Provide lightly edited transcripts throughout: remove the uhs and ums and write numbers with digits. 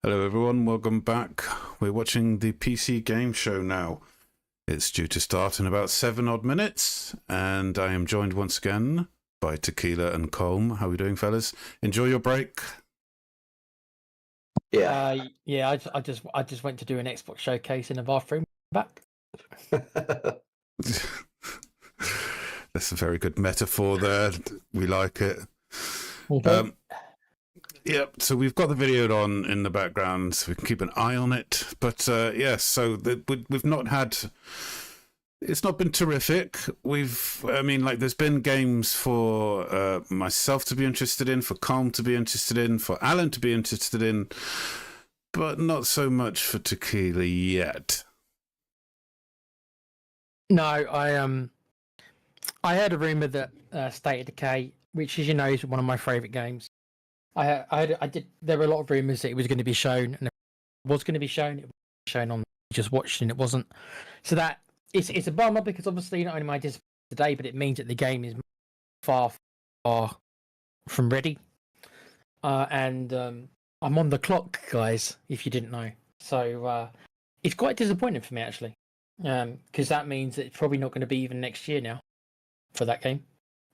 Hello everyone, welcome back. We're watching the PC game show now. It's due to start in about 7 odd minutes, and I am joined once again by Tequila and Colm. How are we doing, fellas? Enjoy your break? Yeah. I just went to do an Xbox showcase in the bathroom. Back. That's a very good metaphor there. We like it. Okay. Yep, so we've got the video on in the background, so we can keep an eye on it. But yes, so we've not had... It's not been terrific. There's been games for myself to be interested in, for Colm to be interested in, for Alan to be interested in, but not so much for Tequila yet. No, I heard a rumor that State of Decay, which as you know is one of my favorite games. There were a lot of rumors that it was going to be shown, and it was going to be shown. It was shown on just watched, and it wasn't. So that it's a bummer because obviously not only am I disappointed today, but it means that the game is far from ready. And I'm on the clock, guys. If you didn't know, so it's quite disappointing for me actually, because that means that it's probably not going to be even next year now for that game.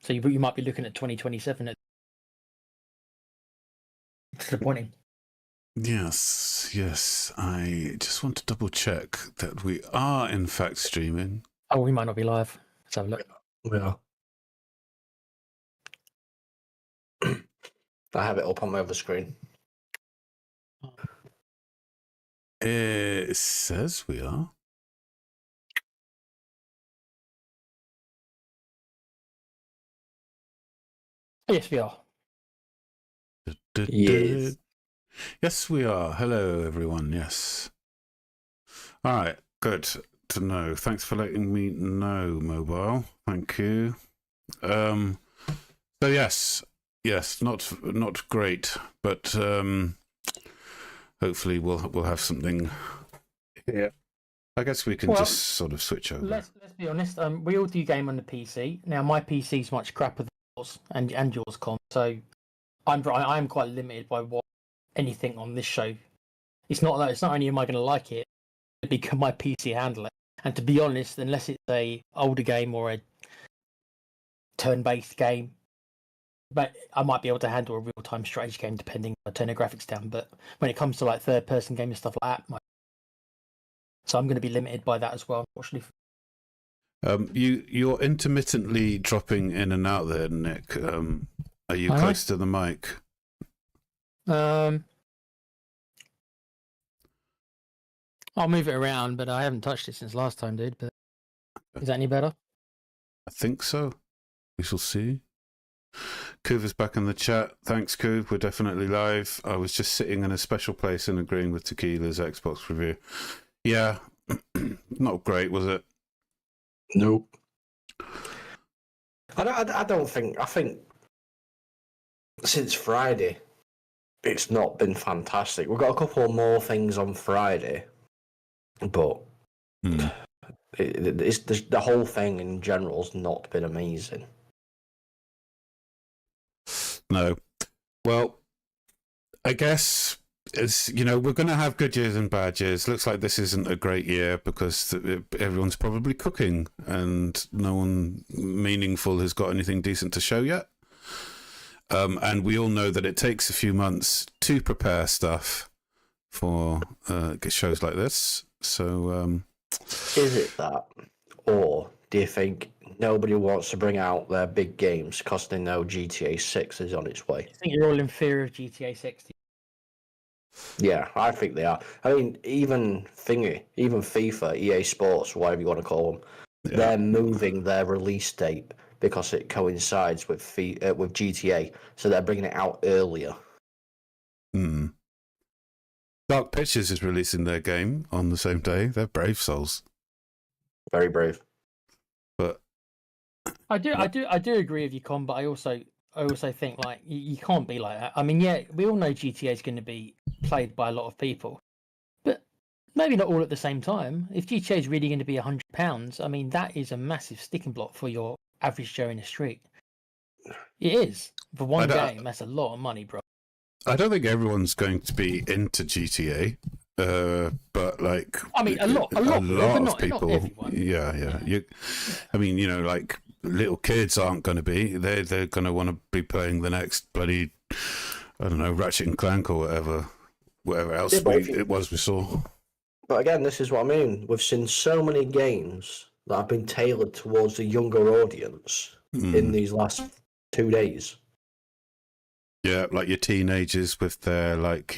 So you might be looking at 2027. Disappointing. Yes. I just want to double check that we are in fact streaming. Oh, we might not be live. Let's have a look. We are. I have it up on my other screen. It says we are. Yes, we are. Yes. Yes, we are. Hello, everyone. Yes. All right. Good to know. Thanks for letting me know, mobile. Thank you. So yes, not great, but hopefully we'll have something. Yeah. I guess we can just sort of switch over. Let's be honest. We all do game on the PC. Now my PC is much crapper than yours and yours, Con. So I'm quite limited by what anything on this show. It's not only am I going to like it, because my PC handle it. And to be honest, unless it's a older game or a turn-based game, but I might be able to handle a real-time strategy game depending on turn the graphics down. But when it comes to like third-person game and stuff like that, so I'm going to be limited by that as well, unfortunately. You're intermittently dropping in and out there, Nick. Are you close to the mic? I'll move it around, but I haven't touched it since last time, dude. But is that any better? I think so. We shall see. Kuv is back in the chat. Thanks, Kuv. We're definitely live. I was just sitting in a special place and agreeing with Tequila's Xbox review. Yeah, not great, was it? Nope. I don't think. I think since Friday, it's not been fantastic. We've got a couple more things on Friday, but the whole thing in general has not been amazing. No. Well, I guess it's, we're going to have good years and bad years. Looks like this isn't a great year because everyone's probably cooking and no one meaningful has got anything decent to show yet. And we all know that it takes a few months to prepare stuff for shows like this. So, is it that, or do you think nobody wants to bring out their big games because they know GTA 6 is on its way? I think you're all in fear of GTA 6. Yeah, I think they are. I mean, even FIFA, EA Sports, whatever you want to call them, they're moving their release date because it coincides with with GTA, so they're bringing it out earlier. Dark Pictures is releasing their game on the same day. They're brave souls. Very brave. But I do agree with you, Con. But I also think like you can't be like that. I mean, yeah, we all know GTA is going to be played by a lot of people, but maybe not all at the same time. If GTA is really going to be £100, I mean, that is a massive sticking block for your average Joe in the street. It is for one game. That's a lot of money, bro. I don't think everyone's going to be into GTA, but like, I mean, a lot but of not people. everyone. Yeah. I mean, like little kids aren't going to be. They're going to want to be playing the next bloody, I don't know, Ratchet and Clank or whatever else it was we saw. But again, this is what I mean. We've seen so many games that have been tailored towards the younger audience in these last 2 days. Yeah, like your teenagers with their, like,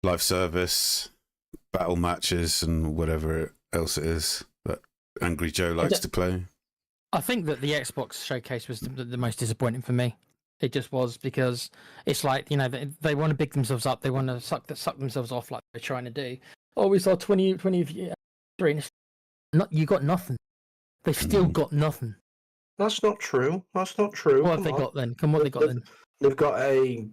live service, battle matches, and whatever else it is that Angry Joe likes to play. I think that the Xbox showcase was the most disappointing for me. It just was, because it's like, they want to big themselves up. They want to suck themselves off like they're trying to do. Oh, we saw 20 of you. You got nothing. They've still got nothing. That's not true. That's not true. What have they got then? What they got then? They've got a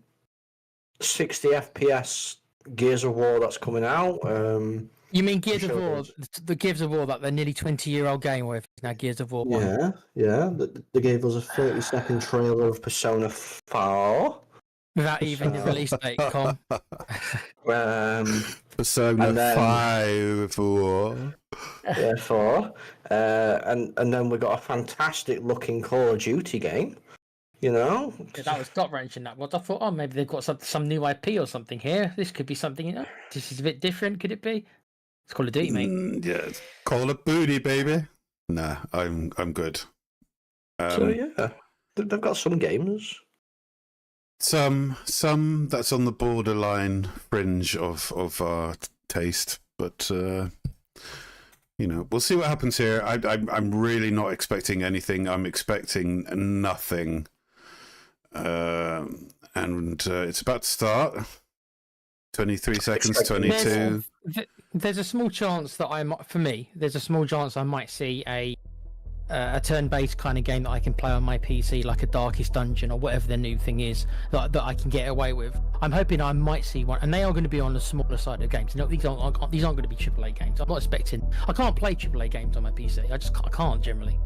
60 FPS Gears of War that's coming out. You mean Gears of War? The Gears of War, that they're nearly 20-year-old game, or if it's now Gears of War 1. Yeah. They gave us a 30-second trailer of Persona 4. Without even the release date, Com. Persona 5 4. Yeah, 4. And then we got a fantastic looking Call of Duty game. Yeah, that was gut wrenching. That was. I thought, maybe they've got some new IP or something here. This could be something. This is a bit different. Could it be? It's Call of Duty, mate. Yeah, Call of Booty, baby. Nah, I'm good. So yeah, they've got some games. Some that's on the borderline fringe of our taste, but we'll see what happens here. I'm really not expecting anything. I'm expecting nothing, and it's about to start. 23 seconds, 22. There's a small chance that there's a small chance I might see a turn-based kind of game that I can play on my PC, like a Darkest Dungeon or whatever the new thing is that I can get away with. I'm hoping I might see one, and they are going to be on the smaller side of games. These aren't going to be AAA games. I'm not expecting. I can't play AAA games on my PC. I can't generally.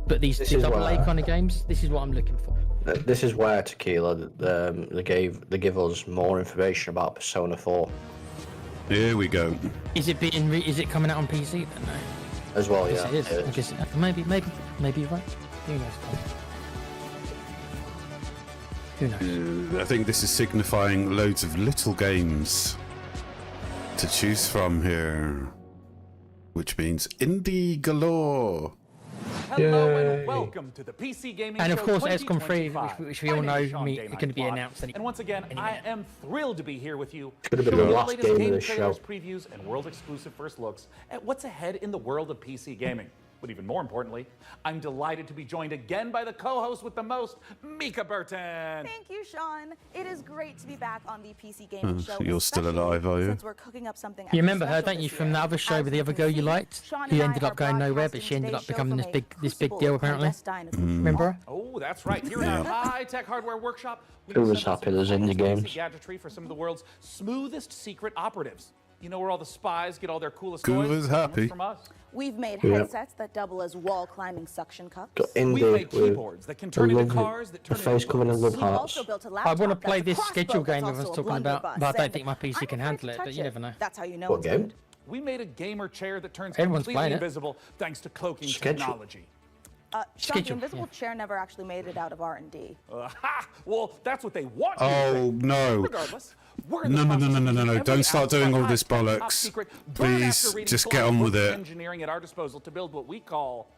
But these AA kind of games, this is what I'm looking for. This is where Tequila they give us more information about Persona 4. Here we go. Is it coming out on PC then? No. As well, yeah. It is. I guess maybe you're right. Who knows? Who knows? I think this is signifying loads of little games to choose from here, which means indie galore. Hello and welcome to the PC Gaming Show. And of course, XCOM 3, which we all know, is going to be announced. And once again, I am thrilled to be here with you. Could have been the last game of the show. Previews and world-exclusive first looks at what's ahead in the world of PC gaming. But even more importantly, I'm delighted to be joined again by the co-host with the most, Mika Burton. Thank you, Sean. It is great to be back on the PC Gaming Show. You're still alive, are you? Since we're cooking up something you remember her, don't you, from that other show with the other girl you liked? Who ended up going nowhere, but she ended up becoming this big deal, apparently. Remember her? Oh, that's right. Here in our high-tech hardware workshop, Who was happy there's indie games? Gadgetry for some of the world's smoothest secret operatives. You know where all the spies get all their coolest Who toys? was happy? From us. We've made headsets that double as wall-climbing suction cups. Indie We've made keyboards that can turn into cars that turn the face covered in love We've hearts. also built a I laptop want to play that's a this schedule crossbow game that's I was also a talking about, blunderbuss. but I don't And think my PC I'm can afraid handle to it, but touch you never know. That's how you know What it's game? good. We made a gamer chair that turns Everyone's completely playing it. invisible thanks to cloaking Schedule. technology. Sean, the Schedule, invisible chair never actually made it out of R&D. Well, that's what they want. you to Oh think. no. Regardless, we're in the No. process of using every Don't start doing all this top bollocks. secret, Please, burn-after-reading just get on with it. engineering at our disposal to build what we call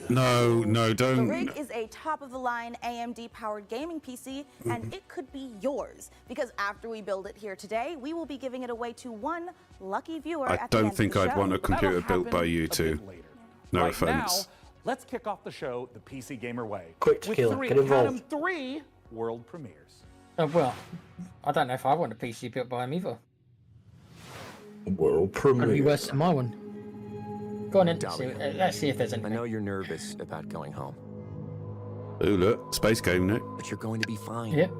No, The don't. Rig is a top-of-the-line AMD-powered gaming PC, and it could be yours. Because after we build it here today, we will be giving it away to one lucky viewer I at the don't end think of the I'd show. want a computer That'll built by happen you a two. bit later. No Right offense. Now, let's kick off the show the PC Gamer way. Quick, with Tequila, three, get involved. count 'em, 3 world premieres. Well, I don't know if I want a PC built by him either. World It'd be premiere. worse than my one. Go on in. Let's see if there's I anything. know you're nervous about going home, Oh look, space game, Nick. but you're going to be fine. Yep.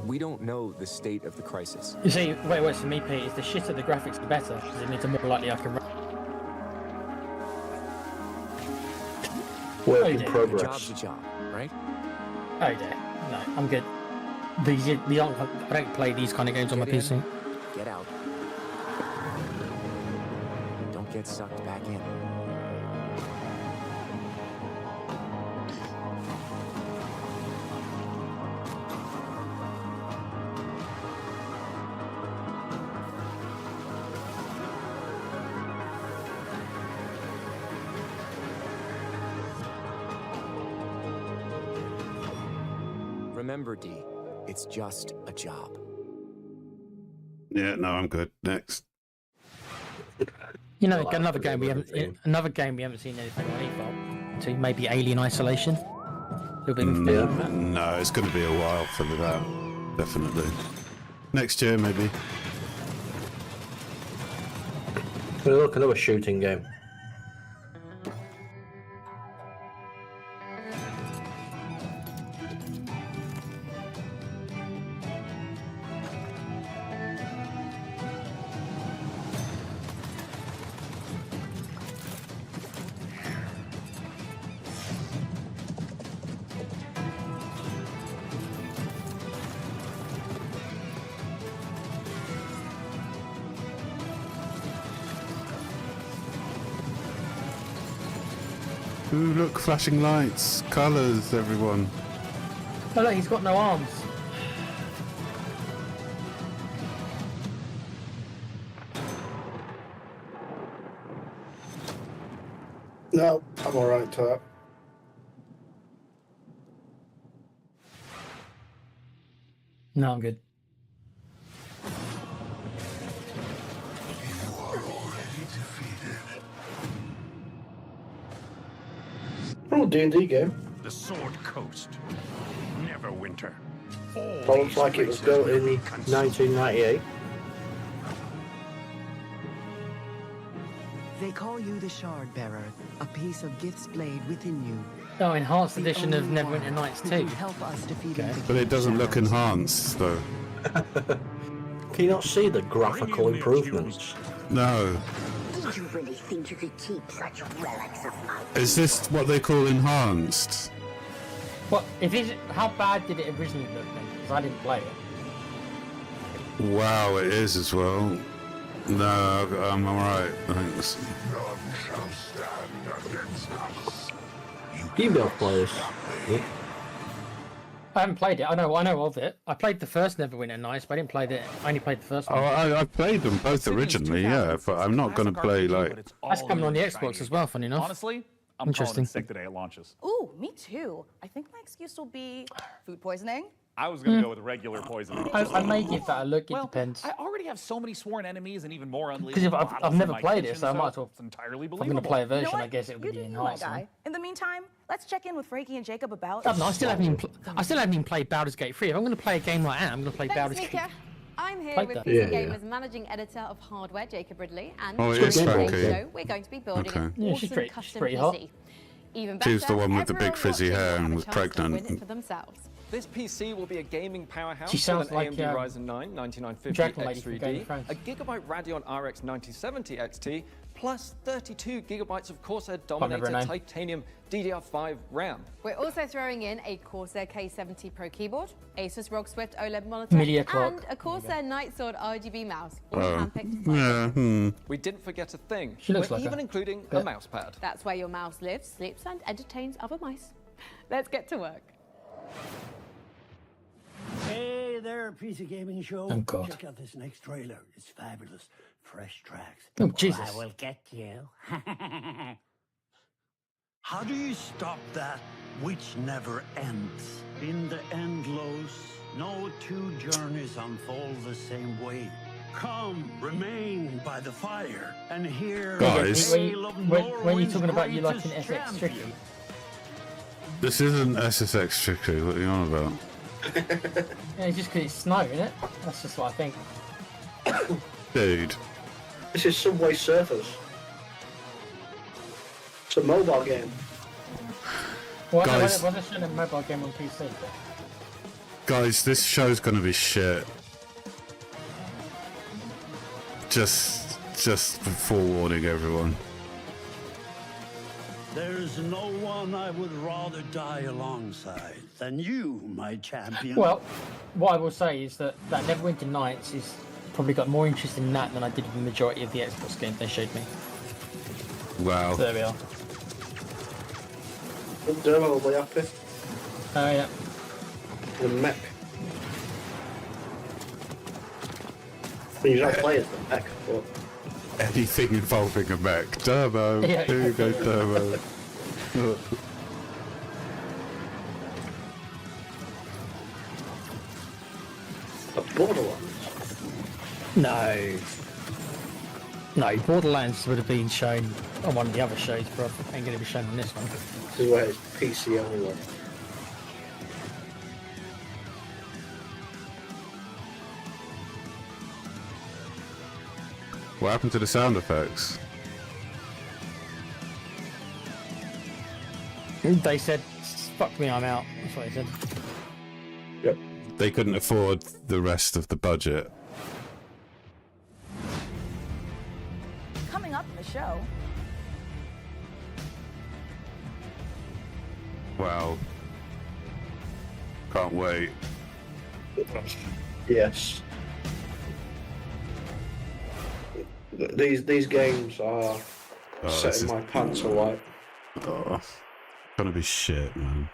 We don't know the state of the crisis. You see, wait, what's for me, Pete, is the shitter the graphics, the better, because it means the more likely I can run. Work Oh, in dear. A progress. job's a job, right? Oh dear. No, I'm good. I don't play these kind of games on my Get in. PC. Get out. Don't get sucked back in. Remember, D, it's just a job. Yeah, no, I'm good. Next. You know, Well, I another forget game we what haven't the thing- another game we haven't seen anything on either. To maybe Alien Isolation. A little bit of Mm, information on that. No, it's going to be a while for that. Definitely. Next year, maybe. Look, another shooting game. Ooh, look, flashing lights, colours, everyone. Oh look, he's got no arms. No, I'm alright to that. No, I'm good. Oh, D&D game. The Sword Coast. Neverwinter. All Sounds these like it was places built will in be consumed. 1998. They call you the Shard Bearer, a piece of Gith's blade within you. Oh, enhanced The edition of only Neverwinter one Nights who 2. can help us defeat Okay. the But it doesn't look shadows. enhanced, though. Can you not see the graphical Bring in the improvements? No. Did you really think you could keep such relics of mine? Is this what they call enhanced? What? How bad did it originally look then? Because I didn't play it. Wow, it is as well. No, I'm alright. I think this... Female players. I haven't played it. I know of it. I played the first Neverwinter Nights, but I didn't play it. I only played the first Oh, one. I played them both originally, yeah, but I'm not going to play, like... That's coming on the Xbox as well, funny enough. Honestly, I'm Interesting. calling it sick the day it launches. Ooh, me too. I think my excuse will be food poisoning. I was going to go with regular poisoning. I may give that a look. It Well, depends. I already have so many sworn enemies and even more unleashed. Because I've bottles in never my played it, kitchen, so I might as well. It's entirely If I'm believable. going to play a You know version, what? I guess it would You be do you, my enhanced. guy. In the meantime, let's check in with Frankie and Jacob about. I still haven't even played Baldur's Gate 3. If I'm going to play a game like that, I'm going to play Baldur's Thanks, Gate. Mika. I'm here Played with that. PC Yeah, Gamer's yeah. managing editor of hardware, Jacob Ridley, and Oh, it is in today's Frankie. show, we're going to be building Okay. an Yeah, she's awesome pretty- she's custom pretty PC. hot. Even She's better, the one with the big everyone frizzy watching hair will and have a was chance to pregnant. win it for themselves. This PC will be a gaming powerhouse She sounds with an like, AMD Ryzen 9 9950 Dragon Lady from Game X3D, of Thrones. a Gigabyte Radeon RX 9070 XT, plus 32 gigabytes of Corsair Dominator name. Titanium DDR5 RAM. We're also throwing in a Corsair K70 Pro keyboard, Asus ROG Swift OLED monitor, Media clock. and a Corsair Nightsword RGB mouse, all Oh, handpicked by yeah, We didn't forget a thing. She looks We're like even her. including Yeah. a mouse pad. That's where your mouse lives, sleeps, and entertains other mice. Let's get to work. Hey there, PC Gaming Show. Oh, God. Check out this next trailer. It's fabulous. Fresh tracks. Oh, Jesus. I will get you. How do you stop that which never ends? In the endless, no two journeys unfold the same way. Come, remain by the fire, and hear Guys. the tale of When you're Norway's talking about you like an greatest SX champion. Strictly, This isn't SSX strictly, what are you on about? yeah, it's just because it's snow, isn't it? That's just what I think. Dude. This is Subway Surfers. It's a mobile game. Why Guys. are they showing a mobile game on PC? Guys, this show's gonna be shit. Just forewarning everyone. There's no one I would rather die alongside than you, my champion. Well, what I will say is that Neverwinter Nights is probably got more interest in that than I did with the majority of the Xbox games they showed me. Wow. So there we are. Dermo will be happy. Oh yeah. The mech. He's not playing the mech, but Anything involving a mech. Turbo. Yeah. Here you go, Turbo. a Borderlands. No. No, Borderlands would have been shown on one of the other shows, but ain't going to be shown on this one. This is where it's PC only one. What happened to the sound effects? They said, fuck me, I'm out. That's what they said. Yep. They couldn't afford the rest of the budget. Coming up in the show, Wow. Can't wait. Yes. These games are setting my pants alight. Oh, gonna be shit, man.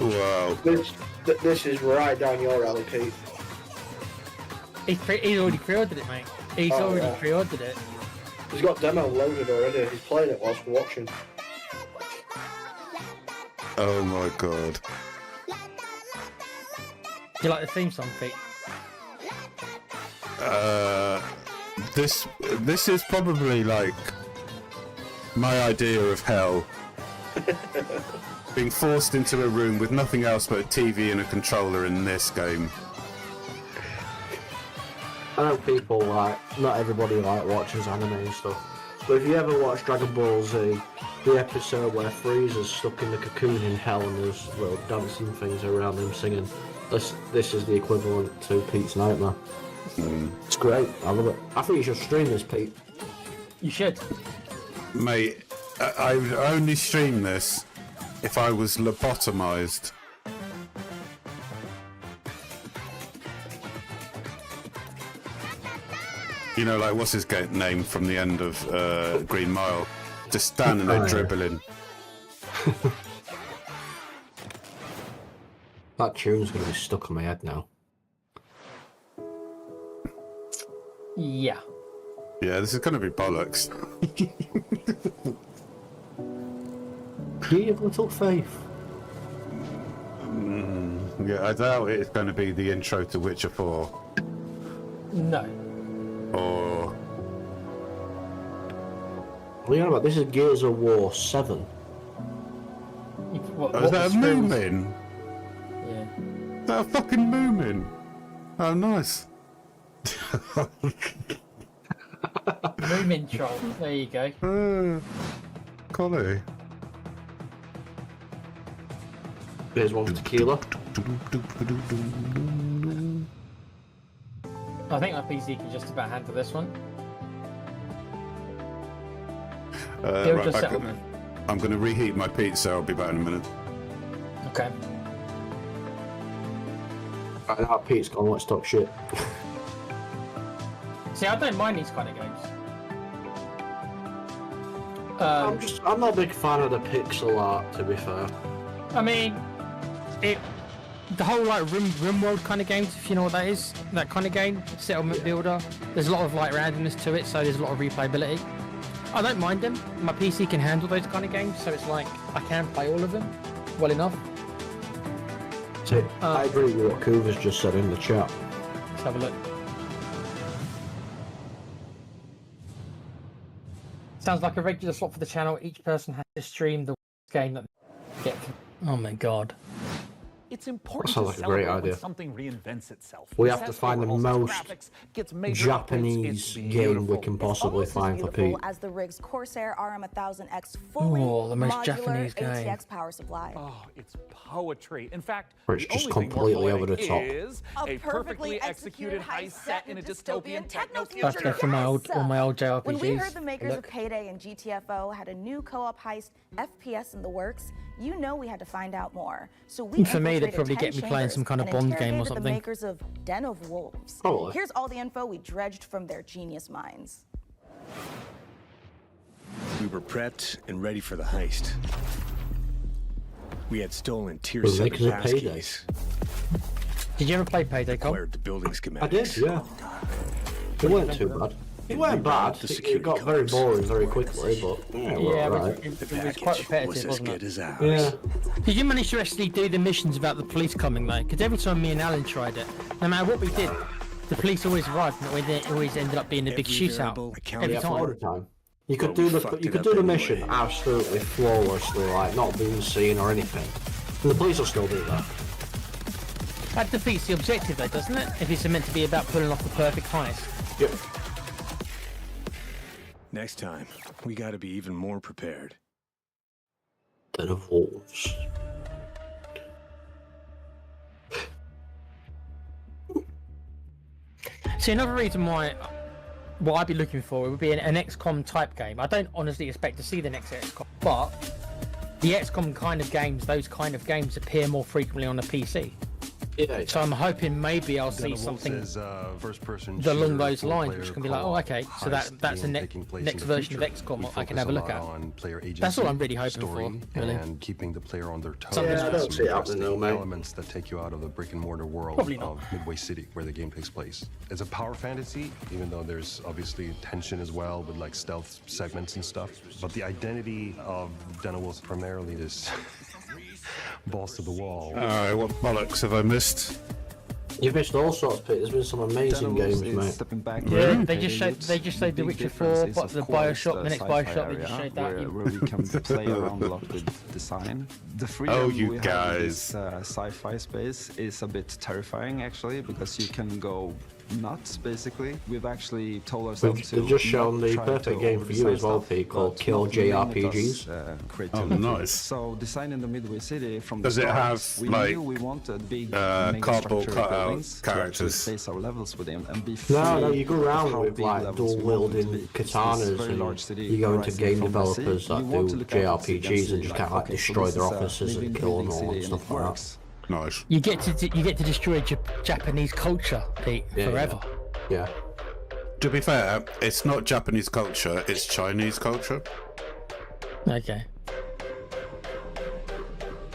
Wow. This is right down your alley, Pete. He's already pre-ordered it, mate. He's already pre-ordered it. He's got demo loaded already. He's playing it whilst we're watching. Oh my god. Do you like the theme song, Pete? This is probably like my idea of hell. Being forced into a room with nothing else but a TV and a controller in this game. I know people not everybody watches anime and stuff, but if you ever watch Dragon Ball Z, the episode where Frieza's stuck in the cocoon in hell and there's little dancing things around him singing, this is the equivalent to Pete's Nightmare. It's great, I love it. I think you should stream this, Pete. You should. Mate, I would only stream this if I was lobotomized. You know, like, what's his name from the end of Green Mile? Just standing there dribbling. That tune's going to be stuck in my head now. Yeah. Yeah, this is going to be bollocks. You have little faith. Yeah, I doubt it's going to be the intro to Witcher 4. No. Or... What are you on about? This is Gears of War 7. Is that a Moomin? Yeah. Is that a fucking Moomin? Oh, nice. Moomin troll. There you go. Collie. Here's one for Tequila. I think my PC can just about handle this one. Right, just settle. I'm going to reheat my pizza. I'll be back in a minute. Okay. Right now, Pete's gone, let's talk shit. See, I don't mind these kind of games. I'm not a big fan of the pixel art, to be fair. I mean, the whole like RimWorld kind of games, if you know what that is, that kind of game, settlement builder. There's a lot of like randomness to it, so there's a lot of replayability. I don't mind them. My PC can handle those kind of games, so it's like I can play all of them well enough. See, I agree with what Kuva's just said in the chat. Let's have a look. Sounds like a regular slot for the channel. Each person has to stream the game that they get. Oh my god. It's important Sounds to like a great celebrate when idea. something reinvents itself. We have to Success find the overhauls its most graphics, gets major Japanese updates. It's game we beautiful. can It's possibly almost as find for beautiful Pete. as the rig's Corsair RM1000X fully Oh, the most modular Japanese game. ATX power supply. Oh, it's poetry. In fact, Where it's the just only thing more completely over the poetic top. is a perfectly executed heist set in a dystopian techno That's future. from all my old JRPGs. When we heard the makers Look. of Payday and GTFO had a new co-op heist FPS in the works, you know we had to find out more. So we For me, they'd infiltrated probably 10 get me playing some kind of and Bond game or interrogated something. The makers of Den of Wolves. Probably. Here's all the info we dredged from their genius minds. We were prepped and ready for the heist. We had stolen Tier We're 7 making a Payday. passkeys. Did you ever play Payday, Cole? Acquired the building schematics. I did, yeah. It weren't too bad. It weren't bad. It got very boring very quickly, but yeah, it Yeah, was but right. it was quite repetitive, wasn't it? As ours. Yeah. Did you manage to actually do the missions without the police coming though? Because every time me and Alan tried it, no matter what we did, the police always arrived and it always ended up being a big shootout. Every All the time. time. You could do the mission absolutely flawlessly, like not being seen or anything. And the police will still do that. That defeats the objective though, doesn't it? If it's meant to be about pulling off the perfect heist. Yep. Next time, we gotta be even more prepared. Den of Wolves. See, another reason why what I'd be looking for would be an XCOM type game. I don't honestly expect to see the next XCOM, but the XCOM kind of games, those kind of games appear more frequently on a PC. Yeah. So I'm hoping maybe I'll see something along those lines, which can be like, oh, okay, so that's the next version of XCOM I can have a look at. That's all I'm really hoping for, really. And keeping the player on their toes. Yeah, I don't see it happening though, mate. Elements that take you out of the brick and mortar world Probably not. of Midway City, where the game takes place. It's a power fantasy, even though there's obviously tension as well with like stealth segments and stuff. But the identity of Den of Wolves primarily is balls to the wall. Alright, what bollocks have I missed? You've missed all sorts, Pete. There's been some amazing games, mate. Stepping back Yeah, they just showed The Witcher 4, but the Bioshock, the next Bioshock, they just showed that. where we can play around a lot with design. The freedom you we have in this guys. sci-fi space is a bit terrifying, actually, because you can go nuts, basically. We've actually told ourselves to They've just shown not the try perfect to game for you overdesign as well, stuff, Pete, called but Kill not limit JRPGs. us, Oh, creativity. nice. So designing the Midway City from Does the it start, have, we like, knew we wanted big cardboard megastructure cutout buildings to actually characters? place our levels within and be free No, you go of around how with big like levels dual we want them to wielding be. It's this katanas, very large and city you go into rising game from the developers sea. that You want to do look out and JRPGs see, and just kind of like okay, so destroy this their is a offices and living, kill them breathing all and city and stuff it like that. works. Nice. You get to destroy Japanese culture, Pete, Yeah, forever. Yeah. To be fair, it's not Japanese culture, it's Chinese culture. Okay.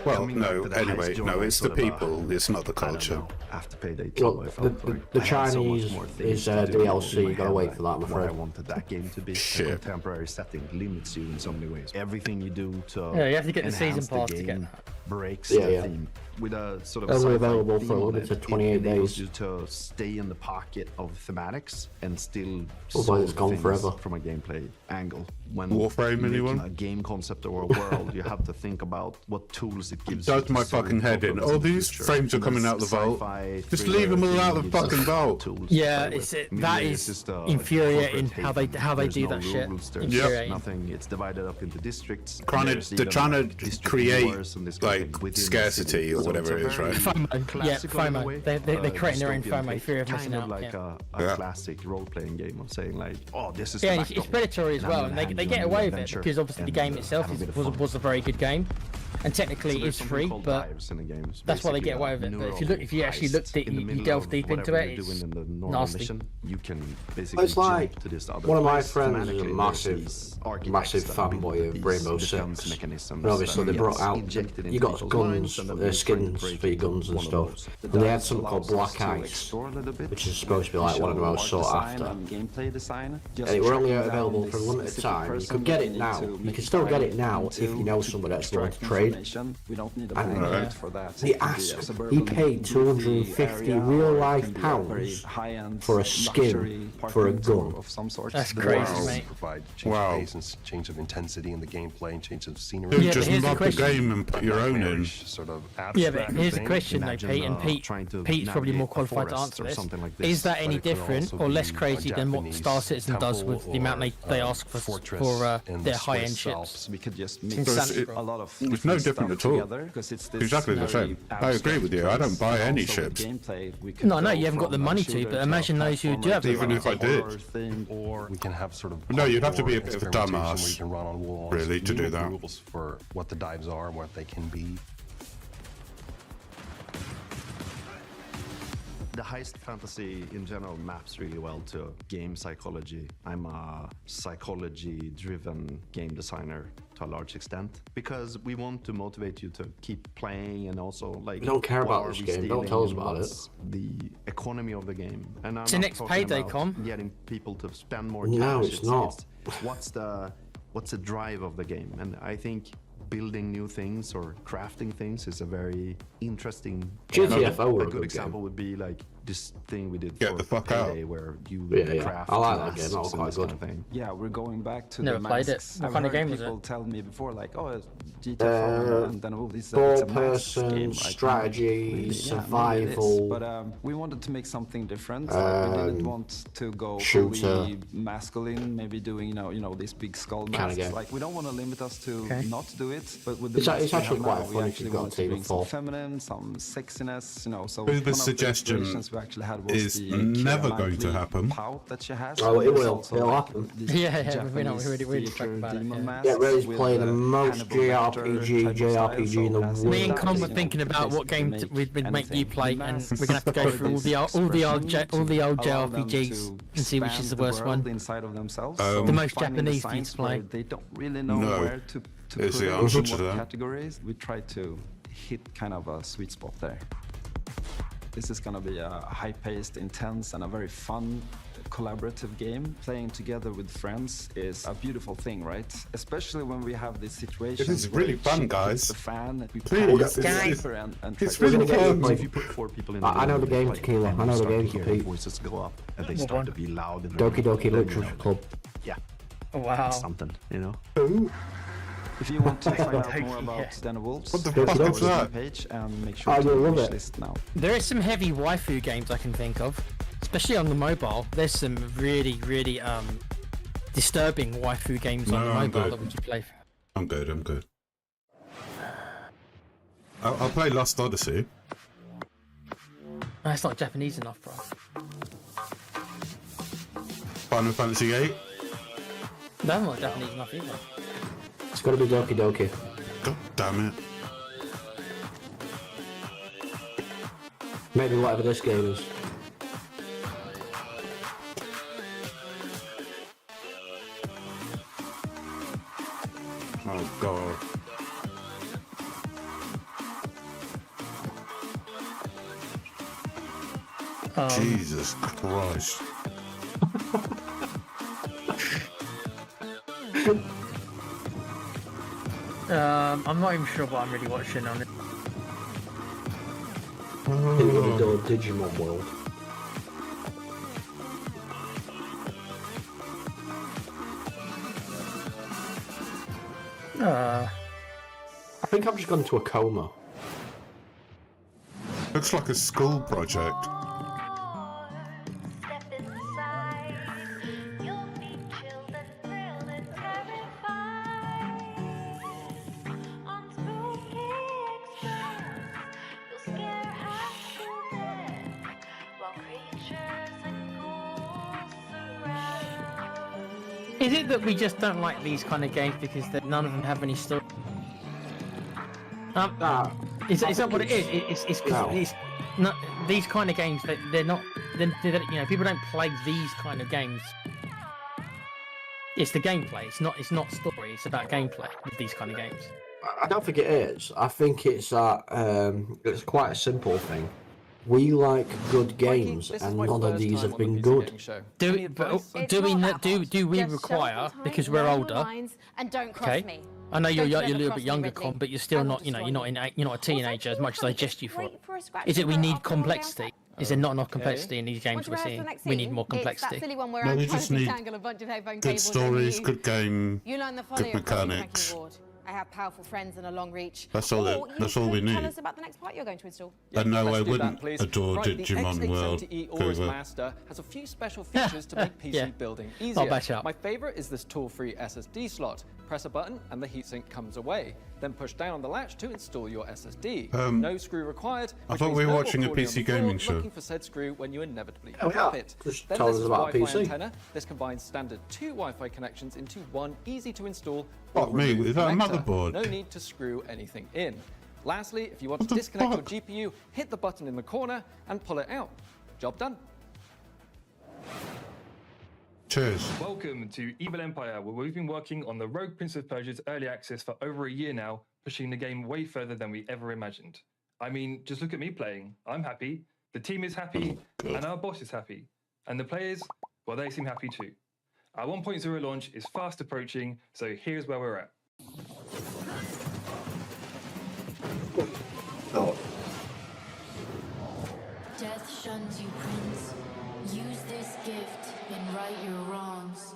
Well, Coming no, back to the anyway, heist, no, John, it's the sort of a- people, it's not the I don't culture. know. After Payday 2, Well, I felt like the I had so much Chinese more things is to do in DLC. my You gotta head wait than for that, I'm what afraid. I wanted that game to be. Shit. A contemporary setting limits you in so many ways. Everything you do to Yeah, you have to get the season enhance pass to game get that. breaks Yeah, the yeah. theme. With a sort of Only sci-fi available theme for a on limited it, 28 it enables days. you to stay in the pocket of thematics and still Otherwise solve it's gone things forever. from a gameplay angle. When Warframe, making anyone? a game concept or a world, you have to think about what tools it gives Does you to my solve fucking head in. problems Oh, the these future. frames are And coming that's out the vault. sci-fi Just thriller leave them all out the gives us fucking vault. tools Yeah, to play it's with. that Midway is just a infuriating corporate how they haven. There's do no that shit. rules, there's Infuriating. nothing. It's divided up into districts. Trying There's to, they're even trying to district create wars and this kind of like thing within the scarcity city. or So whatever it's it is, a very right? FOMO. Yeah, classical in a FOMO. way, They're creating their own dystopian FOMO, take. fear of missing Kind out. of like Yeah. a Yeah. classic role-playing game of saying like, oh, this is Yeah, the and it's background. predatory as And I'm well, gonna and they hand get you a away with it adventure because obviously the game and, itself have a bit of fun. was a very good game, and So technically there's it's something free, called but dives in the game. It's that's why they basically get away a with it. But if neural you actually look heist deep, in the you middle delve of deep into whatever it, you're it's doing in the normal nasty. mission, you can basically It's like jump to this other one of my place. friends is a Thematically, there's massive, these architects massive that build fanboy of these Rainbow defense Six. mechanisms And obviously that they brought gets out, injected you into got people's guns, minds and then they're trying to skins break for your guns and one of stuff. those. And they had That something called allows us Black to Ice, explore a little bit. which is supposed to be like one of the most sought after. Gameplay design. And it were only available for a limited time. You could get it now. You can still get it now if you know somebody that's willing to trade paid. information. We don't need a I don't know. blanket for that. He It could be a asked. He suburban paid 250 area, real or it life can be a very pounds high-end for a luxury skin for a apartment gun. of some sort. That's The crazy, worlds mate. provide change Wow. of pace and change of intensity in the gameplay and change of scenery. Dude, Yeah, just but here's the mod the question. game and put your own in. Nightmarish sort of Yeah, abstract but here's the thing. question though, Imagine, Pete, and trying to Pete's probably more navigate a qualified to forest answer or this. something like this, Is that but any it could different also or less be a crazy than what Japanese Star Citizen does temple with the amount or they ask for fortress in the their high-end Swiss ships? Alps. We could just It's mix insanity, it- bro. a lot of It's no different stuff at all. together, because it's this Exactly the very same. I agree with you. I don't buy abstract any place, but also ships. with gameplay, we could No, I know go you haven't got the from a money to, shooter but a imagine those who do platformer have the to Even money. if I did. horror thing. Or we can have sort of No, you'd have to be a hardcore bit of a experimentation dumbass, where you can run on walls, really, to do new that. rules for what the dives are, what they can be. The heist fantasy in general maps really well to game psychology. I'm a psychology-driven game designer to a large extent because we want to motivate you to keep playing and also like. We don't care what about are this we game. Don't stealing tell us and about it. what's the economy of the game. And I'm It's your not next talking payday, about Com. getting people to spend more No, cash. it's not. What's the drive of the game? And I think building new things or crafting things is a very interesting. GTFO were a a good good example game. would be like this thing we did Get for the fuck Payday, out. where you Yeah. craft I like that masks game. That was and quite this good. kind of thing. Yeah, we're going back to Never the played it. masks. What I've kind of heard game was people it? tell me before, like, oh, it's GTA, and then oh, this it's a masks Four-person game, right? strategy, Really? Yeah, maybe it is. survival. But we wanted to make something different. Like, we didn't want to go shooter. fully masculine, maybe doing you know these big skull Kinda masks. game. Like we don't want to limit us to Okay. not do it, but with the It's masks we actually have quite now, fun we if actually you've got wanted a to team bring of some four. feminine, some sexiness, you know. So The one of the suggestion inspirations we actually had was is the never Keira going to Knightley happen. pout that she has. Oh, it There's will. also, It'll like, happen. these Yeah, we know, Japanese we already theater talked about it, demon yeah. masks Get ready to with play the the most Hannibal Lecter JRPG type of JRPG style, in the so world. Me and that Con is, were you know, thinking about what game make we'd make you anything. play, The and masks we're gonna have to go for through all this the old expression to allow them JRPGs to and see which is the expand worst world one. inside of themselves. The most finding Japanese the things signs to play. where they don't really know No, where to is put the it answer in to what that. categories. We try to hit kind of a sweet spot there. This is gonna be a high-paced, intense, and a very fun collaborative game. Playing together with friends is a beautiful thing, right? Especially when we have these situations. It is where really fun, shit guys. hits the fan. We Please, panic it's- super and it's try to really We're gonna fun. get you If you put four people in the I know room the game, and play, Tequila. and I you know the start to game, hear Pete. voices go up and they What start one? to be loud. In the Doki room, Doki then, you Literature know, Club. Yeah, Wow. something, you know. If you want to find out more Yeah. about Den of Wolves, What the go fuck to is our that? page and make sure Oh, to you'll love wish it. list now. There is some heavy waifu games I can think of, especially on the mobile. There's some really disturbing waifu games on No, the I'm mobile good. that would you play? I'm good. I'll play Lost Odyssey. That's not Japanese enough, bro. Final Fantasy VIII. That's not Japanese enough either. It's gotta be Doki Doki. God damn it. Maybe whatever this game is. Oh god. Jesus Christ. I'm not even sure what I'm really watching on it. In the Digimon world. I think I've just gone into a coma. Looks like a school project. Is it that we just don't like these kind of games because none of them have any story? Is that what it is? It's No. it's not these kind of games. They're not. They're, you know, people don't play these kind of games. It's the gameplay. It's not story. It's about gameplay with these kind of games. I don't think it is. I think it's quite a simple thing. We like good games, and none of these have been good. Do we require, because we're older, And don't cross okay? me. I know you're Don't a you ever little cross bit me, younger, Ridley. Con, but you're still I will not, you know, destroy you're not a teenager as much as I jest you for it. Great for a scratch Is it we and need after all, complexity? Is there not enough complexity in these games Want to we're rehearse the seeing? next We need scene? more It's that complexity. silly one where No, I'm we trying just to need detangle a bunch of headphone Good cables stories, and good game, you learn the good folly of cracking mechanics. ward. I have powerful friends and a long reach. That's all Or that's you all we could Tell need. us about the next part you're going to install. I know I Let's do that, wouldn't please. adore Right, Digimon the World. X870E Go Aorus there. Master has a few special features to make PC Yeah. building I'll easier. back you up. My favorite is this tool-free SSD slot. Press a button and the heatsink comes away. Then push down on the latch to install your SSD. No screw required. I which thought means we were no more watching a crawling on PC the floor gaming show. Looking for said screw when you inevitably Oh, drop yeah. it. Just Then tell this us is about Wi-Fi PC. antenna. This combines standard 2 Wi-Fi connections into one easy-to-install. Fuck me, is that a connector. motherboard? No need to screw anything in. Lastly, if you want to disconnect your GPU, hit the button in the corner and pull it out. Job done. Cheers. Welcome to Evil Empire, where we've been working on the Rogue Prince of Persia's early access for over a year now, pushing the game way further than we ever imagined. I mean, just look at me playing. I'm happy, the team is happy, and our boss is happy. And the players, well, they seem happy too. Our 1.0 launch is fast approaching, so here's where we're at. Oh. Death shuns you, Prince. Use this gift and right your wrongs.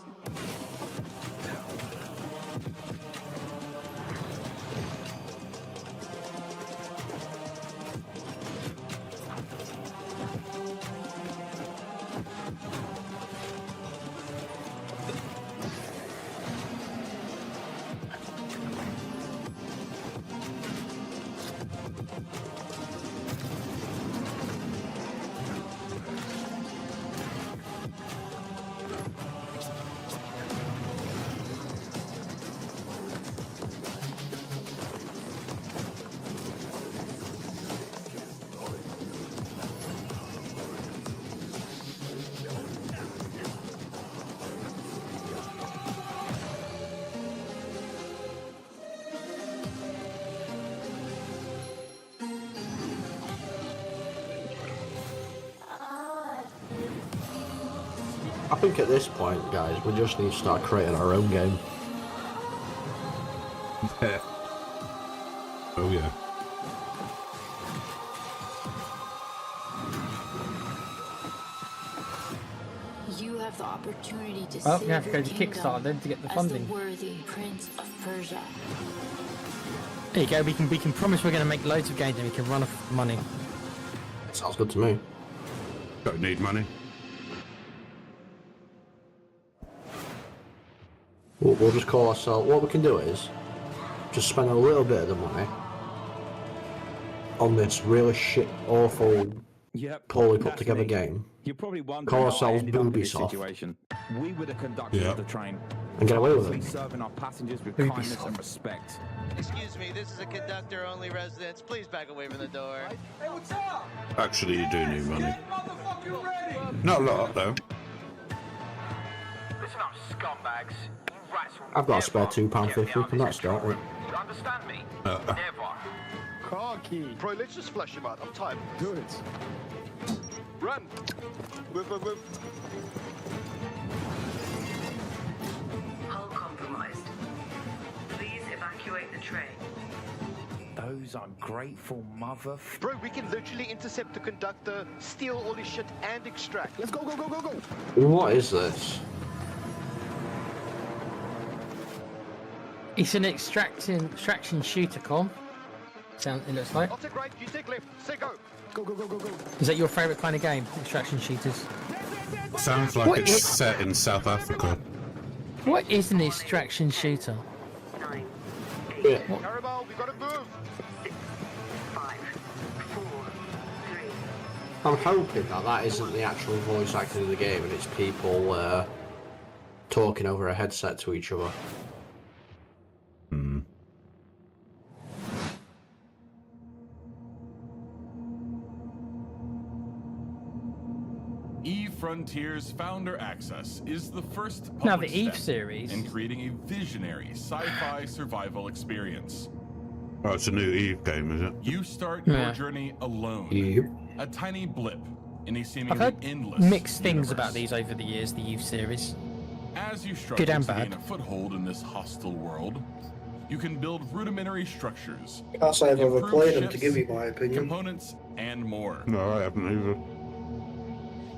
I think at this point, guys, we just need to start creating our own game. Yeah. Oh yeah. You have the opportunity to Well, save you have to your go to kingdom Kickstarter then to get the as funding. the worthy Prince of Persia. There you go. We can promise we're going to make loads of games and we can run off money. Sounds good to me. Don't need money. We'll just call ourselves. What we can do is just spend a little bit of the money on this really shit, awful, poorly put together game. You're probably wondering Call how I ourselves ended up in this Boobysoft. situation. We were the conductors Yeah. of the train, And get away with honestly it. serving our passengers with Boobysoft. kindness and respect. Excuse me, this is a conductor-only residence. Please back away from the door. Hey, what's up? Actually, you do need money. Motherfucking ready! Not a lot, though. Listen up, scumbags. You rats will I've got a spare £2.50. Can that start it? You understand me? Uh, Never. Khaki. Bro, let's just flush him out. I'm tired. Do it. Run. Move. Hull compromised. Please evacuate the train. Those ungrateful mother... Bro, we can literally intercept the conductor, steal all his shit, and extract. Let's go. What is this? It's an extraction shooter, Con. It looks like. I'll take right, you take left. Say go. Go. Is that your favourite kind of game? Extraction shooters. Sounds like What it's is- set in South Africa. What is an extraction shooter? Yeah. Carabao, we gotta move. I'm hoping that isn't the actual voice acting of the game and it's people talking over a headset to each other. Eve Frontiers Founder Access is the first Now, public the Eve step series- in creating a visionary sci-fi survival experience. Oh, it's a new Eve game, is it? You start Yeah. your journey alone, Yep. a tiny blip in a I've seemingly heard endless mixed things universe. about these over the years, the Eve series. As you struggle Good and to bad. gain a foothold in this hostile world, You can build rudimentary structures, Can't say I've ever improve played them to ships, give you my opinion. components, and more. No, I haven't either.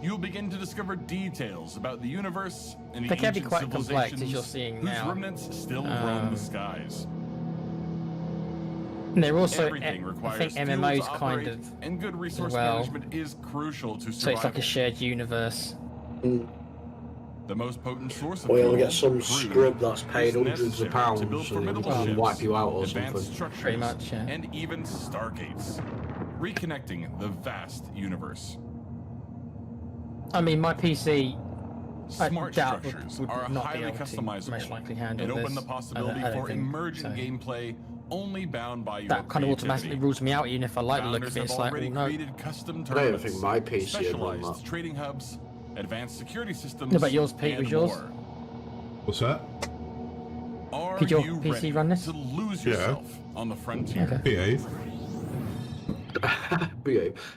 You'll begin to discover details about the universe and the They can be ancient quite complex, civilizations as you're seeing whose now. remnants still roam the skies. And they're also, Everything I requires think fuel MMOs to kind operate, of, and good resource well. management is crucial to survival. So it's like a shared universe. The most potent source of Or you'll fuel, get some crude, scrub that's paid is hundreds of necessary pounds to build and formidable he'll ships, wipe you out or advanced something. structures, Pretty much, yeah. and even stargates, reconnecting the vast universe. I mean, my PC, Smart I doubt structures would are not be highly able to customizable most likely handle and open this. the possibility I don't for think emergent so. gameplay only bound by your That kind of automatically creativity. rules me out, even if I like the look Founders of it. It's have like, already well, no. created custom I don't even tournaments, think my PC had done specialized that. trading hubs, advanced security systems, No, but yours, Pete, and was yours? more. What's that? Are Could your you PC ready run this? to lose Yeah. yourself on the frontier? Okay. Behave.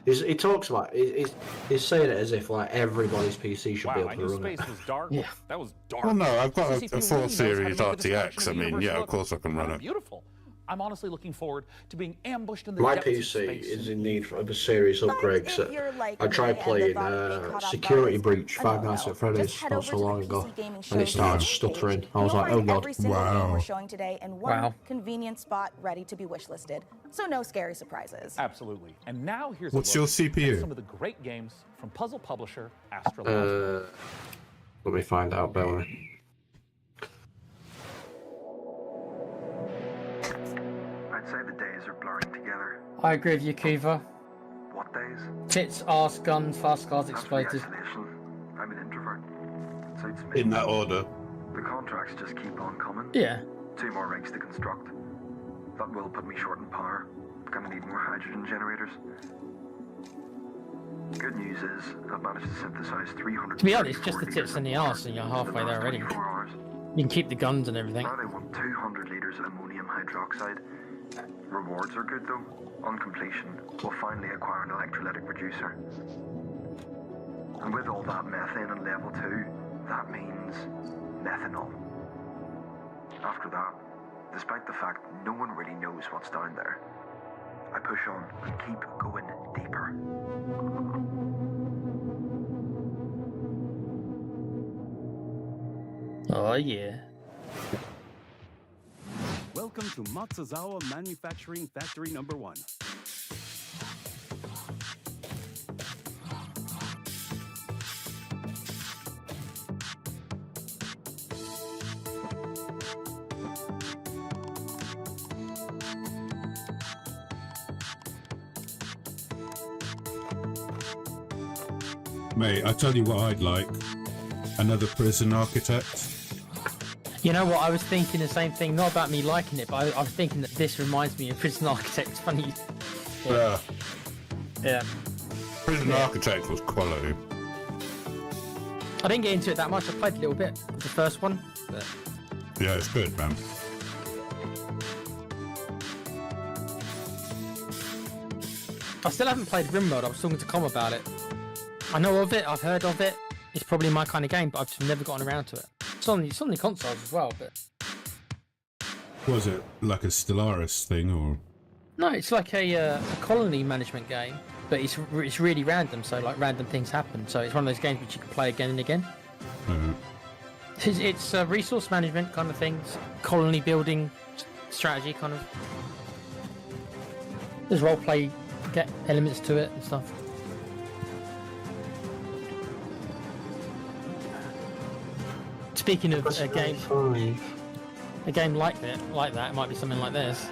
He talks about he's saying it as if like everybody's PC should be Wow, I able to knew run it. space was dark. Yeah. That was dark. Well, no, I've got CCP a 4 really knows how to Series make the RTX. I destruction of the mean, universe yeah, of look course I can run it. beautiful. I'm honestly looking forward to being ambushed in the My depths of PC space. is in need of a serious upgrade. if So you're like I tried me and playing the thought of being caught off Security guard Breach is Five a Nights no-no. at Freddy's Just head not over so to the long PC ago, Gaming and Show's it started page. stuttering. I was You'll like, oh find god. every single game Wow. we're showing today in one Wow. convenient spot ready to be wishlisted. So no scary surprises. Absolutely. And now here's What's a your look at CPU? some of the great games from puzzle publisher Astrological. Let me find out, Bellamy. I'd say the days are blurring together. I agree with you, Kiva. What days? Tits, arse, guns, fast cars, That's explosives. the isolation. I'm an introvert. Suits me. In that order. The contracts just keep on coming. Yeah. 2 more rigs to construct. That will put me short in power. Gonna need more hydrogen generators. Good news is I've managed to synthesize 300. To be honest, just the tits and the arse, and you're halfway there already. 24 hours. You can keep the guns and everything. Now they want 200 liters of ammonium hydroxide. Rewards are good though. On completion, we'll finally acquire an electrolytic producer. And with all that methane on level 2, that means methanol. After that, despite the fact no one really knows what's down there, I push on and keep going deeper. Oh yeah. Welcome to Matsuzawa Manufacturing Factory Number 1. Mate, I tell you what I'd like. Another prison architect. You know what? I was thinking the same thing. Not about me liking it, but I was thinking that this reminds me of Prison Architect. It's funny. Yeah. Yeah. Prison Architect was quality. I didn't get into it that much. I played a little bit of the first one, but Yeah, it's good, man. I still haven't played Rimworld. I was talking to Com about it. I know of it. I've heard of it. It's probably my kind of game, but I've just never gotten around to it. It's on the consoles as well, but Was it like a Stellaris thing or? no, it's like a colony management game, but it's really random. So like random things happen. So it's one of those games which you can play again and again. It's resource management kind of things, colony building strategy kind of. There's role play get elements to it and stuff. Speaking of a game like that, it might be something like this.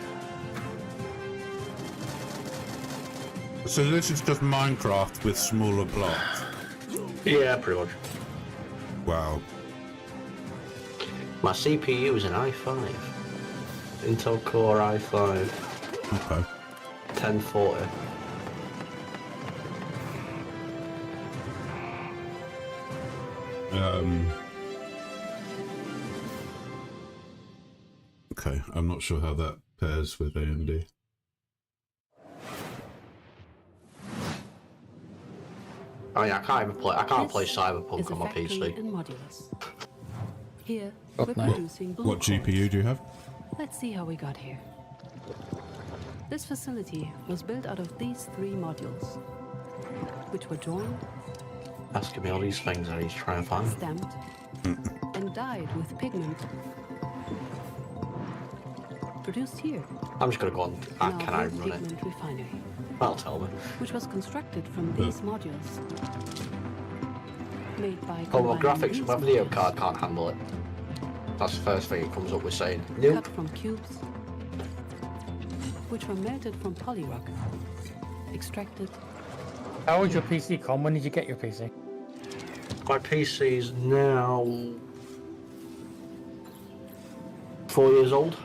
So this is just Minecraft with smaller blocks. Yeah, pretty much. Wow. My CPU is an i5. Intel Core i5. Okay. 1040. Okay, I'm not sure how that pairs with AMD. I mean, I can't play Cyberpunk on my PC. In modulus. Here, What GPU do you have? Let's see how we got here. This facility was built out of these 3 modules, which were joined, Asking me all these things I need to try and find. stamped, and dyed with pigment. Produced here. I'm just gonna go on. in Can our I blue run it? pigment refinery, That'll tell me. which was constructed from these modules. Made by Oh, well, combining graphics. these My video modules, card can't handle it. That's the first thing it comes up with saying. Nope. cut from cubes, which were melted from polyrock, extracted. How old's your PC, Con? When did you get your PC? My PC's now 4 years old.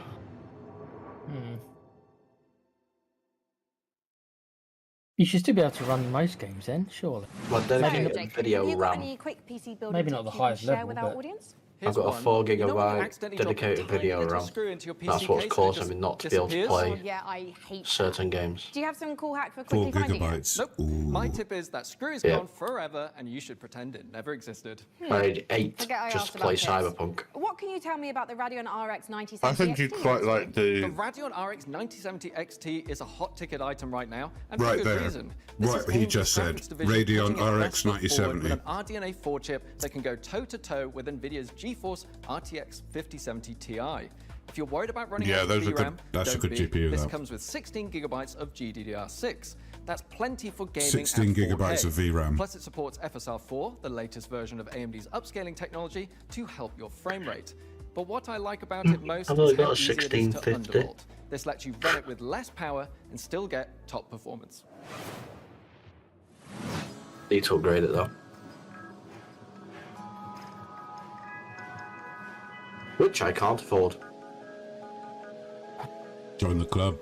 You should still be able to run most games then, surely. My dedicated Maybe not- video Have you got RAM. any quick PC building Maybe not tips the you can highest share level, with our but- audience? I've got a 4 You know when you gigabyte accidentally drop a dedicated tiny video little RAM. screw into your PC That's what's case and it causing just me not to be able to disappears? play Oh, yeah, I hate that. certain games. Do you have some cool hack for 4 quickly finding it? gigabytes. Nope. My tip is that screw is Yeah. gone forever and you should pretend it never existed. I need 8 Forget I just asked to play about tips. Cyberpunk. What can you tell me about the Radeon RX 9070 I think you'd quite like The the Radeon RX 9070 XT is a hot ticket item right now, and for right good there. reason. This What is he aimed at just said. graphics division Radeon putting its best RX foot forward 9070. with an RDNA 4 chip that can go toe-to-toe with NVIDIA's GeForce RTX 5070 Ti. If you're worried about running Yeah, out of those are good- VRAM, that's a don't good be. GPU, This though. comes with 16 gigabytes of GDDR6. That's plenty for gaming 16 at 4K. gigabytes of VRAM. Plus it supports FSR4, the latest version of AMD's upscaling technology, to help your frame rate. But what I like about it most I've is only how got a easy it is to 1650. undervolt. This lets you run it with less power and still get top performance. Need to upgrade it though. Which I can't afford. join the club.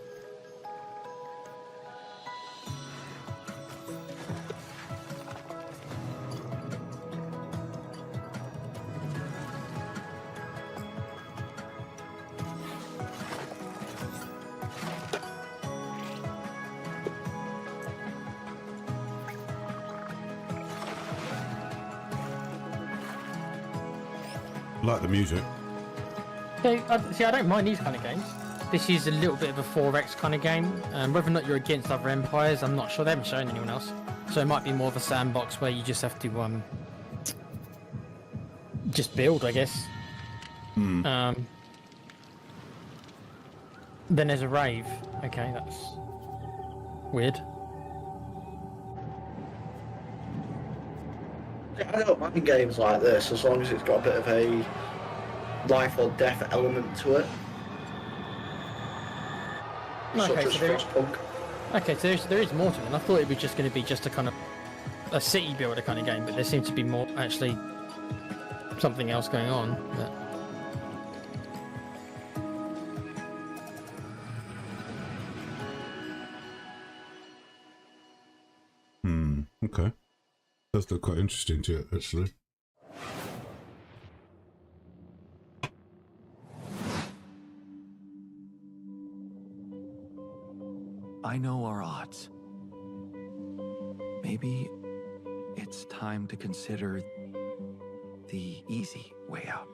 Like the music. So, see, I don't mind these kind of games. This is a little bit of a 4X kind of game. Whether or not you're against other empires, I'm not sure. They haven't shown anyone else. So it might be more of a sandbox where you just have to just build, I guess. Then there's a rave. Okay, that's weird. I don't mind games like this as long as it's got a bit of a life or death element to it. Such Okay, as so there, Frostpunk. okay, so there is more to it. And I thought it was just going to be just a kind of a city builder kind of game, but there seems to be more actually something else going on. But... Okay. Does look quite interesting to it, actually. I know our odds. Maybe it's time to consider the easy way out.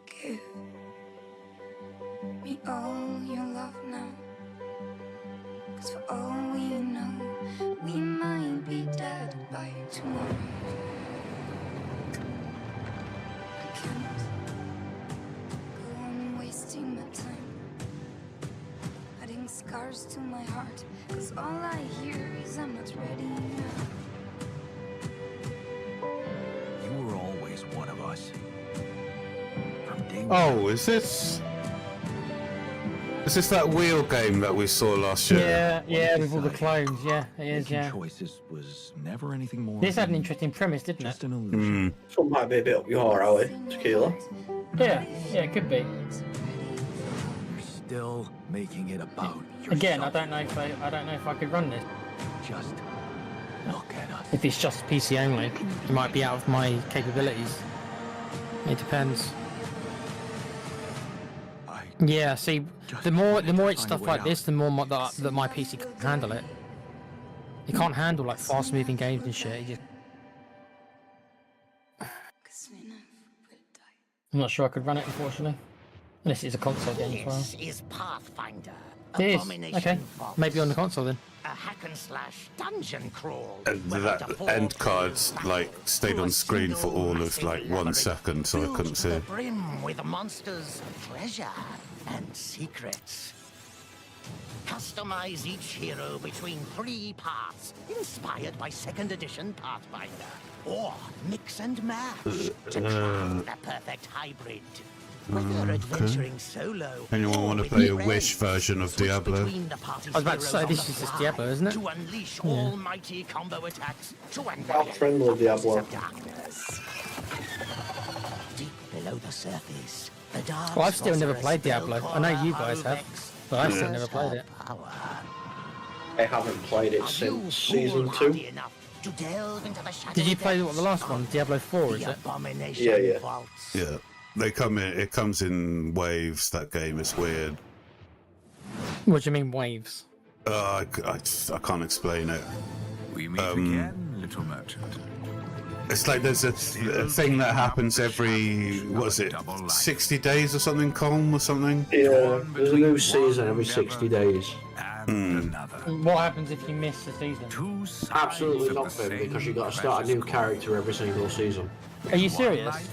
Give me all your love now. 'Cause for all we know, we might be dead by tomorrow. I can't go on wasting my time, adding scars to my heart. 'Cause all I hear is I'm not ready now. You were always one of us. From day one. Oh, is this that wheel game that we saw last year? Yeah, with all the clones. Yeah, it is. Making Yeah. choices was never anything more. This had an than interesting premise, didn't it? just an illusion. Some might be a bit up your alley, Tequila. Yeah, it could be. You're still making it about yourself. Again, I don't know if I could run this. Just look at us. If it's just PC only, it might be out of my capabilities. It depends. Yeah, see, the more it's stuff like this, the more that my PC can handle it. It can't handle like fast-moving games and shit. It just... I'm not sure I could run it, unfortunately. Unless it's a console game as well. This is Pathfinder. It is. Abomination Okay. Vaults. Maybe on the console then. A hack and slash dungeon crawl. And where that under end four cards like stayed on screen for all of like 1 second, so I filled couldn't to see the it. brim with monsters, treasure, and secrets. Customize each hero between 3 paths, inspired by 2nd edition Pathfinder. Or mix and match to craft the perfect hybrid. Whether adventuring solo Anyone or want to with play a friends, Wish version of switch Diablo? between the party's I was about to say, heroes this on is the just fly Diablo, isn't it? To unleash Yeah. almighty combo attacks to How annihilate friendly Diablo. of darkness. Deep below the surface, the dark Well, I've still never sorcerer's played Diablo. I know you guys have, but I've still Yeah. never played it. I haven't played it since season 2. To delve into the Did you play what the last one? Diablo 4, is it? Yeah, yeah. Yeah, they come in. It comes in waves. That game is weird. What do you mean waves? I can't explain it. We meet again, little merchant. It's like there's a thing that happens every, what is it, 60 days or something, Colm, or something? Yeah, there's a new season every 60 days. What happens if you miss the season? Absolutely nothing, because you got to start a new character every single season. Are you serious?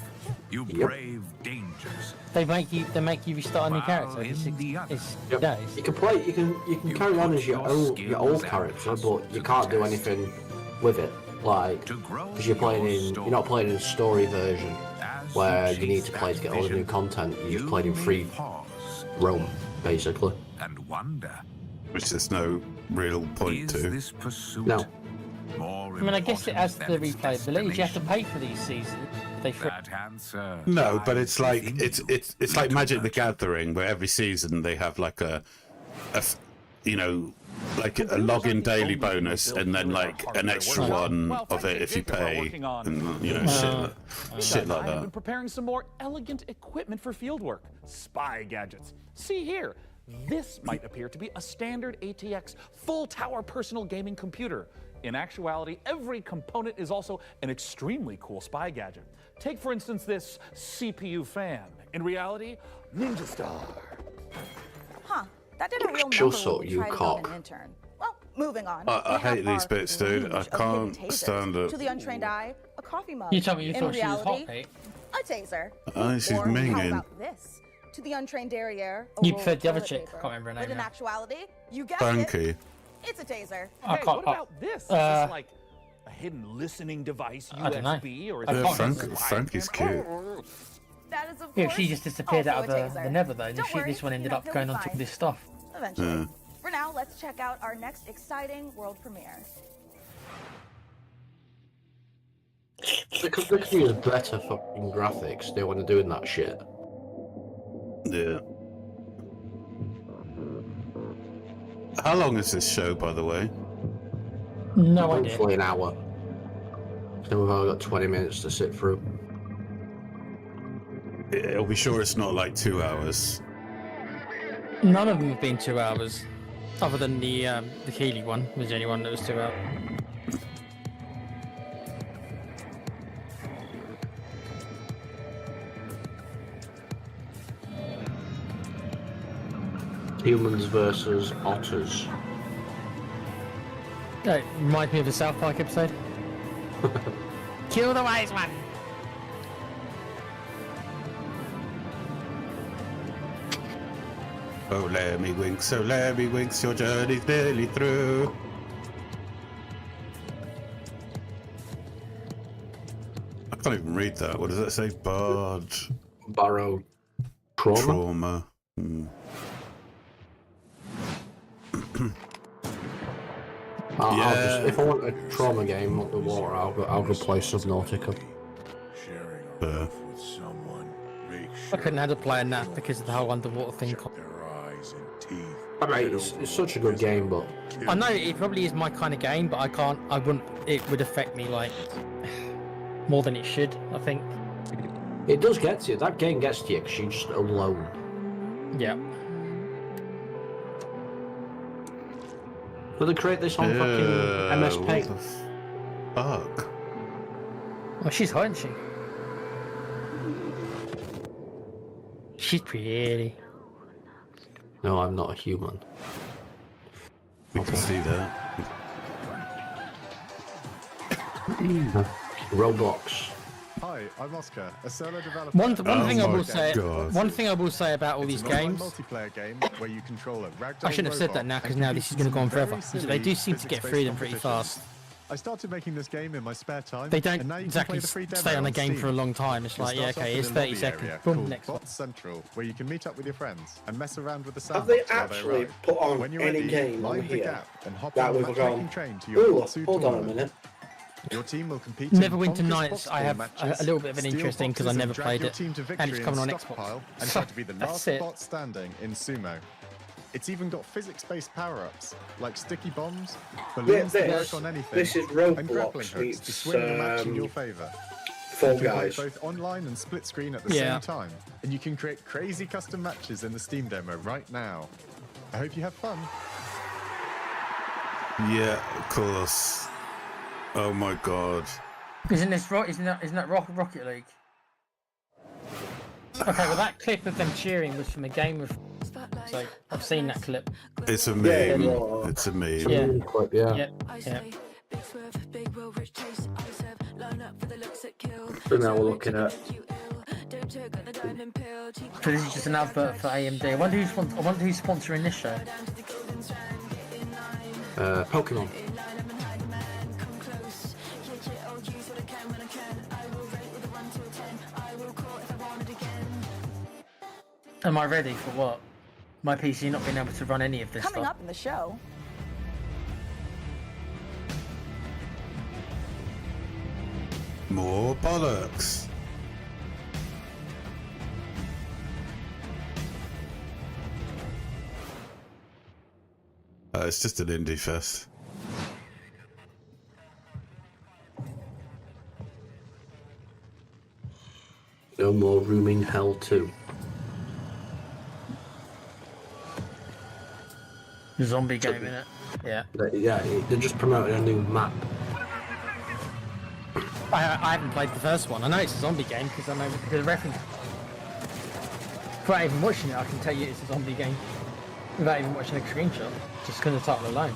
You brave dangers. They make you restart a new character every 60 days. You can play. You can carry on as your old character, but you can't do anything with it. Like, because you're not playing in a story version where you need to play to get all the new content. You're just playing in free roam, basically. And wonder. Which there's no real point to. No. I mean, I guess it has the replayability. You have to pay for these seasons. They No, but it's like it's like Magic the Gathering, where every season they have like a like a login daily bonus, and then like an extra one of it if you pay, and shit like I've been that. preparing some more elegant equipment for fieldwork. Spy gadgets. See here. This might appear to be a standard ATX full tower personal gaming computer. In actuality, every component is also an extremely cool spy gadget. Take, for instance, this CPU fan. In reality, Ninja Star. Huh. That didn't real She'll number sort when we you, tried to cock. build an intern. Well, moving on. I We have hate these our bits, dude. I range of can't hidden tasers. stand it. To the untrained eye, a coffee mug. You told me you In thought she was reality, hot, Pete. a taser. Oh, she's Or how minging. about this? To the untrained derriere, a You roll preferred of the other toilet chick. paper. I can't remember her But name in now. actuality, you guessed Funky. it, it's a taser. Hey, what about this? Is this like a hidden listening device, I don't know. USB, or is I it can't a Frankie's cute. That is, of Yeah, course, she just disappeared out of also a the taser. Nether though. Don't worry, This one ended you know, up he'll going be on to fine. this stuff. Eventually. Yeah. For now, let's check out our next exciting world premiere. Because they could use better fucking graphics. They want to doing that shit. Yeah. How long is this show, by the way? No idea. Hopefully an hour. So we've only got 20 minutes to sit through. It'll be sure it's not like 2 hours. None of them have been 2 hours, other than the Keeley one was the only one that was 2 hours. Humans versus otters. It reminds me of the South Park episode. Kill the wise one. Oh, Lemmy Winks, oh, Lemmy Winks, your journey's nearly through. I can't even read that. What does that say? Bard. Barrow. Trauma? Trauma. Hmm. I'll just, if I want a trauma game underwater, I'll go play Subnautica. I couldn't handle playing that because of the whole underwater thing. I mean, it's such a good game, but I know it probably is my kind of game, but I wouldn't. It would affect me like more than it should. I think. it does get to you. That game gets to you because you're just alone. Yeah. Will they create this on fucking MS Paint? Fuck. Well, she's hot, isn't she? She's pretty. No, I'm not a human. We can see that. Roblox. Hi, I'm Oscar, a solo developer. One thing I will say. God. One thing I will say about all these games. Multiplayer game where you control a ragdoll I shouldn't have said that now because now this is going to go on forever. They do seem to get through them pretty fast. I started making this game in my spare time. They don't and now you exactly can play the free stay demo on the game Steam. for a long time. It's You like, yeah, start okay, off it's in a 30 lobby seconds. area Boom, called next one. Bots Central, where you can meet up with your friends and mess around with the Have they sandbox while they actually arrive. put on When you're any ready, game on mind the here gap and hop that on a we've matchmaking gone, train to your ooh, Botsu hold on a tournament. minute. Your team will compete Neverwinter in Nights, box I have matches, a little bit of an steal interest in because I boxes never and drag played your it, team to and victory it's in coming on stockpile Xbox. and try to be the That's last it. bot standing in sumo. It's even got physics-based power-ups like sticky bombs, balloons that work on anything, this is and Roblox grappling hooks to swing the match in your favour. Fall You can play Guys. both online and split screen at the same time, and you can create crazy custom matches in the Steam demo right now. I hope you have fun. Yeah, of course. Oh my god. Isn't that Rocket League? Okay, well that clip of them cheering was from a game of. So I've seen that clip. It's a meme. It's a meme. Yeah. Yeah. Yeah. So now we're looking at. So this is just an advert for AMD. I wonder who's sponsoring this show. Pokemon. Am I ready for what? My PC not being able to run any of this Coming stuff. up in the show. More bollocks. It's just an indie fest. No more Rooming Hell 2. Zombie game in it. Yeah. Yeah, they're just promoting a new map. I haven't played the first one. I know it's a zombie game because I know the reference. Without even watching it, I can tell you it's a zombie game. Without even watching a screenshot, just because of the title alone.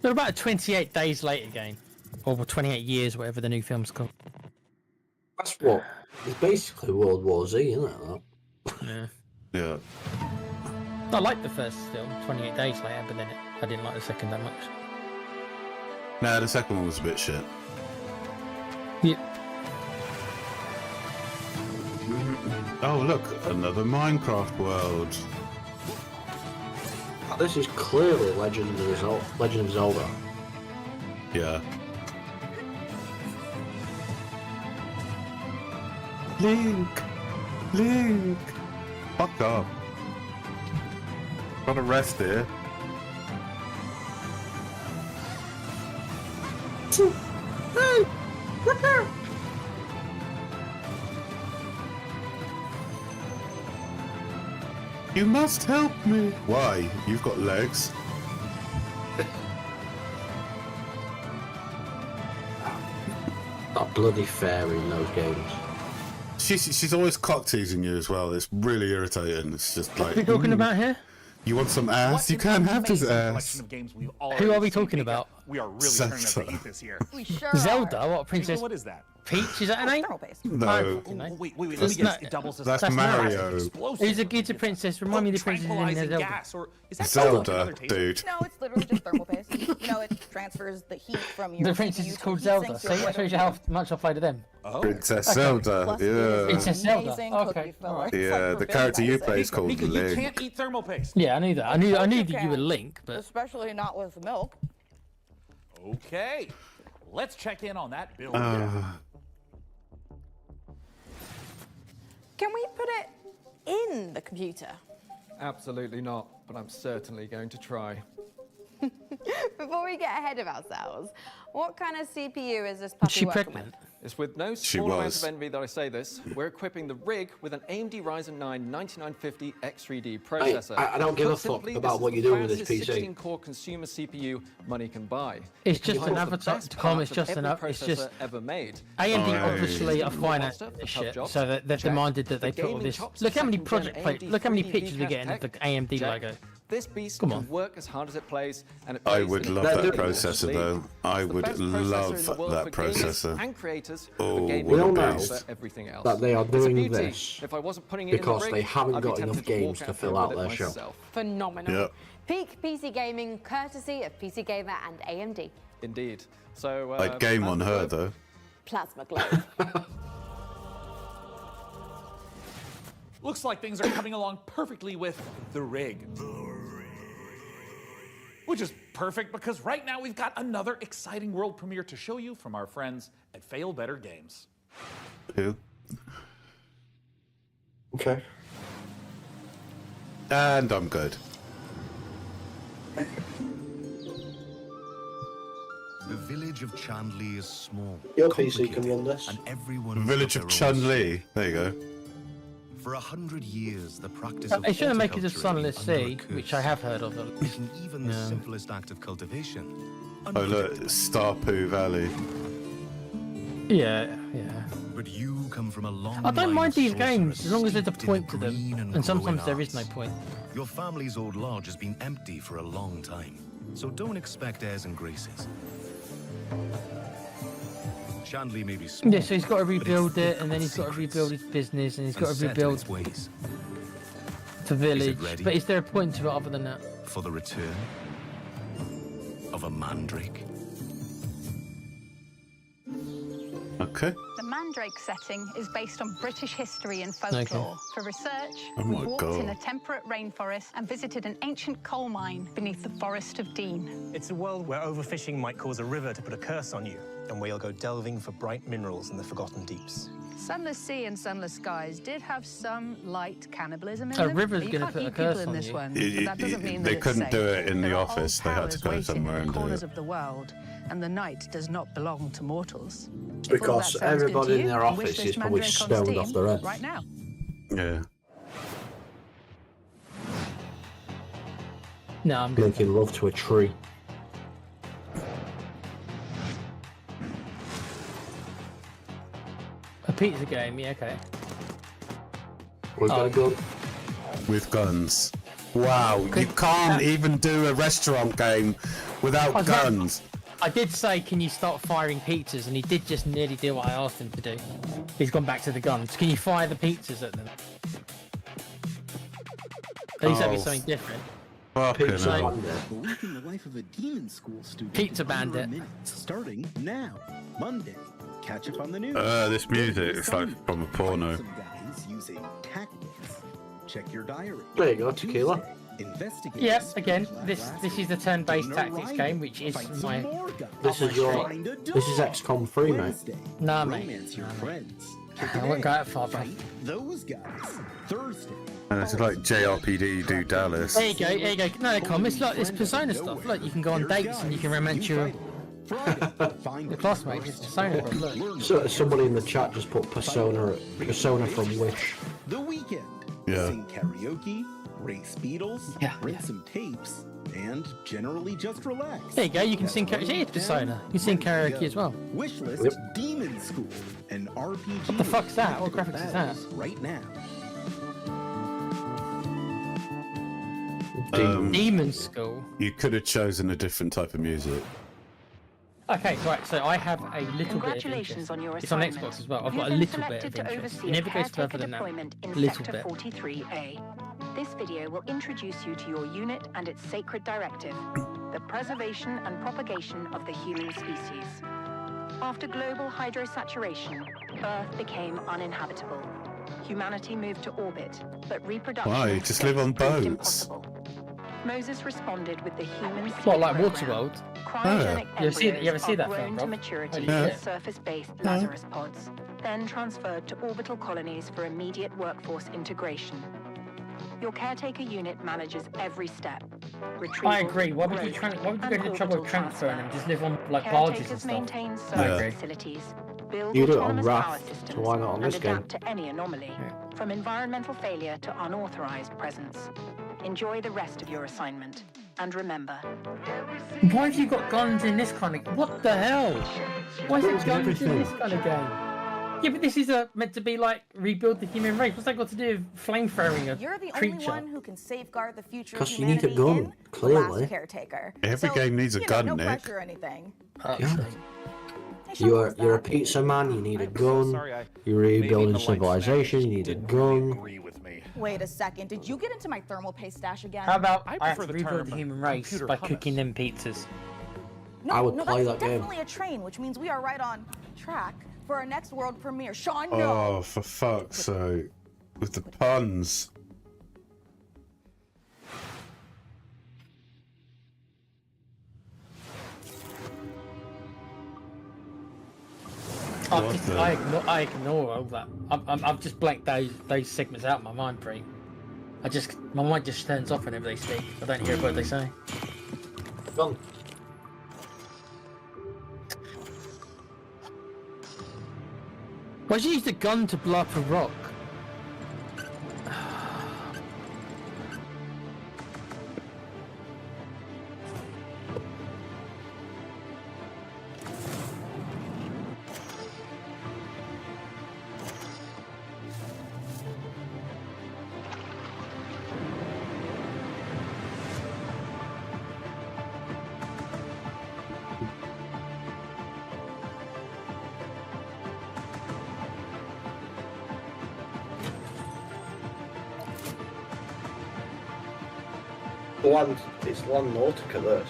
They're about a 28 days later game, or 28 years, whatever the new film's called. That's what. It's basically World War Z, isn't it? Yeah. Yeah. I liked the first film, 28 days later, but then I didn't like the second that much. Nah, the second one was a bit shit. Yeah. Oh look, another Minecraft world. This is clearly Legend of Zelda. Yeah. Link! Fuck off. Got a rest here. Hey! Look out! You must help me. Why? You've got legs. That bloody fairy in those games. She's always cock teasing you as well. It's really irritating. It's just like. What are we talking about here? You want some ass? You can't have this ass. Who are we talking about? We are really turning up the heat this year. We sure Zelda? are. What, Princess? What is that? Peach? Is that her name? Thermal paste. No. Wait, let me That's guess. It doubles as That's Mario. Who's a princess? Remind me of the princess in Zelda. Gas, or is that Zelda, dude. No, it's literally just thermal paste. You know, it transfers the heat from your The princess CPU is to called heat Zelda. sink to See, that whatever shows you how much I played of them. Princess Okay. Zelda. Plus, it is Yeah. Princess Zelda. amazing Okay, cookie filler. alright. It's Yeah, like the forbidden character you icing. play is called Mika, you Link. can't eat thermal paste. Yeah, I knew that. I knew that you can. were Link, but Especially not with milk. Okay, let's check in on that build. Can we put it in the computer? Absolutely not, but I'm certainly going to try. Before we get ahead of ourselves, what kind of CPU is this puppy is she working pregnant? It's with no small amount of envy that I say this. We're equipping the rig with an AMD Ryzen 9 9950 X3D processor. I don't give a fuck about what you're doing with this PC. 16-core consumer CPU money can buy. It's just an avatar. Tom, it's just an. It's just ever made. AMD obviously are financing this shit, so that they've demanded that they put all this. Look how many look how many pictures we're getting of the AMD logo. This beast can work as hard as it plays, and it I plays would in love a that very processor though. I would love that processor. And creators Oh, for We all know everything else. that they are It's a doing beauty. this If I wasn't putting it in the because rig, they haven't I'd be got enough tempted to games walk to out fill there out with their it show. myself. Phenomenal. Yep. Peak PC gaming, courtesy of PC Gamer and AMD. Indeed. So I'd game on her though. Plasma glow. Looks like things are coming along perfectly with the rig. Which is perfect because right now we've got another exciting world premiere to show you from our friends at Fail Better Games. Who? Okay. And I'm good. The village of Chandli is small. Your PC can run this. And everyone Village of Chun-Li. There you go. For 100 years, the practice They of shouldn't make it a horticulture Sunless has been Sea, under a curse, which I have heard of. making even the simplest act of cultivation Oh look, Starpoo Valley. Yeah. But you come from a long I don't line mind of these games sorcerers as long as there's a steeped in point the to them, green and sometimes growing there is no arts. point. Your family's old lodge has been empty for a long time, so don't expect airs and graces. Chandli may be small, Yeah, so he's got to but it's rebuild thick it, and then with he's got to secrets rebuild his business, and he's got and to set in rebuild its ways. the village. ready? But is there a point to it other than that? For the return of a mandrake. Okay. The Mandrake setting is based on British history and folklore. For research, Oh we my walked God. in a temperate rainforest and visited an ancient coal mine beneath the Forest of Dean. It's a world where overfishing might cause a river to put a curse on you, and where you'll go delving for bright minerals in the forgotten deeps. Sunless Sea and Sunless Skies did have some light cannibalism in A them. river's but you gonna can't put a eat people curse in on this you. one. But that doesn't mean that They it's couldn't safe. do it in the There are office. They had to old go powers somewhere waiting and in the do corners it. of the world, and the night does not belong to mortals. If all Because that sounds good to everybody in you, their wish office this is probably Mandrake on stoned Steam off their head. right now. Yeah. No, I'm good. Making love to a tree. A pizza game, yeah, okay. We've got a gun. With guns. Wow, you can't even do a restaurant game without guns. I did say, can you start firing pizzas? And he did just nearly do what I asked him to do. He's gone back to the guns. Can you fire the pizzas at them? At least that'd be something different. Fucking Pizza hell. Bandit. A week in the life of a demon school student. Pizza in under a Bandit. minute, starting now, Monday. Catch up on the news. This music is like from a porno. Some guys using tactics. Check your diary. There you go, Tequila. Investigate. Yeah, again, this is a turn-based tactics game, which is my. This is your. This is XCOM 3, mate. Nah, mate. Romance your friends. I won't go that far, bro. Fight those guys. Thursday. And it's like JRPD do Dallas. There you go, there you go. No, come, it's like this Persona stuff. Look, you can go on dates and you can romance your classmates. It's Persona, bro. Look. So somebody in the chat just put Persona from Wish. The weekend. Yeah. Sing karaoke, race Beatles, print some tapes, and generally just relax. There you go, you can sing karaoke. It's Persona. You can sing karaoke as well. Wishlist Demon School, an RPG. What the fuck's that? What graphics is that? Right now. Demon School. You could have chosen a different type of music. Okay, right, so I have a little bit of Congratulations interest. on your It's on assignment. Xbox as well. I've You've got a been little bit selected of to interest. oversee It a never goes further caretaker than that. deployment in Little Sector bit. 43A. This video will introduce you to your unit and its sacred directive, the preservation and propagation of the human species. After global hydrosaturation, Earth became uninhabitable. Humanity moved to orbit, but reproduction Why? Just live on proved boats. impossible. Moses responded with the human What, like program. Waterworld? Cryogenic You ever see embryos that are film, grown bro? to maturity Holy in shit. surface-based Lazarus pods, then transferred to orbital colonies for immediate workforce integration. Your caretaker unit manages every step. Retrieval, I agree. Why would you growth, go to the and trouble of orbital transferring them? transfer. Just live on like barges and Caretakers stuff. maintain I service agree. facilities, You do it on autonomous power Wrath, systems so why not on and this game? adapt to any anomaly, from environmental failure to unauthorized presence. Enjoy the rest of your assignment, and remember. Why have you got guns in this kind of? What the hell? Why is there guns in this kind of game? Yeah, but this is meant to be like rebuild the human race. What's that got to do with flamethrowing a You're the creature? only one who can safeguard the future of 'Cause you need a humanity gun, in The clearly. Last Caretaker. Every game needs a gun, no Nick. pressure or anything. You're a pizza man, you need a gun. You're rebuilding civilization, you need a gun. Wait a second, did you get into my thermal paste stash again? How about I I have prefer to the rebuild term the human race computer by hummus. cooking them pizzas? No, I would no, play that's that game. definitely a train, which means we are right on track for our next world premiere. Sean, no! Oh, for fuck's sake. With the puns. I ignore all that. I've just blanked those segments out of my mind, Pre. My mind just turns off whenever they speak. I don't hear a word they say. Gun. Why'd you use the gun to blow up a rock? It's Land Nautica, this.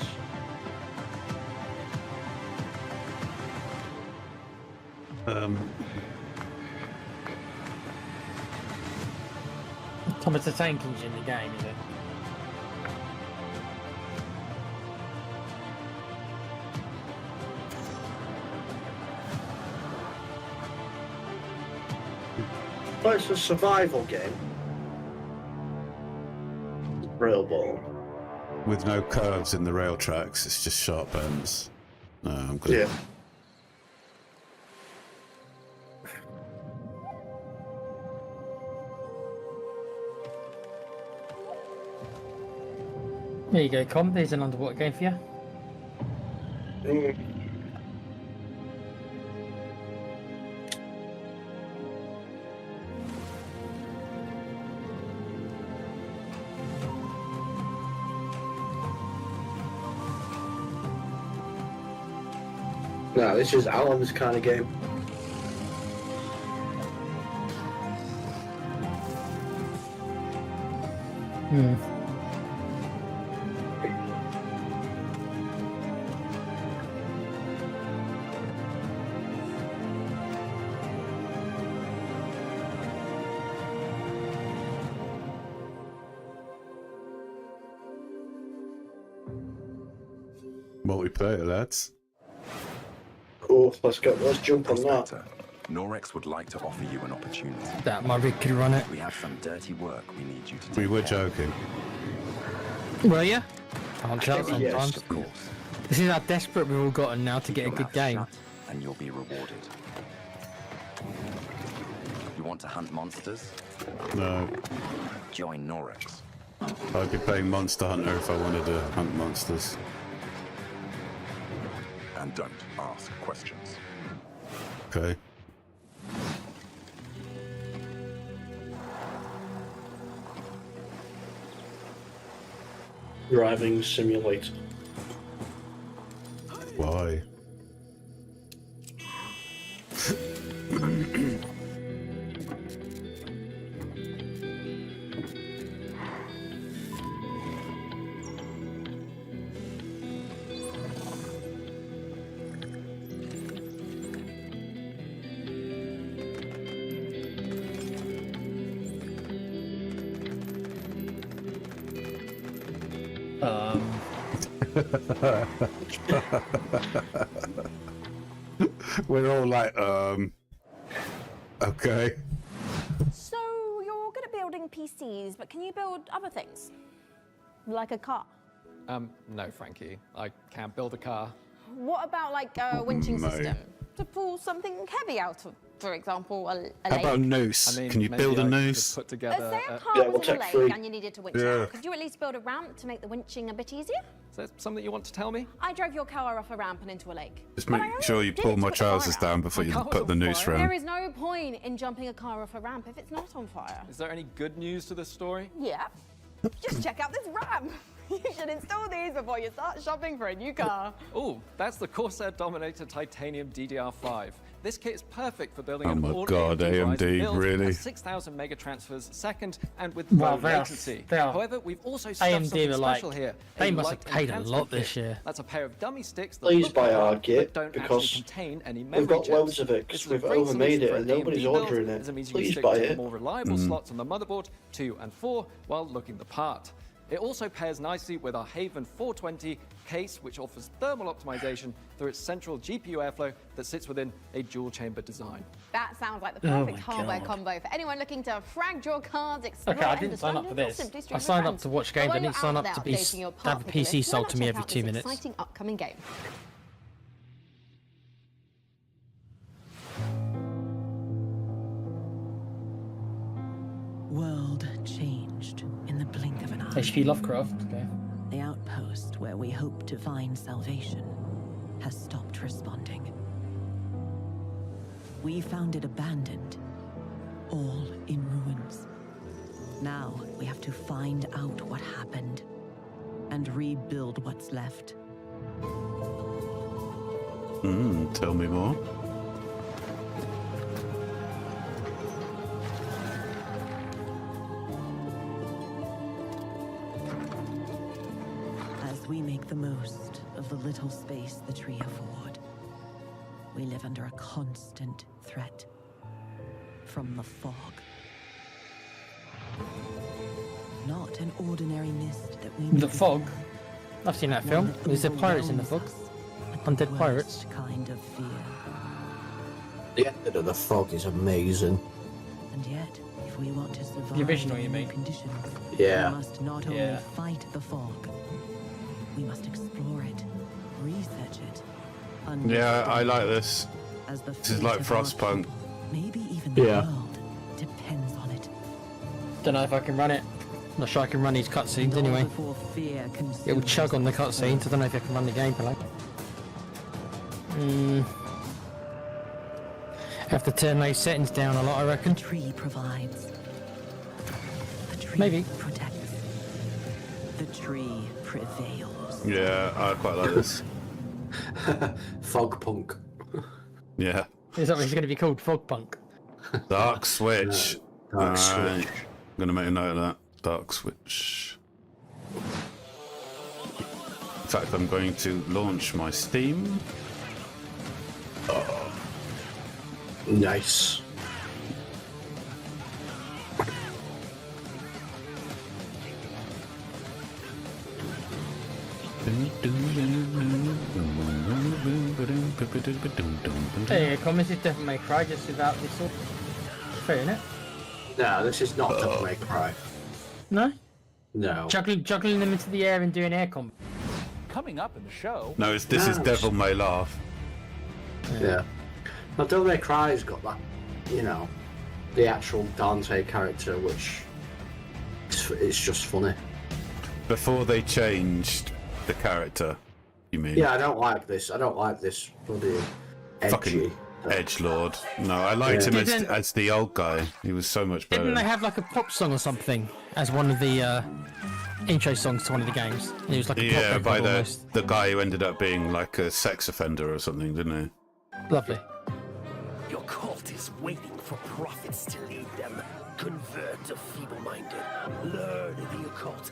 Thomas the Tank Engine in the game, is it? But it's a survival game. Rail ball. With no curves in the rail tracks, it's just sharp bends. No, I'm good. Yeah. There you go, Com. There's an underwater game for you. No, this is Alan's kind of game. Multiplayer, lads. Cool, let's jump on that. Norex would like to offer you an opportunity. That my rig could run it. We have some dirty work we need you to take. We were joking. Were you? Can't tell sometimes. Yes, of course. This is how desperate we've all gotten now to get a Keep your good mouth game. shut and you'll be rewarded. You want to hunt monsters? No. Join Norex. I'd be playing Monster Hunter if I wanted to hunt monsters. And don't ask questions. Okay. Driving simulator. Why? We're all like, okay. So you're good at building PCs, but can you build other things? Like a car? No, Frankie. I can't build a car. What about like a winching Mate. system? to pull something heavy out of, for example, a How lake. about a noose? I mean, Can you maybe build a I could noose? Put Say together. a car Yeah, was we'll in a take lake three. and you needed to winch Yeah. out. Could you at least build a ramp to make the winching a bit easier? Is that something you want to tell me? I drove your car off a ramp and into a lake. Just But make I only sure you did pull it to my put the fire trousers out. down before My you car was put on the noose fire. There round. is no point in jumping a car off a ramp if it's not on fire. Is there any good news to this story? Yeah. Just check out this ramp. You should install these before you start shopping for a new car. Oh, that's the Corsair Dominator Titanium DDR5. This kit is perfect for building Oh an my all God, AMD AMD, build really? at 6,000 mega transfers a second and with Well, low they are- latency. they are- However, we've also stuffed AMD something are like- special here. they a must have light paid a enhancement lot this kit. year. That's a pair of dummy sticks that Please look buy like our but kit, don't because actually contain any memory We've got chips. loads of it This because is a we've great overmade solution it for and an nobody's AMD build, ordering as it. it means you can Please stick buy to the it. more reliable slots on the motherboard 2 and 4 while looking the part. It also pairs nicely with our Haven 420 case, which offers thermal optimization through its central GPU airflow that sits within a dual-chamber design. That sounds like the Oh perfect my hardware God. combo for anyone looking to frag draw cards, explore Okay, I endless didn't sign up for dungeons, or this. simply stream I with signed up friends. to watch But games. I while didn't you're sign out up to there be updating your to have a part picker PC list, why sold not to me check every out 2 this minutes. exciting upcoming game. World changed in the blink of an eye. HP Lovecraft. Okay. The outpost where we hope to find salvation has stopped responding. We found it abandoned, all in ruins. Now we have to find out what happened and rebuild what's left. Tell me more. As we make the most of the little space the tree afford, we live under a constant threat from the fog. Not an ordinary mist that we The Fog. I've seen that film. Is there pirates in the fog? Undead pirates. Kind of fear. The end of the fog is amazing. And yet, if we want to survive The original, you in new mean? conditions, Yeah. we must not only Yeah. fight the fog, we must explore it, research it. Yeah, I like this. As the This is fate like of our Frostpunk. people, maybe even the Yeah. world depends on it. Don't know if I can run it. Not sure I can run these cutscenes And all anyway. before fear It will consumes chug on the us. cutscenes. I don't know if I can run the gameplay. Have to turn those settings down a lot, I reckon. The tree provides. The tree Maybe. protects. The tree prevails. Yeah, I quite like this. Fog punk. Yeah. Is that what it's going to be called? Fogpunk. Dark Switch. Dark Switch. Alright. I'm gonna make a note of that. Dark Switch. In fact, I'm going to launch my Steam. Oh. Nice. Hey, comments is Devil May Cry just without this sort. Fair, innit? No, this is not Devil May Cry. No? No. Juggling them into the air and doing air combat. Coming up in the show. No, this is Devil May Laugh. Yeah. Now, Devil May Cry's got that, you know, the actual Dante character, which it's just funny. Before they changed the character, you mean? Yeah, I don't like this. I don't like this bloody edgy. Fucking edgelord. No, I liked him Didn't- as the old guy. He was so much better. Didn't they have like a pop song or something as one of the intro songs to one of the games? It was like a Yeah, pop by record almost. the guy who ended up being like a sex offender or something, didn't Lovely. Your cult is waiting for prophets to lead them. Convert the feeble-minded. Learn the occult.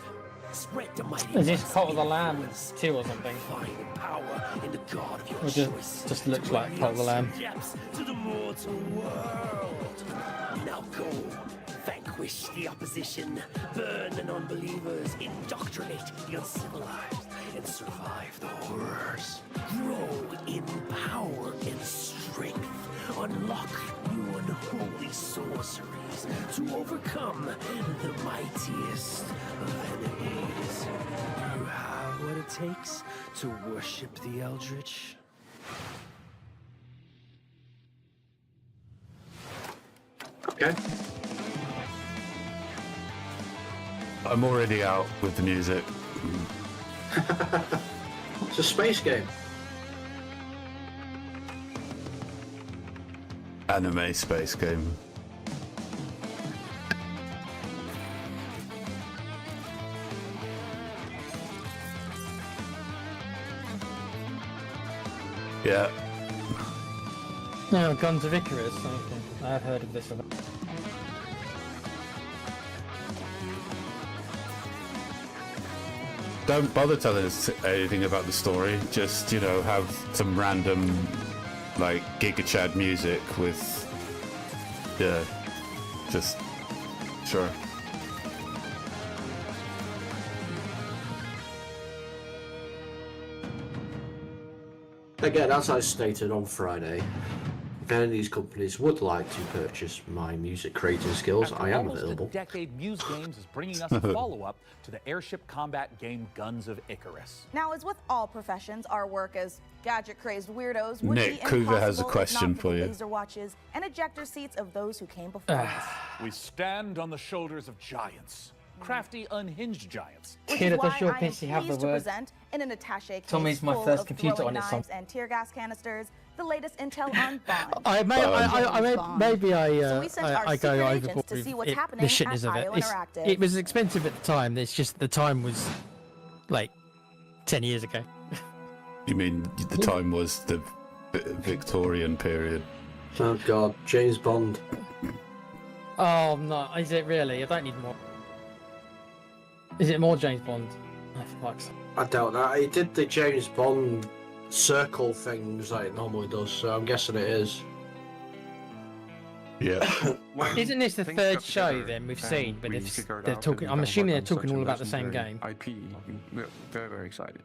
Spread the mighty. Is this Cult of the Lamb 2 or something? Find power in the God of your Or choice. just looks like Cult of the Lamb. Depths to the mortal world. Now go. Vanquish the opposition. Burn the non-believers. Indoctrinate the uncivilized. And survive the horrors. Grow in power and strength. Unlock new unholy sorceries to overcome the mightiest of enemies. You have what it takes to worship the Eldritch. Okay. I'm already out with the music. It's a space game. Anime space game. Yeah. No, Guns of Icarus. Okay. I have heard of this one. Don't bother telling us anything about the story. Just, you know, have some random, like, Giga Chad music with... Yeah. Just... Sure. Again, as I stated on Friday, if any of these companies would like to purchase my music creating skills, After I am almost available. a decade, Muse Games is bringing us a follow-up to the airship combat game Guns of Icarus. Now, as with all professions, our work as gadget-crazed weirdos would Nick, be Cougar has a impossible if question not for for the you. laser watches and ejector seats of those who came before us. We stand on the shoulders of giants. Crafty, unhinged giants. Which Kira, is does why your I am PC have the pleased to word? present in an attaché case Tommy's my full first of computer throwing on it, so- knives and tear gas canisters, the latest intel on Bond. Maybe So we sent our I go secret overboard agents to with see what's it, happening the at shitness of it. IO Interactive. It was expensive at the time. It's just the time was like 10 years ago. You mean the time was the Victorian period? Oh god, James Bond. Oh no, is it really? I don't need more. Is it more James Bond? Oh, for fuck's sake. I doubt that. He did the James Bond circle things like it normally does, so I'm guessing it is. Yeah. Isn't this the third show then we've seen? But they're talking. I'm assuming they're talking all about the same game. IP. We're very, very excited.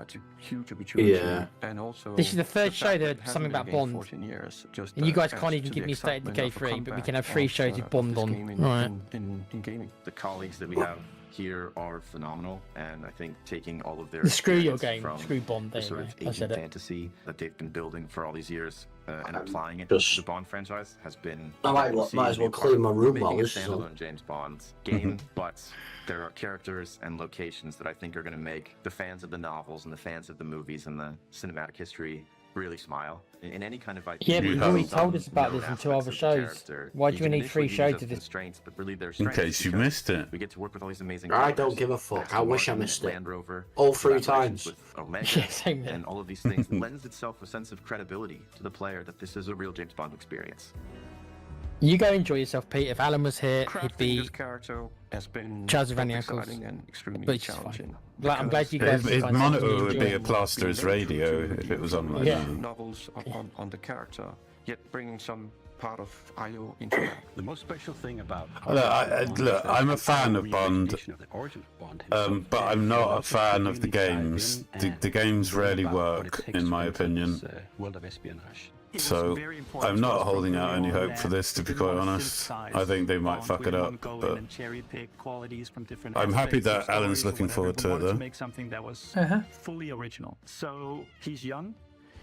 It's a huge opportunity. Yeah. And also, This is the third show that that it something hasn't about been Bond. 14 years, just, And you guys adds can't to even the give me State of excitement Decay of a 3, but we can have comeback 3 of, shows with Bond this on. game Right. in gaming. The colleagues that we have here are phenomenal, and I think taking all of their Screw your experience game, from screw Bond. the There you sort go. of I said agent it. fantasy that they've been building for all these years and applying it Just- to the Bond franchise has been. I might to see as well be a part clean of my room making while a this is on. standalone James Bond game, but there are characters and locations that I think are going to make the fans of the novels and the fans of the movies and the cinematic history really smile. In any kind of IP, Yeah, but you've there's already some told us about known this in 2 aspects other of the shows. character Why do you we can need 3 initially use shows as of this? constraints, but really they're In strengths case you because missed it. we get to work with all these amazing I writers. don't give a fuck. Aston I wish I Martin, missed it. Land Rover, All 3 collaborations times. with Omega, Yeah, same here. and all of these things lends itself a sense of credibility to the player that this is a real James Bond experience. You go enjoy yourself, Pete. If Alan was here, he'd Crafting be this character has been Charles of both Any Ankles. exciting and extremely But it's fine. challenging. I'm glad you guys. His find monitor something you would be enjoy. a Plaster's radio if it was on like Yeah. that. Novels on the character, yet bringing some part of IO into that. The most special thing about Look, I'm a fan of Bond, but I'm not a fan of the games. The games rarely work, in my opinion. World of espionage. So I'm not holding out any hope for this, to be quite honest. I think they might fuck it up, but I'm happy that Alan's looking forward to it, To though. make something that was fully original. So he's young.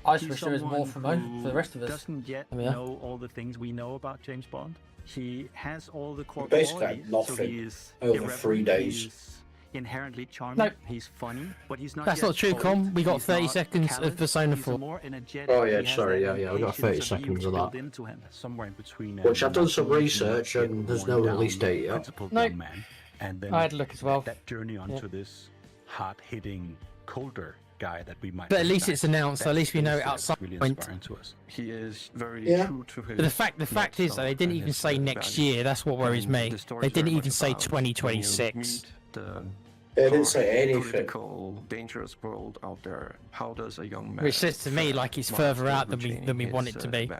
I just He's wish there was more someone for the rest of us. Doesn't yet Yeah. know all the things we know about James Bond. He has all the core Basically had qualities. So nothing he is over 3 irreverent, days. he's inherently charming. Nope. He's funny, but he's not. That's yet not true, cold. Com. We got He's 30 not seconds of callous. Persona He's 4. more energetic. Oh, yeah, He has sorry, that yeah, we got 30 patience seconds of built that. into him, somewhere in between. Which I've done some research and there's no release date yet. Principled Nope. young man, and then I had a look as well. that journey onto Yeah. this hard-hitting, colder guy that we might. But at least recognize. it's announced, so at least we know it That's at some really point. inspiring to us. He is very Yeah. true to his. But the fact is, though, they didn't even say next year. That's what worries me. They didn't even say 2026. They didn't say anything. Political, dangerous world out there. How does a young man? Which says to me like it's further out than we want it to be.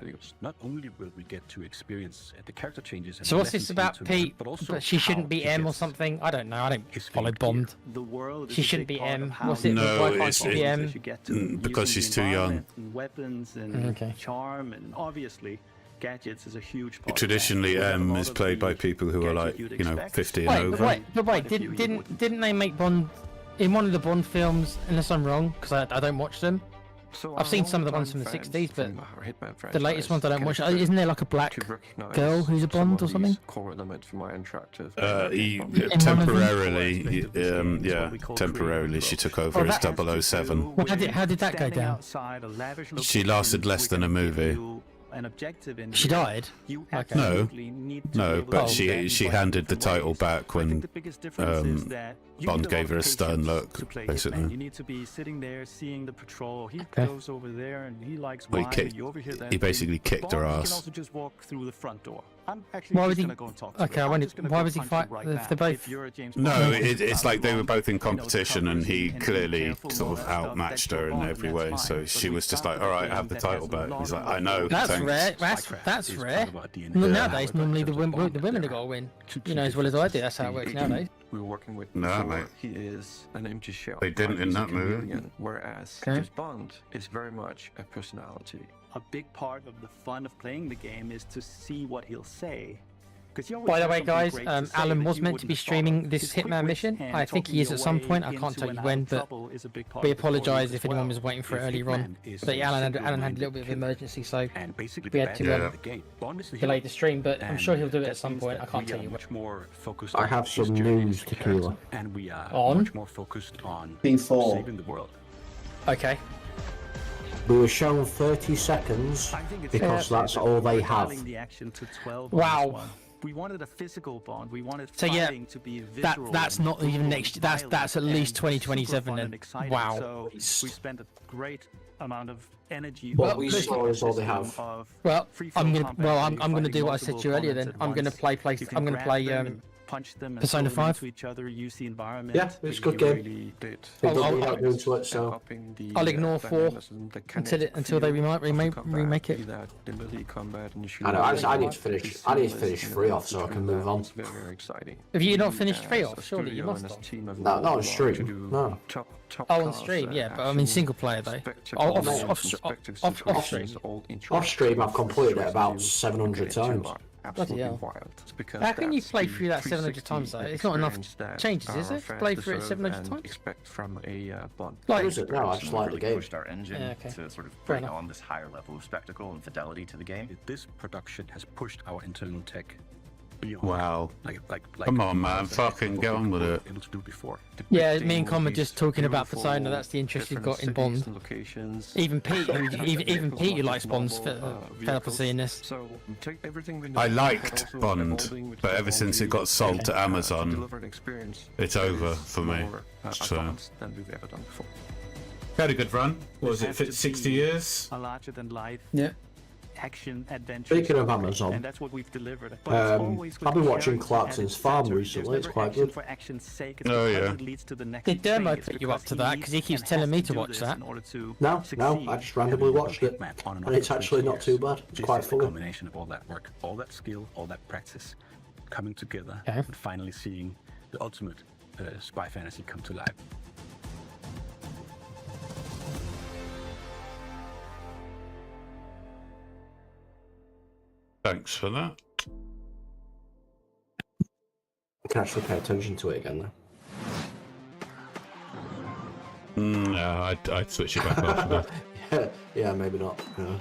Not only will we get to experience the character changes. And So the what's this lessons about, he learned, Pete? But also But she shouldn't how be he M or gets something? I don't know. I don't his follow fate gear. Bond. The world is She a shouldn't big be part M. of how What's it? No, Why can't it's- she be it- M? you get to because using she's the too young. environment and weapons and Okay. charm, and obviously gadgets is a huge part. Traditionally, of that. M A lot is of played the by people who are like, gadget you'd 50 and Wait, over. didn't they make Bond in one of the Bond films? Unless I'm wrong, because I don't watch them. I've seen some of the ones from the 60s, but the latest ones I don't watch. Isn't there like a black girl who's a Bond or something? Temporarily, temporarily she took over as 007. Well, how did that go down? She lasted less than a movie. She died? Okay. No, but she handed the title back when Bond gave her a stern look, basically. You need to be sitting there seeing the patrol. He goes over there and he likes wine. He basically kicked her ass. You can also just walk through the front door. I'm actually why just was he? going to go and talk to Okay, why was he fight? If they're both. No, it's like they were both in competition, and he clearly sort of outmatched her in every way. So she was just like, "All right, have the title back." He's like, "I know." That's thanks. rare. That's rare. Nowadays, normally the women have got to win. You know as well as I do. That's how it works nowadays. We were working with no, mate. He is an empty shell. They didn't in that movie. Whereas James Bond is very much a personality. A big part of the fun of playing the game is to see what he'll say. By the way, guys, Alan was meant to be streaming this Hitman mission. I think he is at some point. I can't tell you when, but we apologise if anyone was waiting for it earlier on. But Alan had a little bit of emergency, so we had to delay the stream. But I'm sure he'll do it at some point. I can't tell you when. I have some news, Tequila. And we are on much more focused on P4. saving the world. Okay. We were shown 30 seconds because that's all they have. Wow. We wanted a physical Bond. We wanted fighting to be visceral. That's not even next. That's at least 2027. And wow. So we spent a great amount of energy. What we saw is all they have. Well, I'm gonna do what I said to you earlier. Then I'm gonna play. I'm gonna play. Punch them and Persona 5. to each other, use the environment. Yeah, it's a good game. I'll ignore 4 until they remake it. I know. I need to finish. I need to finish 3 off so I can move on. Very exciting. Have you not finished 3 off? Surely you must have. No, not on stream. No. Oh, on stream, yeah, but I mean single player though. Off stream. Off stream, I've completed it about 700 times. Bloody hell. How can you play through that 700 times though? It's not enough changes, is it? Play through it 700 times? Expect from a Bond. Like, is it? No, I just like the game. Pushed our engine to sort of bring on this higher level of spectacle and fidelity to the game. This production has pushed our internal tech beyond. Wow. Like come on, man. Fucking get on with it. Able to do before. Yeah, me and Con were just talking about Persona. That's the interest you've got in Bond. Even Pete, even Pete, who likes Bonds, fed up of seeing this. So take everything we know. I liked Bond, but ever since it got sold to Amazon, it's over for me. So. Than we've ever done before. Had a good run. What was it? 60 years? A larger than life. Yeah. Action adventure. Speaking of Amazon, and that's what we've delivered. I've been watching Clarkson's Farm recently. It's quite good. Oh yeah. Did Dermo put you up to that? Because he keeps telling me to watch that. No, I just randomly watched it, and it's actually not too bad. It's quite funny. A combination of all that work, all that skill, all that practice, coming together, and finally seeing the ultimate spy fantasy come to life. Thanks for that. I can actually pay attention to it again now. No, I'd switch it back off. Yeah, maybe not. Yeah.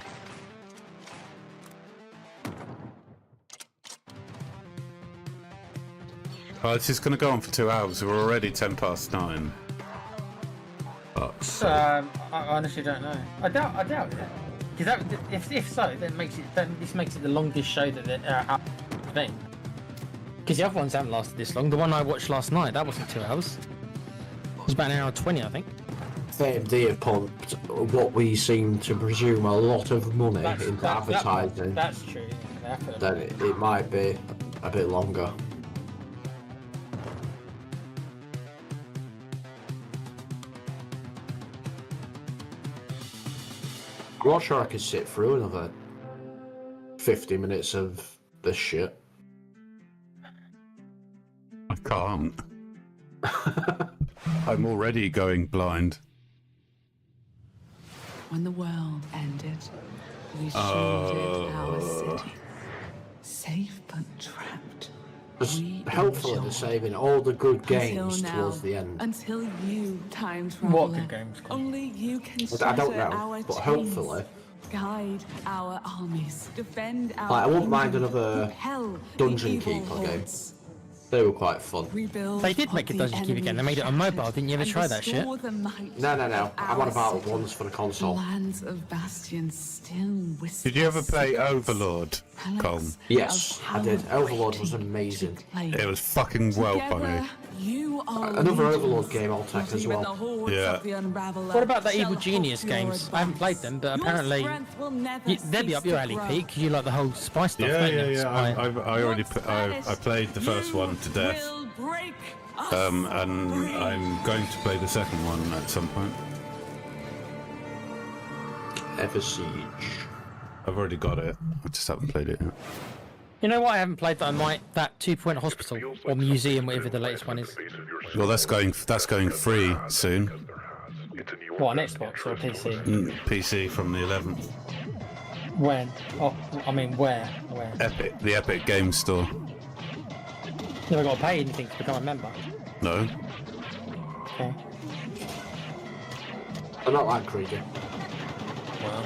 Oh, this is going to go on for 2 hours. We're already 9:10. I honestly don't know. I doubt it. Because if so, then this makes it the longest show that they're been. Because the other ones haven't lasted this long. The one I watched last night, that wasn't 2 hours. It was about 1 hour 20, I think. They have pumped what we seem to presume a lot of money into advertising. That's true. Then it might be a bit longer. I'm not sure I could sit through another 50 minutes of this shit. I can't. I'm already going blind. When the world ended, we shielded our city. Safe but trapped. Hopefully they're saving all the good games now, towards the end. Until you, time traveler. What good games? Only you can I don't shatter know, our but chains, hopefully. guide our armies, defend our Like, I wouldn't mind kingdom, another repel the Dungeon evil Keeper game. hordes. They were quite fun. Rebuild They did make a what the Dungeon Keeper game. They enemy made it on mobile. Didn't you ever and try that shit? restore the might No. of I'm on our about city. ones for the console. Lands of Bastion still whisper. Did you ever play Overlord, Colm? Yes, I did. Overlord was amazing. It was fucking well funny. You are Another legions. Overlord game I'll take as Even well. the hordes Yeah. of the Unraveler What about the shall Evil hope Genius your games? I haven't played them, but Your apparently strength will never they'd be up your cease alley, to grow. Pete, because you like the whole spy stuff, Yeah, don't yeah, you? yeah. Spy. I already I played the first one to death. Will break And I'm going to play the second one at some point. Ever Siege. I've already got it. I just haven't played it yet. You know what I haven't played that I might? That 2 Point Hospital or Museum, whatever the latest one is. Well, that's going free soon. What, on Xbox or PC? PC from the 11th. When? Oh, I mean, where? Where? The Epic Games Store. You never got to pay anything to become a member. No. Okay. I'm not like Krieger. Well.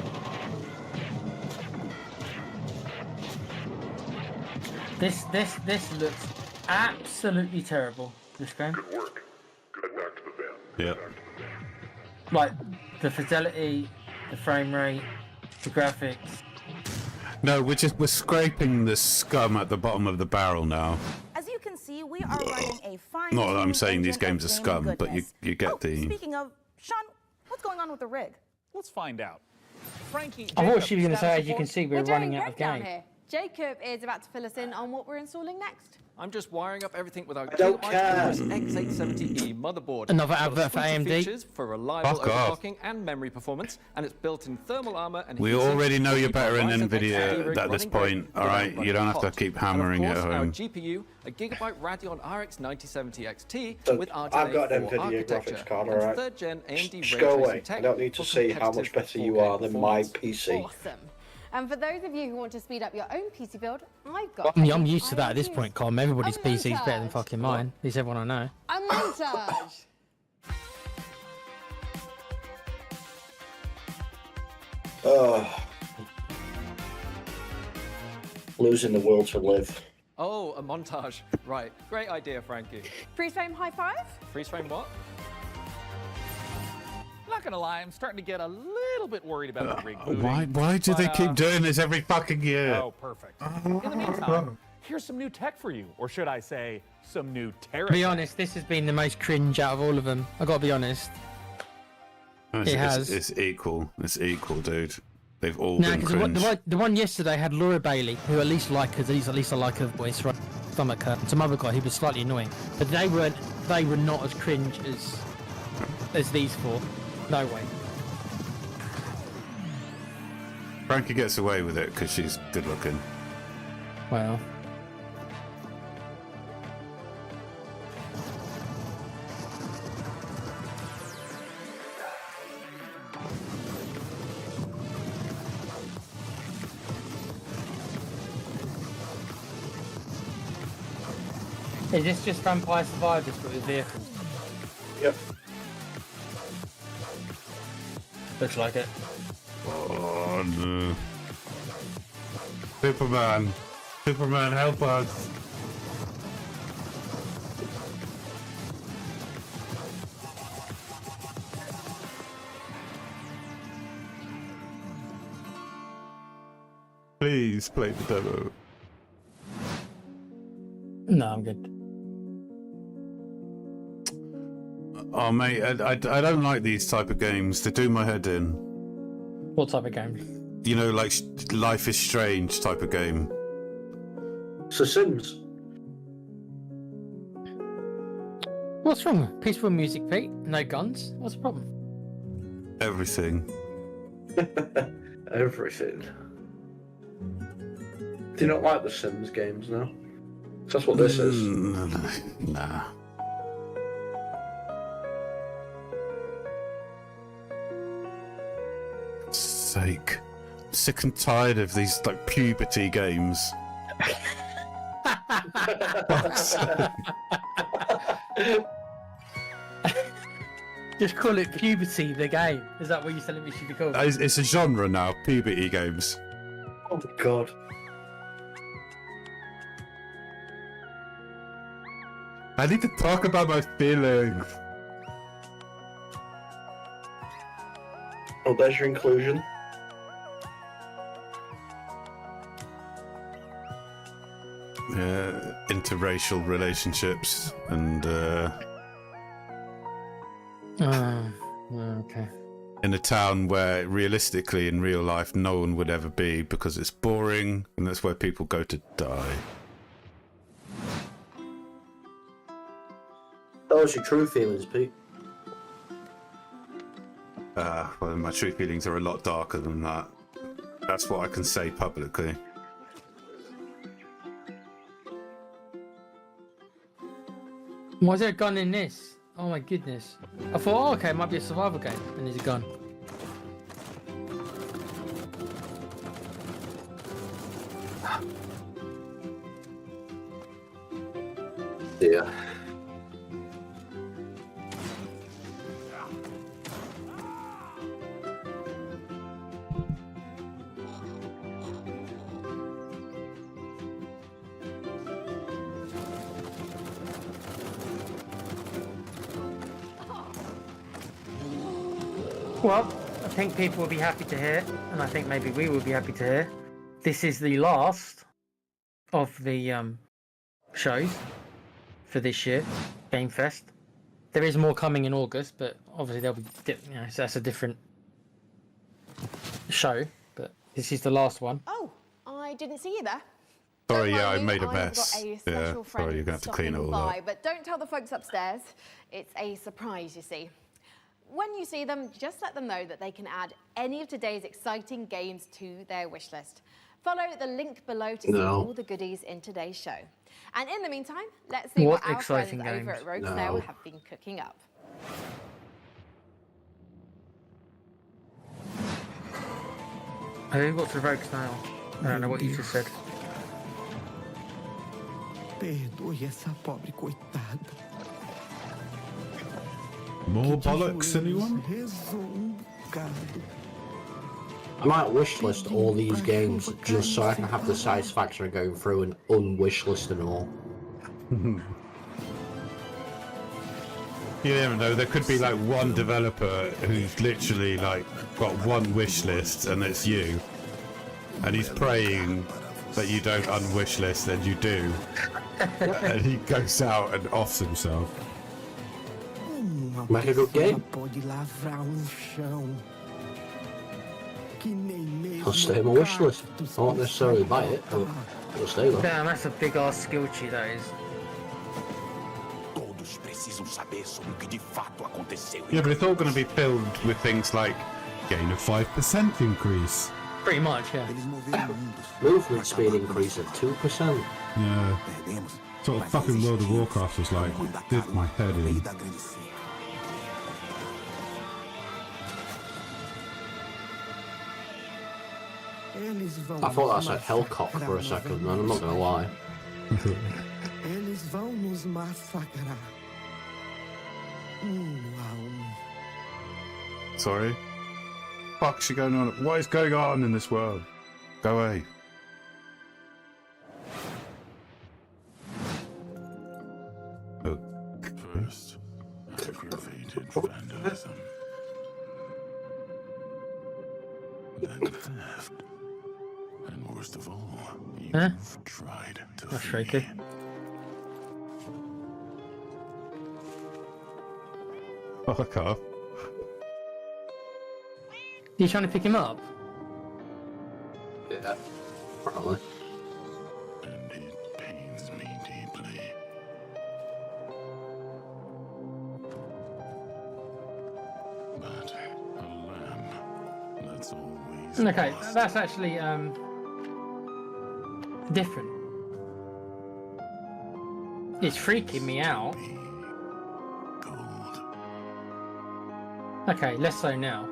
This looks absolutely terrible. This game. Good work. Get back to the van. Yeah. Like the fidelity, the frame rate, the graphics. No, we're scraping the scum at the bottom of the barrel now. As you can see, we are running a fine. Not that I'm saying these engine games of are gaming scum, but goodness. you get the. Speaking of, Sean, what's going on with the rig? Let's find out. Frankie, I thought Jacob, she was going to say, status as you can report? see, we're running out of game. Here. Jacob is about to fill us in on what we're installing next. I'm just wiring up everything with our don't Gigabyte care. X870E motherboard. Another It's got a advert for suite of AMD? features for reliable Fuck off. overclocking and memory performance, and it's built in thermal armor and We heatsink already know to you're keep our better in Ryzen NVIDIA XT at this running point, great alright? without You don't have to running keep hot. hammering it And at of course, our home. GPU, a Gigabyte Radeon RX 9070 XT So, with RDNA I've got an 4 NVIDIA architecture graphics card, and alright? third gen AMD Just ray go tracing away. tech I don't need to for see how much better you 4K are than my performance. PC. Awesome. And for those of you who want to speed up your own PC build, I've got. I'm used to that at this point, Colm. Everybody's A PC is better than montage. fucking mine. At least everyone I know. A montage. Losing the will to live. Oh, a montage. Right. Great idea, Frankie. Freeze frame high five. Freeze frame what? Not gonna lie, I'm starting to get a little bit worried about the rig booting. Why do they but, keep doing this every fucking year? Oh, perfect. In the meantime, here's some new tech for you, or should I say, some new terror. To be honest, this has been the most cringe out of all of them. I got to be honest. It's equal. It's equal, dude. They've all No, been because cringe. the one yesterday had Laura Bailey, who at least like her, at least I like her voice, right? Stomach hurt. And some other guy who was slightly annoying, but they were not as cringe as these four. No way. Frankie gets away with it because she's good looking. Well. Is this just Vampire Survivors but with vehicles? Yep. Looks like it. Oh no. Superman. Superman, help us. Please play the demo. No, I'm good. Oh mate, I don't like these type of games. They do my head in. What type of game? You know, like Life is Strange type of game. It's The Sims. What's wrong? Peaceful music, Pete. No guns. What's the problem? Everything. Everything. Do you not like the Sims games now? That's what this is. Nah. Sake. I'm sick and tired of these like puberty games. Just call it Puberty the game. Is that what you're telling me it should be called? It's a genre now, puberty games. Oh God. I need to talk about my feelings. Oh, there's your inclusion. Interracial relationships and okay. in a town where realistically in real life no one would ever be because it's boring and that's where people go to die. Those are your true feelings, Pete. Well, my true feelings are a lot darker than that. That's what I can say publicly. Why is there a gun in this? Oh my goodness. I thought, oh, okay, it might be a survival game. And there's a gun. Yeah. Well, I think people will be happy to hear, and I think maybe we will be happy to hear. This is the last of the shows for this year, Game Fest. There is more coming in August, but obviously there'll be, so that's a different show. But this is the last one. Oh, I didn't see you there. Sorry, yeah, I Don't made a worry, I've mess. got a Yeah, special friend sorry, you're gonna have to clean it all stopping by, up. But don't tell the folks upstairs. It's a surprise, you see. When you see them, just let them know that they can add any of today's exciting games to their wish list. Follow the link below to see all the goodies in today's show. And in the meantime, let's see what our friends over at Rogue Snail have been cooking up. Who got to Rogue Snail? I don't know what you just said. Perdoe essa pobre coitada. More bollocks, anyone? I might wishlist all these games just so I can have the satisfaction of going through and unwishlisting them all. You never know, there could be like one developer who's literally like got one wish list and it's you. And he's praying that you don't unwish list and you do. And he goes out and offs himself. Make a good game. I'll stay on my wish list. I won't necessarily buy it, but it'll stay there. Damn, that's a big ass skill tree, that is. Yeah, but it's all going to be filled with things like gain a 5% increase. Pretty much, yeah. Movement speed increase of 2%. Yeah. Sort of fucking World of Warcraft was like, did my head in. I thought that said Hellcock for a second, man, I'm not gonna lie. Eles vão nos massacrar. Sorry? Fuck's going on? What is going on in this world? Go away. First, aggravated vandalism. Then theft. And worst of all, you've tried to That's flee. freaky. Fuck off. You trying to pick him up? Yeah, probably. And it pains me deeply. But a lamb, that's always Okay, lost. that's actually different. It's freaking me out. Okay, less so now.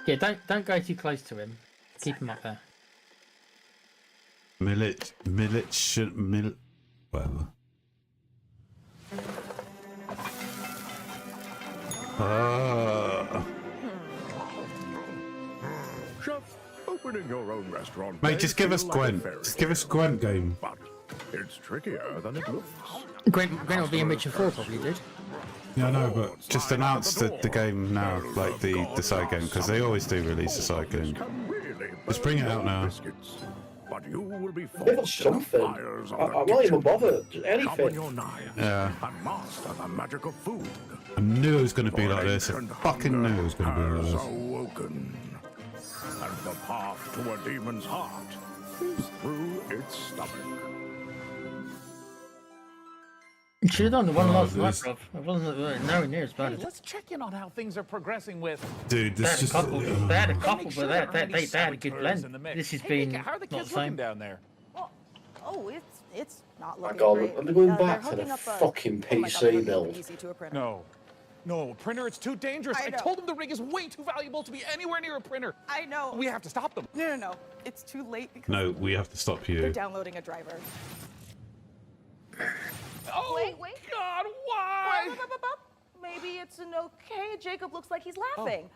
Yeah, don't go too close to him. Keep him up there. Whatever. Chef, opening your own restaurant. Mate, just give us Gwent. Just give us Gwent game. But it's trickier than it looks. Gwent will be in Witcher 4 probably, dude. Yeah, I know, but just announce the game now, like the side game, because they always do release a side game. Just bring it out now. But you will be Give us something. I'm not even bothered. Anything. Yeah. And master the magic of food. I knew it was going to be like this. I fucking knew it was going to be like Has this. awoken. And the path to a demon's heart is through its stomach. You should have done the one last night, this- bruv. It wasn't nowhere near as bad Hey, as let's check in on how things are progressing with. Dude, They this had a just. couple, they had a couple, Make but sure they there aren't any had a good saboteurs blend. in the mix. This has Hey, been Mika, how are the not kids the same. looking down there? Oh, it's not My looking God, great. I'm going They're back to hooking the up a- fucking oh my God, PC they're hooking up a build. PC to a printer. No, printer, it's too dangerous. I know. told them the rig is way too valuable to be anywhere near a printer. I know. We have to stop them. No. It's too late because No, we have to stop they're you. downloading a driver. Oh, wait. God, why? Maybe it's an okay. Jacob looks like he's laughing.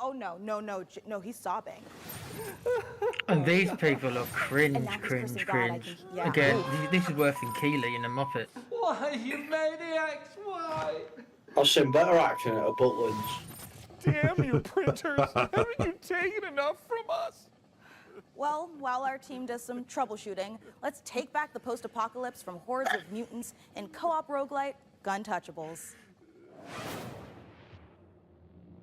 Oh, no, he's sobbing. And these people are cringe. And now he's pressing God, I think- yeah. Again, this is worse than Keely in a Muppet. Why, you maniacs? Why? I've seen better action at a Butlins. Damn you, printers. Haven't you taken enough from us? Well, while our team does some troubleshooting, let's take back the post-apocalypse from hordes of mutants in co-op roguelite Guntouchables.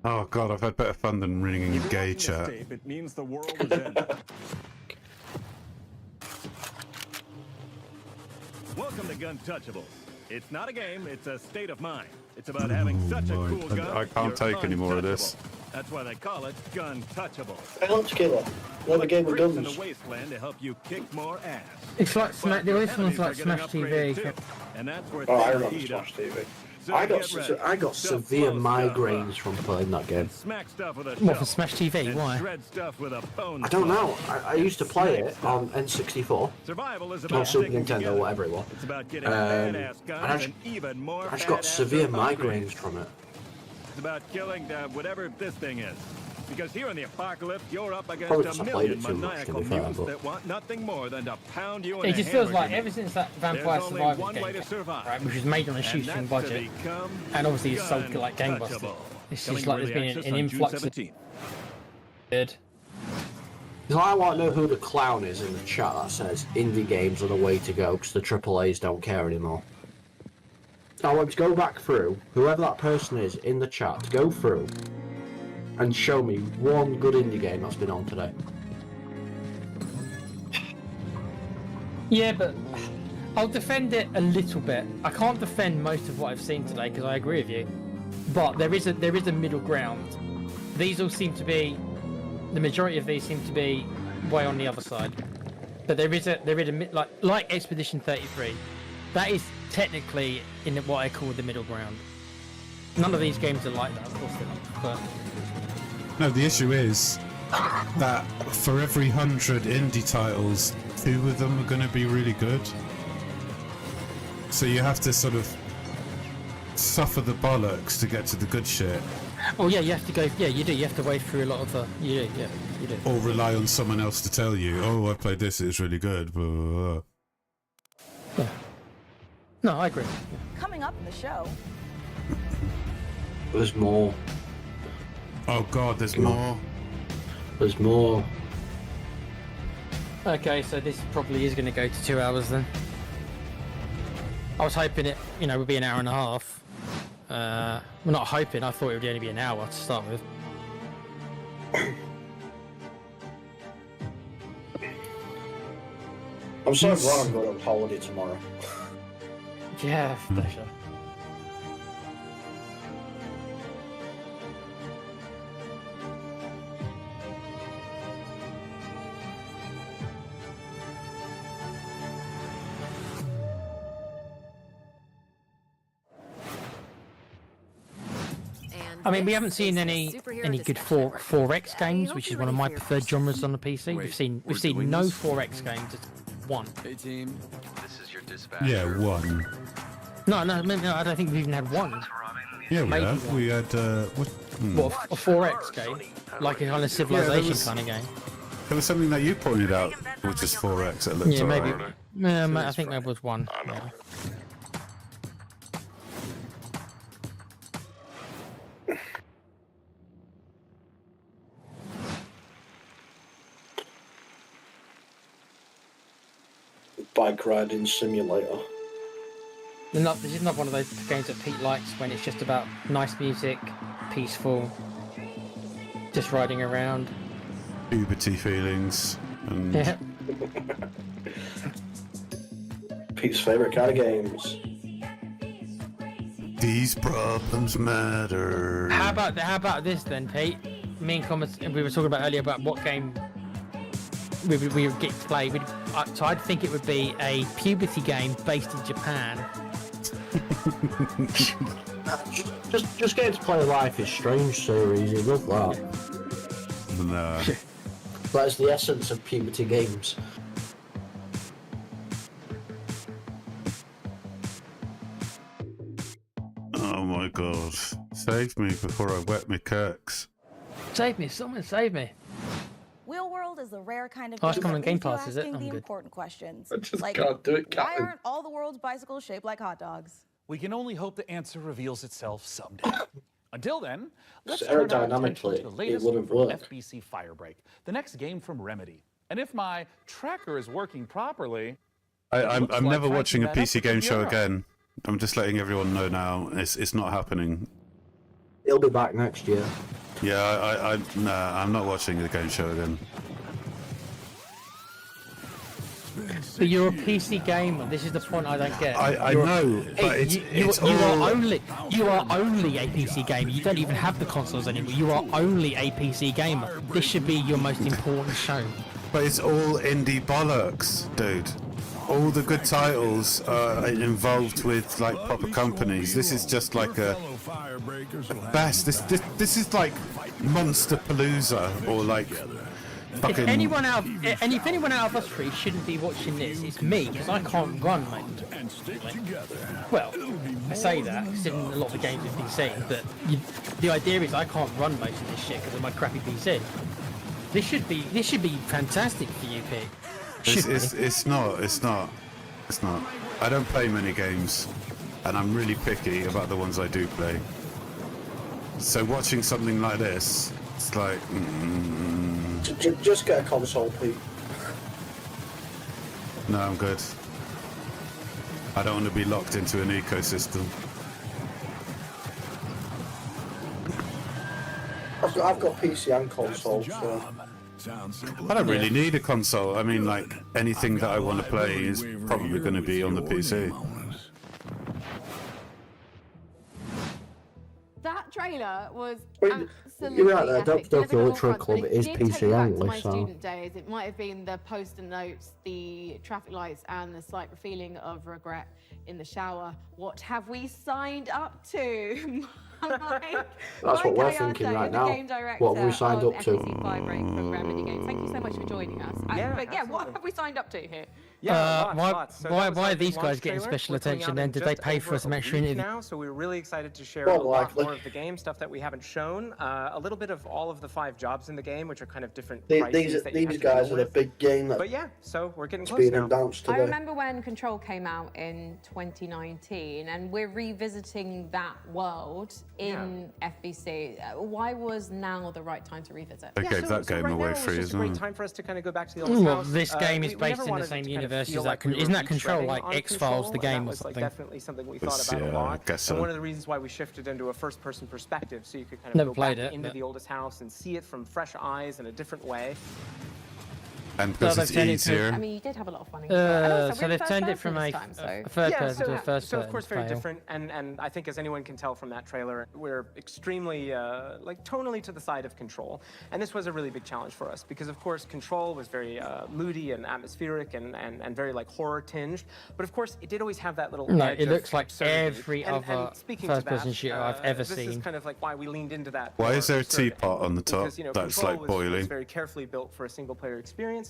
Oh god, I've had better fun than ringing a gay chat. It means the world is ending. Welcome to Guntouchables. It's not a game, it's a state of mind. It's about having such a cool gun. I can't you're take any more of this. untouchable. That's why they call it Guntouchables. Hey, look, Tequila. Another game of Tricks in guns. the wasteland to help you kick more ass. It's like Smash. The original's like Smash TV. And that's where Oh, I things remember heat up. Smash TV. So I get ready. got Stuff severe blows stuff migraines up. from playing that game. Smack stuff with a What, for shovel. Smash TV? And Why? shred stuff with a bone I don't saw. know. I used to play it on N64. Survival is Or about Super sticking Nintendo, together. whatever it was. It's about getting Um, badass guns and and even more I just got badass severe upgrades. migraines from it. It's about killing whatever this thing is. Because here in the apocalypse, you're up Probably against because a I played million it too much, to maniacal be fair, mutants but- that want nothing more than to pound you in It a just feels hammer like grenade. ever since that Vampire There's only Survivors one game, way to survive, right, which was made on a and shoestring that's to budget, become and obviously it's sold like gangbusters. Guntouchable. It's Coming just like to there's been early access an on June influx of 17th. good. So I want to know who the clown is in the chat that says indie games are the way to go because the AAAs don't care anymore. I want to go back through, whoever that person is in the chat, to go through and show me one good indie game that's been on today. Yeah, but I'll defend it a little bit. I can't defend most of what I've seen today because I agree with you. But there is a middle ground. These all seem to be, the majority of these seem to be way on the other side. But there is a like Expedition 33. That is technically in what I call the middle ground. None of these games are like that, of course they're not. But No, the issue is that for every 100 indie titles, 2 of them are going to be really good. So you have to sort of suffer the bollocks to get to the good shit. oh yeah, you have to go. Yeah, you do. You have to wade through a lot of the. You do. Yeah, you do. Or rely on someone else to tell you, oh, I played this, it's really good. Blah, blah, blah. No, I agree. Coming up in the show, There's more. Oh god, there's more. There's more. Okay, so this probably is going to go to 2 hours then. I was hoping it, would be an hour and a half. Well, not hoping. I thought it would only be an hour to start with. I'm so glad I'm going on holiday tomorrow. Yeah, pleasure. I mean, we haven't seen any good 4X games, which is one of my preferred genres on the PC. We've seen no 4X games. one. Hey team. This is your dispatch. Yeah, one. No, I don't think we even had one. Yeah, we Maybe have. one. We had what? What, a 4X game? Like a kind of civilization kind of game? There was something that you pointed out, which is 4X. It looks Yeah, maybe. alright. Yeah, I think there was one. Yeah. Bike riding simulator. This is not one of those games that Pete likes when it's just about nice music, peaceful, just riding around. Puberty feelings. And Yeah. Pete's favourite kind of games. these problems matter. How about this then, Pete? Me and Thomas, we were talking about earlier about what game we would get to play. So I'd think it would be a puberty game based in Japan. just getting to play Life is Strange series. You love that. No. That's the essence of puberty games. Oh my god. Save me before I wet my kirks. Save me, someone save me. Wheel World is the rare kind of Oh, it's game coming on that Game leaves you Pass, is it? asking I'm the good. important questions. I just like, can't do it, why Captain. aren't all the world's bicycles shaped like hot dogs? We can only hope the answer reveals itself someday. Until then, let's So turn our attention aerodynamically, to the it latest wouldn't from work. FBC Firebreak, the next game from Remedy. And if my tracker is working properly, I'm looks like never tracking watching a that up PC with game the show Euro. again. I'm just letting everyone know now. It's not happening. He'll be back next year. Yeah, I'm not watching the game show again. But you're a PC gamer. This is the point I don't get. I know, but it's you all... are only a PC gamer. You don't even have the consoles anymore. You are only a PC gamer. This should be your most important show. But it's all indie bollocks, dude. All the good titles are involved with like proper companies. This is just like a best. This is like Monster Palooza or like fucking. If anyone out of us three shouldn't be watching this, it's me, because I can't run, mate. Well, I say that considering a lot of the games we've been seeing, but the idea is I can't run most of this shit because of my crappy PC. This should be fantastic for you, Pete. It's not. I don't play many games, and I'm really picky about the ones I do play. So watching something like this, it's like. Just get a console, Pete. No, I'm good. I don't want to be locked into an ecosystem. I've got PC and console, so. I don't really need a console. I mean, like, anything that I want to play is probably going to be on the PC. That trailer was Well, absolutely you're right there, epic. Tokyo Delivered on all Ultra fronts, Club and it is did PC take me back to only, my so- student days. It might have been the post-it notes, the traffic lights, and the slight feeling of regret in the shower. What have we signed up to? That's what we're thinking right now. What have we signed up to? From Remedy Games. Thank you so much for joining us. What have we signed up to here? Why are these guys getting special attention then? Did they pay for some extra interview? Now, so we're really excited to share Well, a lot likely. more of the game, stuff that we haven't shown, a little bit of all of the 5 jobs in the game, which are kind of different crises that you have These to guys deal are the with. big game But that's yeah, so we're getting close being now. announced I today. remember when Control came out in 2019, and we're revisiting that world in FBC. Why was now the right time to revisit? They gave that game right away now, it's free just as a great well. time for us to kind of go back to the old Well, house. this game is We based never in the wanted same it to kind of universe feel as like that. we were Isn't that each Control treading like on X-Files, the Control, game and or that was like something? definitely something we thought about a Yeah, lot. I guess And so. one of the reasons why we shifted into a first-person perspective, so you could kind of Never go played back it, into but- the oldest house and see it from fresh eyes in a different way. And because No, it's they've turned it to- easier. I mean, you did have a lot of fun. And also, So we're they've first turned it person from this a time, so- third person to a first so person. of course very fail. different, and I think as anyone can tell from that trailer, we're extremely like tonally to the side of Control, and this was a really big challenge for us because of course Control was very moody and atmospheric and very like horror tinged, but of course it did always have that little No, edge it of looks like absurdity. every And other speaking to first-person that, shooter I've ever this is seen. kind of like why we leaned into that. Why more is there a absurdity. teapot on the top Because, you know, that's Control like was boiling? very carefully built for a single player experience.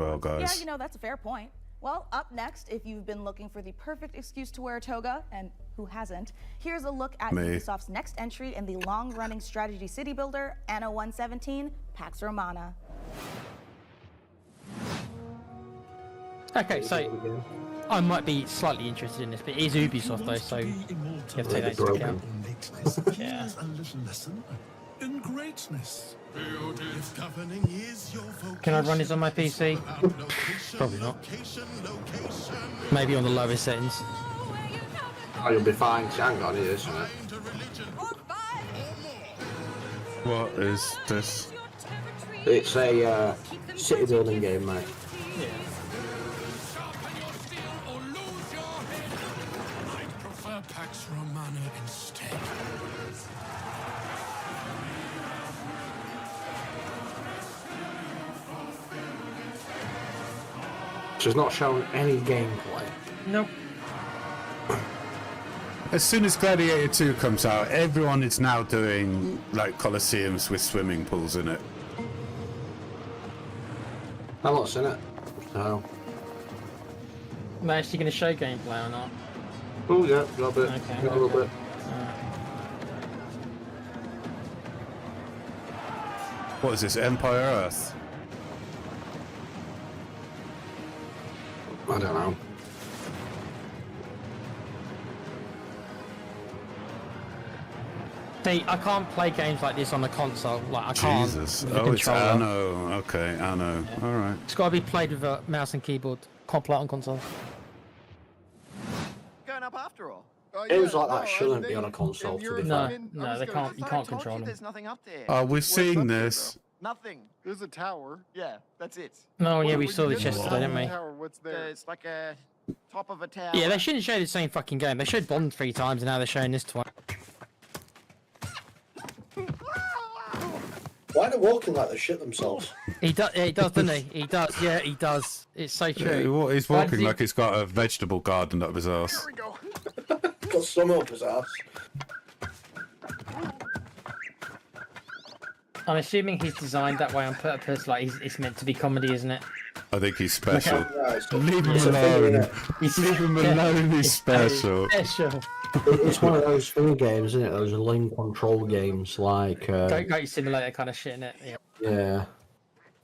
well, guys. Yeah, you know, that's a fair point. Well, up next, if you've been looking for the perfect excuse to wear a toga, and who hasn't, here's a look at Ubisoft's next entry in the long-running strategy city builder, Anno 117, Pax Romana. Okay, so I might be slightly interested in this, but it is Ubisoft though, so you have to take that into account. Yeah. and greatness. If governing is your vocation, Can I run this on my PC? Probably not. Maybe on the lowest settings. Oh, you'll be fine. 'Cause I haven't got any of this on it. What is this? It's a city building game, mate. Pax Romana instead. She's not showing any gameplay. Nope. As soon as Gladiator 2 comes out, everyone is now doing like Colosseums with swimming pools in it. I'm not seen it. No. Am I actually going to show gameplay or not? Oh yeah, got a bit. Okay, Got a little bit. What is this, Empire Earth? I don't know. See, I can't play games like this on the console. Like I can't. Jesus. With the Oh, it's controller. Anno. Okay, Anno. Yeah. All right. It's got to be played with a mouse and keyboard. Can't play it on console. Going up after all. Games like that shouldn't be on a console, to be fair. No, they can't. You can't control them. There's nothing up there. Oh, we've seen this. Nothing. There's a tower. Yeah, that's it. No, yeah, we saw this yesterday, didn't we? Tower, what's there? It's like a top of a tower. Yeah, they shouldn't show the same fucking game. They showed Bond 3 times, and now they're showing this twice. Why are they walking like they shit themselves? He does, doesn't he? He does, yeah, he does. It's so true. He's Why walking does he- like he's got a vegetable garden up his ass. Got some up his ass. I'm assuming he's designed that way on purpose, like it's meant to be comedy, isn't it? I think he's special. It's Leave him a thing, alone. He's Leave him alone. He's special. Special. It's one of those thing games, isn't it? Those lane control games, like Goat Simulator kind of shit, innit? Yeah. yeah,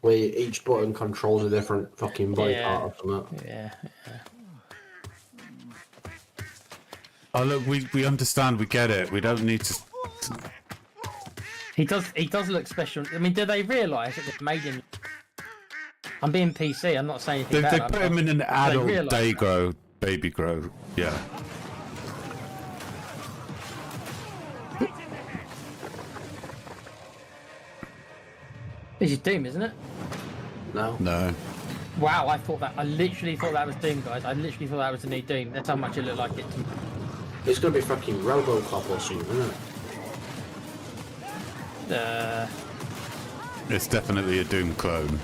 where each button controls a different fucking body Yeah. part or something. Yeah. Oh look, we understand. We get it. We don't need to. He does look special. I mean, do they realise that they've made him? I'm being PC. I'm not saying anything They bad. put him in an Do they adult realise day that? grow, baby grow. Yeah. This is Doom, isn't it? No. No. Wow, I literally thought that was Doom, guys. I literally thought that was the new Doom. That's how much it looked like it to me. It's gonna be fucking RoboCop or something, isn't it? It's definitely a Doom clone.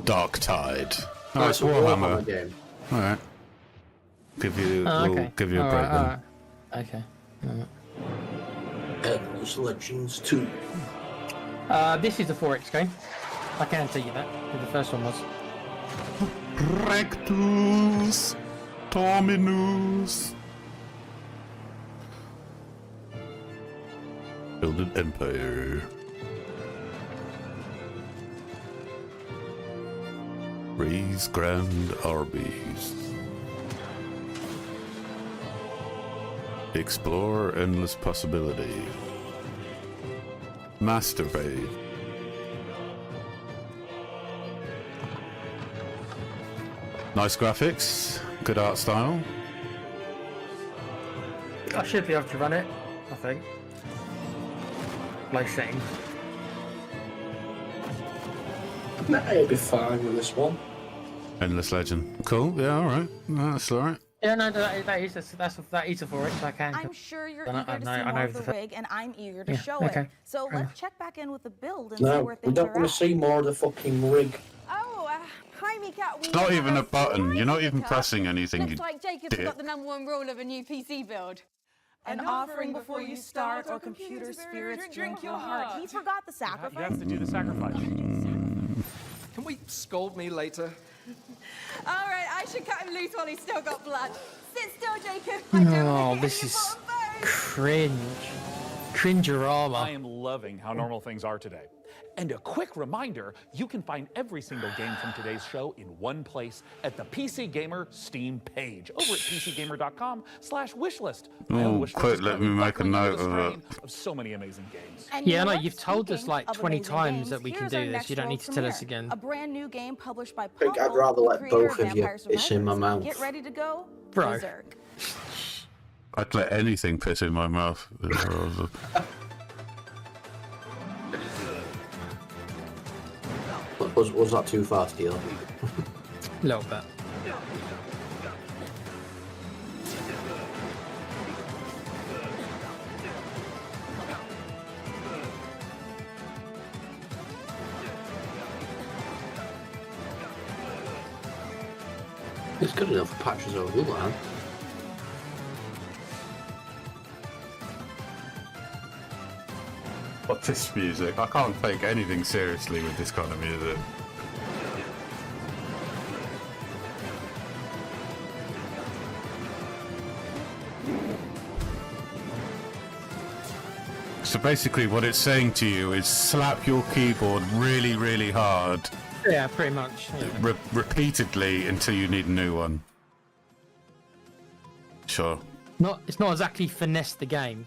Dark Tide. Oh, it's a Warhammer. game. All right. We'll give you a All break right, then. all right. Okay. Endless Legends 2. This is a 4X game. I can tell you that. The first one was. Rectus Dominus. Build an empire. Raise grand armies. Explore endless possibility. Masturbate. Nice graphics, good art style. I should be able to run it, I think. Low settings. Nah, you'll be fine with this one. Endless Legend. Cool, yeah, alright. No, that's alright. Yeah, no, that is a 4X. I can. I'm sure you're I know- eager to I know- see I more know of the the- rig, and I'm eager to Yeah, show okay. it. So Fair let's check back in with the build and see No, where we things don't are want at. to see more of the fucking rig. Oh, hi, Mika. It's not even a button, you're not even pressing anything, you Looks like Jacob's dick. got the #1 rule of a new PC build. An offering before you start, or computer spirits drink your heart. He forgot the sacrifice. You have to do the sacrifice. Can we scold me later? All right, I should cut him loose while he's still got blood. Sit still, Jacob. Oh, this is cringe. I Cringerama. am loving how normal things are today. And a quick reminder, you can find every single game from today's show in one place at the PC Gamer Steam page over at pcgamer.com/wishlist. Oh, quick, let me make a note of it. Of so many amazing games. And Yeah, you no, know you've what? told us Speaking like of 20 amazing times games, that we can here's do our this. next You don't world need to tell us premiere, again. A brand new game published by I think I'd Pumble, rather the let creator both of of you Vampire piss in my Survivors. mouth. Get ready to go Bro. berserk. I'd let anything piss in my mouth. Was that too fast, deal? A little bit. It's good enough for patches over the man. What's this music? I can't take anything seriously with this kind of music. So basically what it's saying to you is slap your keyboard really, really hard. Yeah, pretty much. Yeah. Repeatedly until you need a new one. Sure. It's not exactly finesse the game.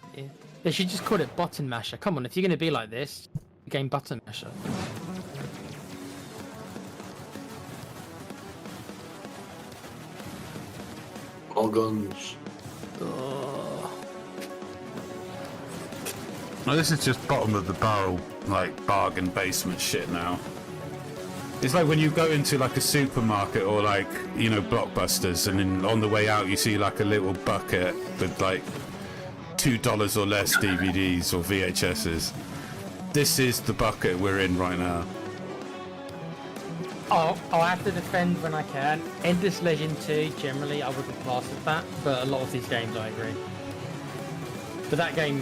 They should just call it button masher. Come on, if you're going to be like this, game button masher. All guns. No, this is just bottom of the barrel, like bargain basement shit now. It's like when you go into like a supermarket or like, you know, Blockbusters, and then on the way out you see like a little bucket with like $2 or less DVDs or VHSs. This is the bucket we're in right now. Oh, I'll have to defend when I can. Endless Legend 2, generally, I wouldn't class as that, but a lot of these games I agree. But that game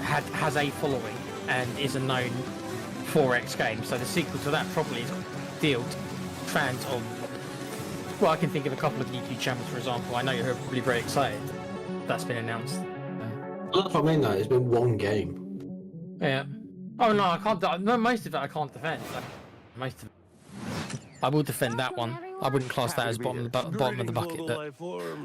has a following and is a known 4X game, so the sequel to that probably is dealt fans of. Well, I can think of a couple of YouTube channels, for example. I know you're probably very excited. That's been announced. That's what I mean, though. It's been one game. Yeah. Oh no, I can't. No, most of it I can't defend. Most of it. I will defend that one. I wouldn't class that as bottom of the bucket, but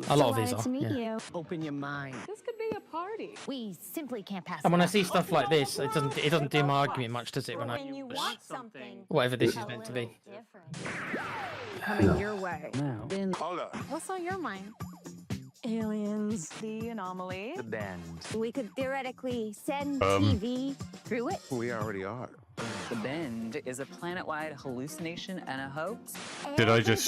a lot of these are. Yeah. Open your mind. This could be a party. We simply can't pass. And when I see stuff like this, it doesn't do my argument much, does it? When When you want something, whatever this is meant to be. coming your way. Hola. What's on your mind? Aliens, the anomaly. The bend. We could theoretically send TV through it. We already are. The Bend is a planet-wide hallucination and a hoax. Did I just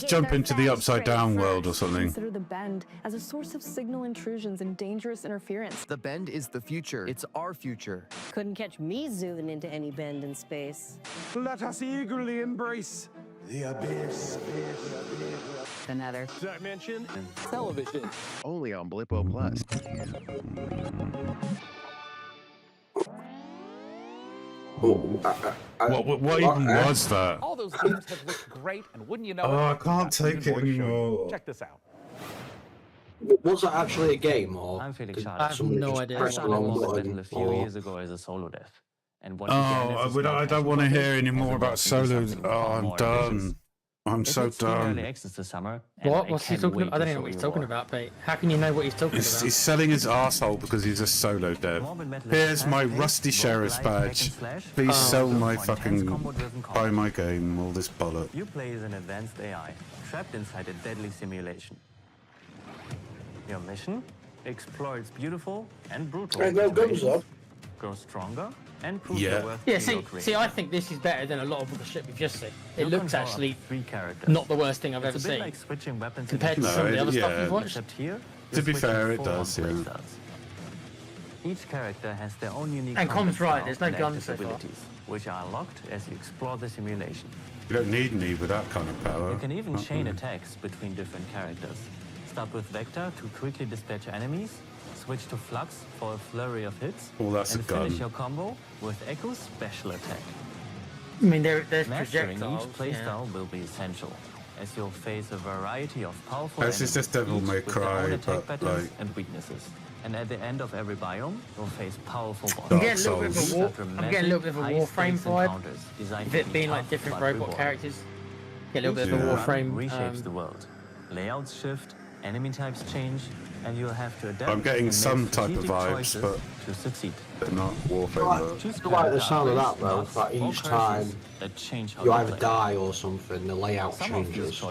jump into the upside down world or something? Consider the Bend as a source of signal intrusions and dangerous interference. The Bend is the future. It's our future. Couldn't catch me zooming into any bend in space. Let us eagerly embrace the abyss. The Nether. Dimension. Television. Only on Blippo Plus. What even was that? All those games have looked great, and wouldn't you know Oh, it, I can't take it anymore. Check this out. Was that actually a game, or? I'm Felix Schade. I have no idea. Pressed the wrong button, A few or- years ago as a solo dev. And what I don't want to hear any more about solos. Oh, I'm done. I'm so done. What? What's he talking about? I don't even know what he's talking about, but how can you know what he's talking about? He's selling his arsehole because he's a solo dev. Here's my rusty sheriff's badge. Please sell my fucking... buy my game, all this bollock. You play as an advanced AI, trapped inside a deadly simulation. Your mission? Explore its beautiful and brutal situations, grow stronger, and prove your worth Yeah, to your see, creator. I think this is better than a lot of the shit we've just seen. It You looks control actually 3 characters. not the worst thing I've ever It's a bit seen. like switching weapons Compared to in some of the other stuff we've watched. Except here, To be you're fair, it switching does, full-on yeah. playstyle. Each character has their own unique And Com's combat right, style there's no and guns active so far. abilities, which are unlocked as you explore the simulation. You don't need me with that kind of power. You can even chain attacks between different characters. Start with Vector to quickly dispatch enemies, switch to Flux for a flurry of hits, Oh, that's and a gun. finish your combo with Echo's special attack. I mean, there's Mastering projectiles. each playstyle will be essential, as you'll face a variety of powerful This is just Devil enemies, May each with their own Cry, attack but patterns like... and weaknesses. And at the end of every biome, you'll face powerful bosses. I'm getting a little bit of a Warframe vibe. With it being like different robot characters. Get a little bit of a Warframe. Reshapes the world. Layouts shift, enemy types change, and you'll have to adapt. I'm getting and some make type of strategic vibes, choices but to succeed. they're not Warframe. I like the sound of that though, that each time you either die or something, the layout changes.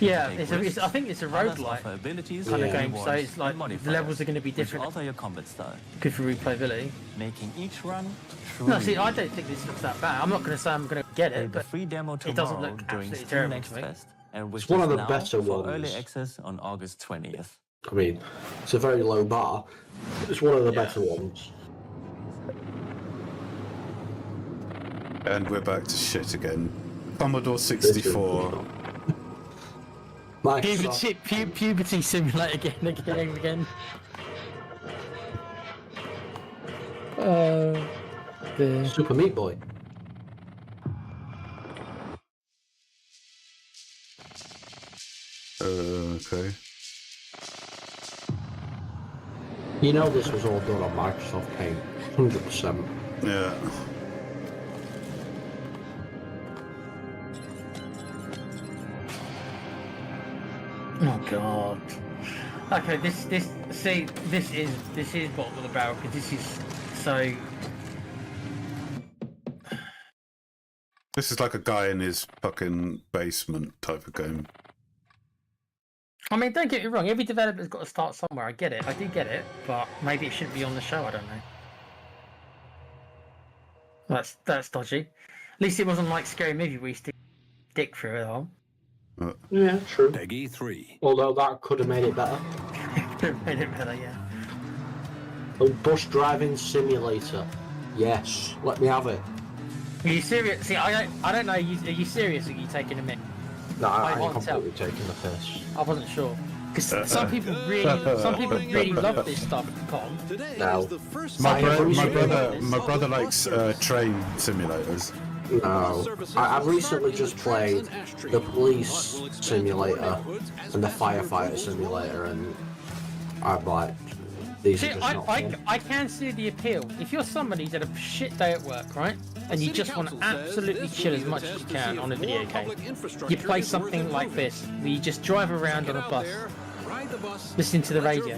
Yeah, I think it's a roguelike kind of game, so it's like the levels are going to be different. Alter your combat style. Good for replayability. Making each run No, see, I don't think this looks that bad. I'm not going to say I'm going to get it, but free demo it doesn't look absolutely terrible to me. And It's one of the better for ones. early access on August 20th. I mean, it's a very low bar. It's one of the better ones. And we're back to shit again. Commodore 64. Puberty simulator again. The Super Meat Boy. Okay. You know this was all done on Microsoft Paint, 100%. Yeah. Oh god. Okay, this is bottom of the barrel because this is so. This is like a guy in his fucking basement type of game. I mean, don't get me wrong. Every developer's got to start somewhere. I get it. I do get it, but maybe it shouldn't be on the show. I don't know. That's dodgy. At least it wasn't like Scary Movie where you stick dick through it all. Yeah, true. Peggy 3. Although that could have made it better. Could have made it better, yeah. A bus driving simulator. Yes, let me have it. Are you serious? See, I don't know. Are you serious? Or are you taking a mic? No, I'm can't tell. completely taking the piss. I wasn't sure. Because some people really love this stuff. No. My brother likes train simulators. No. I've recently just played the police simulator and the firefighter simulator, and I'm like, these are just not fun. I can see the appeal. If you're somebody who's had a shit day at work, right? And you just want to absolutely chill as much as you can on a video game, you play something like this, where you just drive around on a bus, listening to the radio.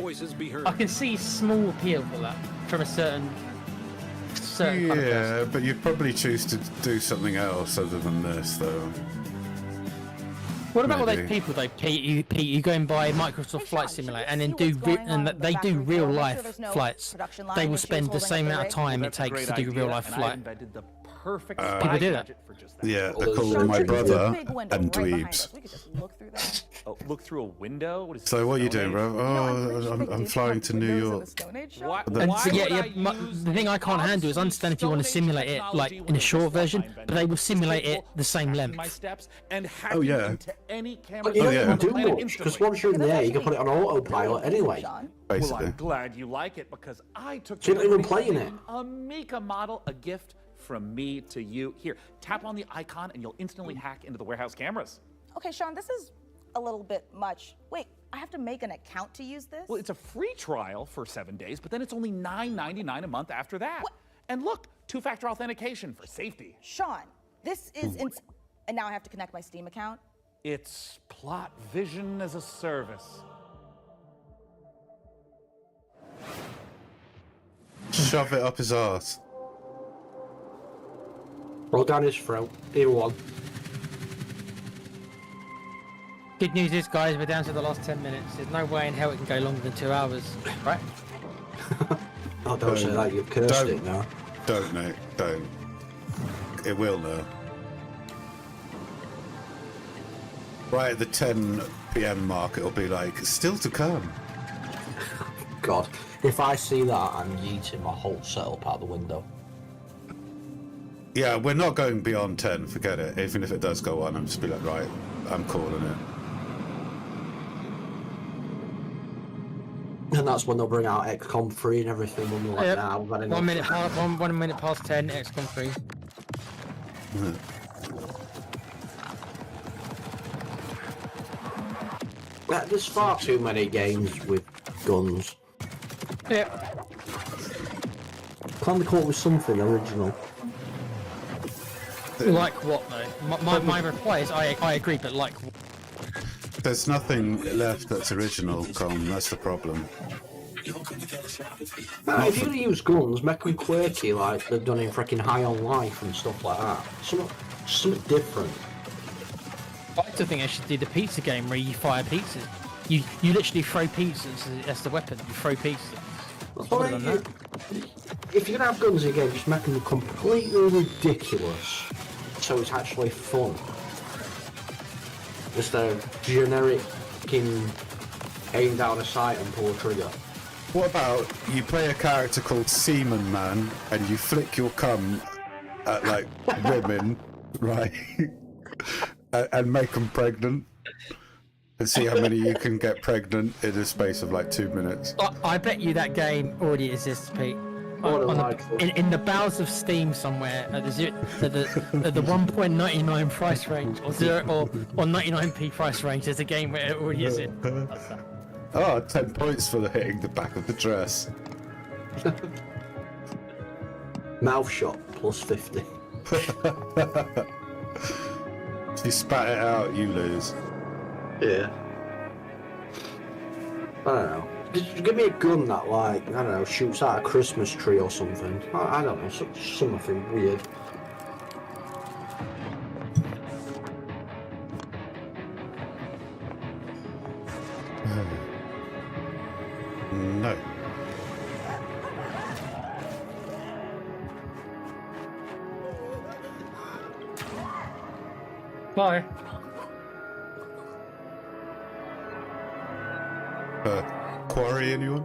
I can see small appeal for that from a certain kind of person. But you'd probably choose to do something else other than this, though. What about all those people though, Pete, you go and buy Microsoft Flight Simulator and then they do real life flights. They will spend the same amount of time it takes to do a real life flight. People do that. Yeah, they're called My Brother and Dweebs. Look through a window? What is So what are you doing, bro? Oh, I'm flying to New York. And so, the thing I can't handle is understand if you want to simulate it like in a short version, but they will simulate it the same length. Oh yeah. But you don't even do much, because once you're in the air, you can put it on autopilot anyway. Basically. Well, I'm glad you like it because I took So you're not even playing it. a Mika model, a gift from me to you. Here, tap on the icon and you'll instantly hack into the warehouse cameras. Okay, Sean, this is a little bit much. Wait, I have to make an account to use this? Well, it's a free trial for 7 days, but then it's only $9.99 a month after that. What? And look, two-factor authentication for safety. Sean, this is and now I have to connect my Steam account? It's plot vision as a service. Shove it up his ass. Roll down his throat. Either one. Good news is, guys, we're down to the last 10 minutes. There's no way in hell it can go longer than 2 hours, right? Oh, don't say that. You've cursed it now. Don't, Nick. Don't. It will now. Right at the 10 PM mark, it'll be like, still to come. God, if I see that, I'm yeeting my whole setup out the window. Yeah, we're not going beyond 10, forget it. Even if it does go on, I'm just be like, right, I'm calling it. And that's when they'll bring out XCOM 3 and everything, when we're like, nah, we've had enough. 1 minute past 10, XCOM 3. There's far too many games with guns. Yeah. Can't they come up with something original? Like what though? My reply is I agree, but like what? There's nothing left that's original, Com. That's the problem. If you're gonna use guns, make them quirky like they've done in freaking High on Life and stuff like that. Something different. I still think I should do the pizza game where you fire pizzas. You literally throw pizzas as the weapon. You throw pizzas. If you're gonna have guns in a game, just make them completely ridiculous, so it's actually fun. Instead of generic aim down a sight and pull a trigger. What about you play a character called Seaman Man and you flick your cum at like women, right? and make them pregnant, and see how many you can get pregnant in a space of like 2 minutes. I bet you that game already exists, Pete. In the bowels of Steam somewhere at the 1.99 price range or 99p price range, there's a game where it already is in. 10 points for the hitting the back of the dress. Mouth shot plus 50. If you spat it out, you lose. Yeah. I don't know. Just give me a gun that, like, I don't know, shoots out a Christmas tree or something. I don't know, something weird. No. Bye. Quarry, anyone?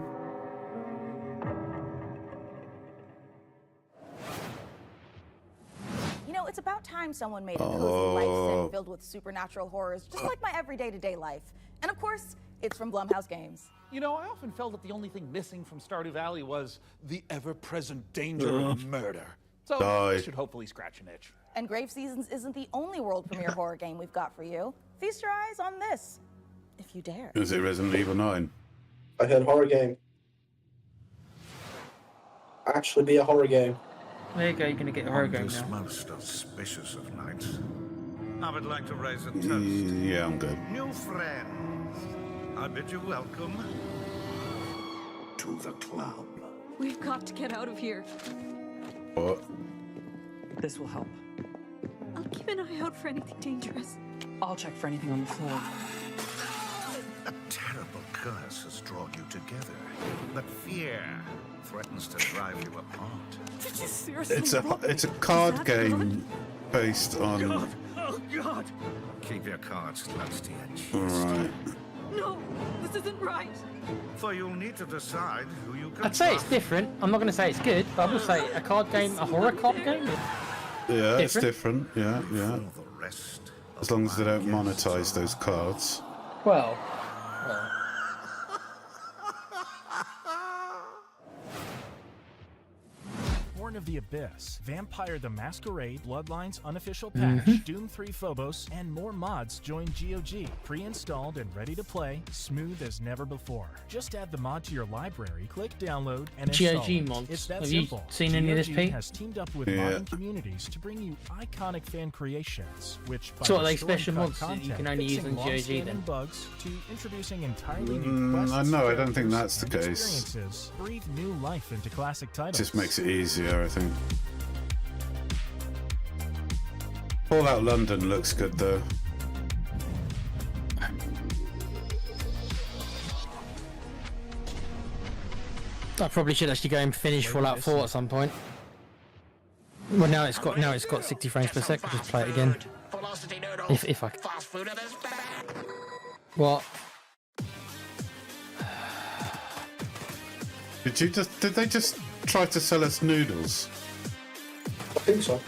You know, it's about time someone made a cozy life sim filled with supernatural horrors, just like my everyday to-day life. And of course, it's from Blumhouse Games. You know, I often felt that the only thing missing from Stardew Valley was the ever-present danger of murder. So I should hopefully scratch an itch. And Grave Seasons isn't the only world premiere horror game we've got for you. Feast your eyes on this, if you dare. Is it Resident Evil 9? I heard horror game. Actually be a horror game. There you go, you're gonna get a horror game now. Most auspicious of nights. I would like to raise a toast. Yeah, I'm good. New friends, I bid you welcome to the club. We've got to get out of here. What? This will help. I'll keep an eye out for anything dangerous. I'll check for anything on the floor. A terrible curse has drawn you together, but fear threatens to drive you apart. Did you seriously It's a card game based on. God. Oh God! Keep your cards close to your chest. Alright. No, this isn't right. For you'll need to decide who you can. I'd say it's different. I'm not going to say it's good, but I will say a card game, a horror card game. Yeah, it's different. Yeah. The rest As long as they don't monetize those cards. Well. Born of the Abyss, Vampire the Masquerade, Bloodlines Unofficial Patch, Doom 3 Phobos, and more mods join GOG. Pre-installed and ready to play, smooth as never before. Just add the mod to your library, click download, and install GOG it. mods. It's that Have simple. you seen any of this, GOG Pete? has teamed up with modern communities to bring you iconic fan creations, which by So are they restoring special cut mods that you content, can only use fixing on GOG long-standing then? bugs, to introducing entirely new quests, No, I don't think characters, that's the and case. experiences. Breathe new life into classic titles. Just makes it easier, I think. Fallout London looks good though. I probably should actually go and finish Fallout 4 at some point. Well, now it's got 60 frames per second. Just play it again. If I can. What? Did they just try to sell us noodles? I think so.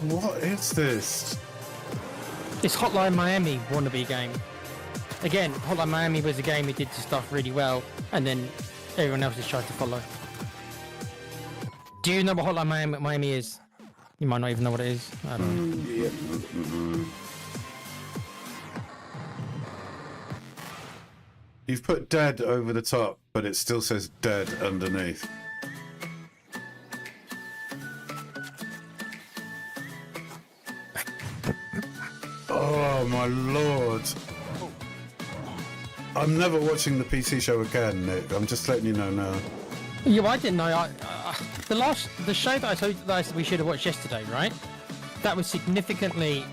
What is this? It's Hotline Miami wannabe game. Again, Hotline Miami was a game that did the stuff really well, and then everyone else just tried to follow. Do you know what Hotline Miami is? You might not even know what it is. I don't know. You've put dead over the top, but it still says dead underneath. Oh my lord. I'm never watching the PC show again, Nick. I'm just letting you know now. Yeah, I didn't know. The show that I told you that we should have watched yesterday, right? That was significantly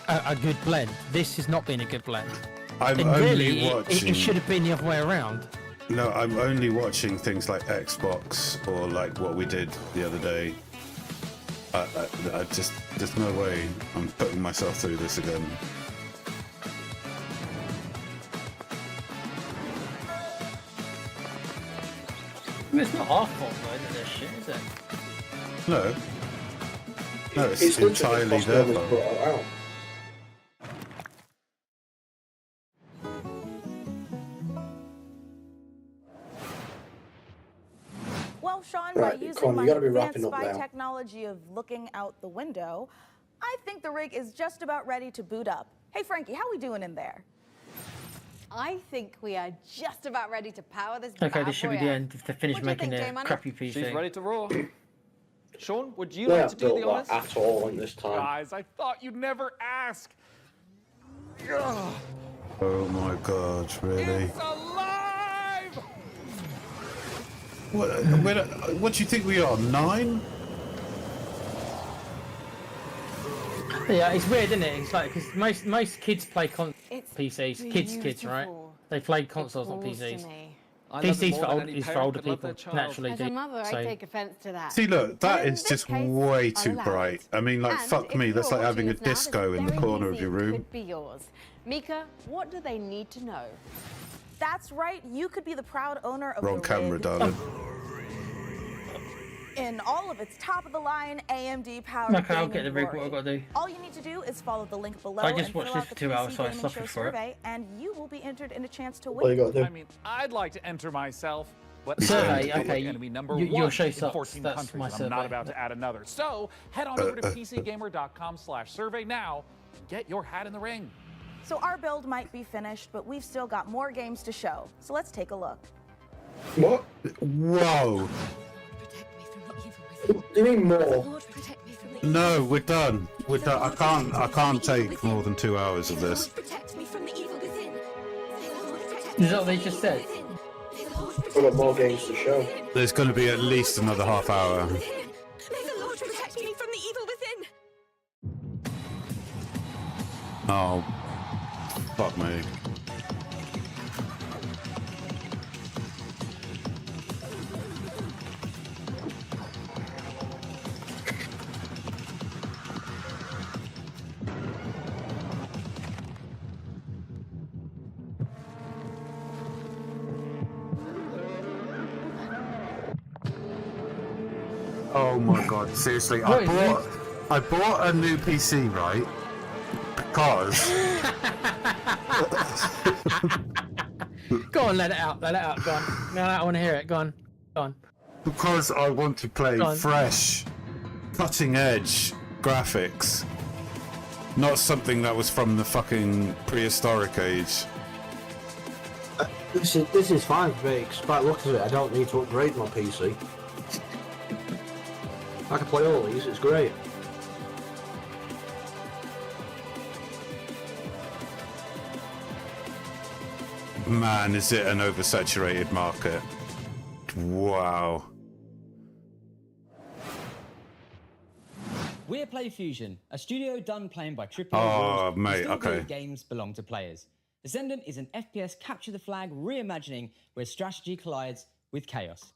a good blend. This has not been a good blend. I'm and only really, watching. It should have been the other way around. No, I'm only watching things like Xbox or like what we did the other day. I just, there's no way I'm putting myself through this again. It's not our fault, though, this shit, is it? No. No, it's entirely their fault. Well, Sean, Right, by using Con, my you gotta be advanced wrapping up spy now. technology of looking out the window, I think the rig is just about ready to boot up. Hey, Frankie, how we doing in there? I think we are just about ready to power this Okay, bad this should be boy the up. end if they finish What do you making think, their J-Money? crappy PC. She's ready to roar. Sean, would you They like to have do the built honors? that at all in this time. Guys, I thought you'd never ask. Ugh, Oh my god, really? it's alive! What do you think we are, 9? Yeah, it's weird, isn't it? It's like because most kids play It's PCs. Kids, right? beautiful. They play consoles, It not calls to PCs. me. I love it PCs more for than old any is for parent older could love their people child. naturally. As a mother, so, I take offense to that. See, look, that But in is this just case, way I'll too allow bright. it. I mean, like, And fuck if me, that's you're like having a watching us now, this disco in the very corner of easy your room. could be yours. Mika, what do they need to know? That's right, you could be the proud owner of Wrong the camera, rig darling. in all of its top-of-the-line AMD powered Okay, I'll gaming get the rig. What glory. I've got to do. All you need to do is follow the link below I just and watched fill this out for the 2 hours, PC so I Gaming suffered Show for it. survey, and you will be entered in a chance to What you win. got to do? I mean, I'd like to enter myself, but Survey, I'm okay, enemy number your one show in sucks. 14 That's countries. my I'm survey. not about to add another. So head on over to PCGamer.com/survey now and get your hat in the ring. So our build might be finished, but we've still got more games to show. So let's take a look. What? Whoa! Do you mean more? No, we're done. We're done. I can't take more than 2 hours of this. Is that what they just said? We've got more games to show. There's going to be at least another half hour. Oh, fuck me. Oh my god, seriously, I bought a new PC, right? Because Go on, let it out. Let it out. Go on. No, I want to hear it. Go on. Go on. because I want to play Go on. fresh, cutting edge graphics. Not something that was from the fucking prehistoric age. This is fine for me, 'cause by the look of it, I don't need to upgrade my PC. I can play all these, it's great. Man, is it an oversaturated market? Wow. We're Play Fusion, a studio done playing by AAA Oh, rules. mate, We still okay. believe games belong to players. Ascendant is an FPS capture the flag reimagining where strategy collides with chaos.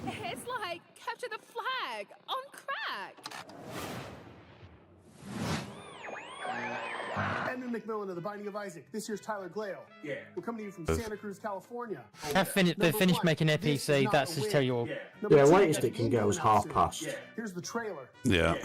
It's like capture the flag on crack. Enemy Kevin McMillan of The Binding of Isaac. This here's Tyler Glale. Yeah. We're coming to you from Santa Cruz, California. They finished making their PC. That's just tell you all. Yeah, latest it can go is half past. Here's the trailer. Yeah.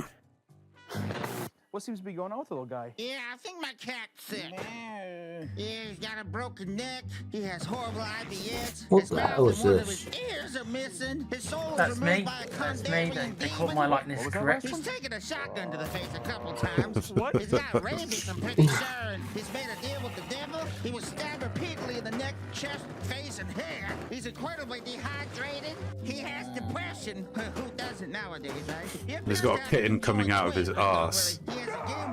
What seems to be going on with the little guy? Yeah, I think my cat's sick. Yeah, he's got a broken neck. He has horrible IBS. What His the mouth hell and is one this? of his ears are missing. His soul That's was removed me. by a That's me. Kandarian They called demon. my likeness correct. He's taken a shotgun to the face a couple times. What? He's got rabies, I'm pretty sure. And he's made a deal with the devil. He was stabbed repeatedly in the neck, chest, face, and hair. He's incredibly dehydrated. He has depression. Who doesn't nowadays, right? He's got a kitten coming out of his arse.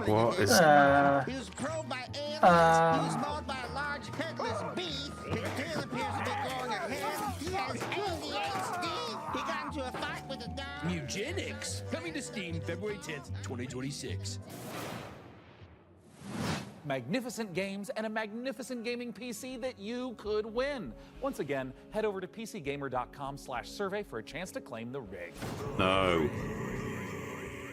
What is... He was probed by aliens. He was mauled by a large headless beast. His tail appears to be growing ahead. He has ADHD. He got into a fight with a dog. Eugenics, coming to Steam February 10th, 2026. Magnificent games and a magnificent gaming PC that you could win. Once again, head over to pcgamer.com/survey for a chance to claim the rig. No.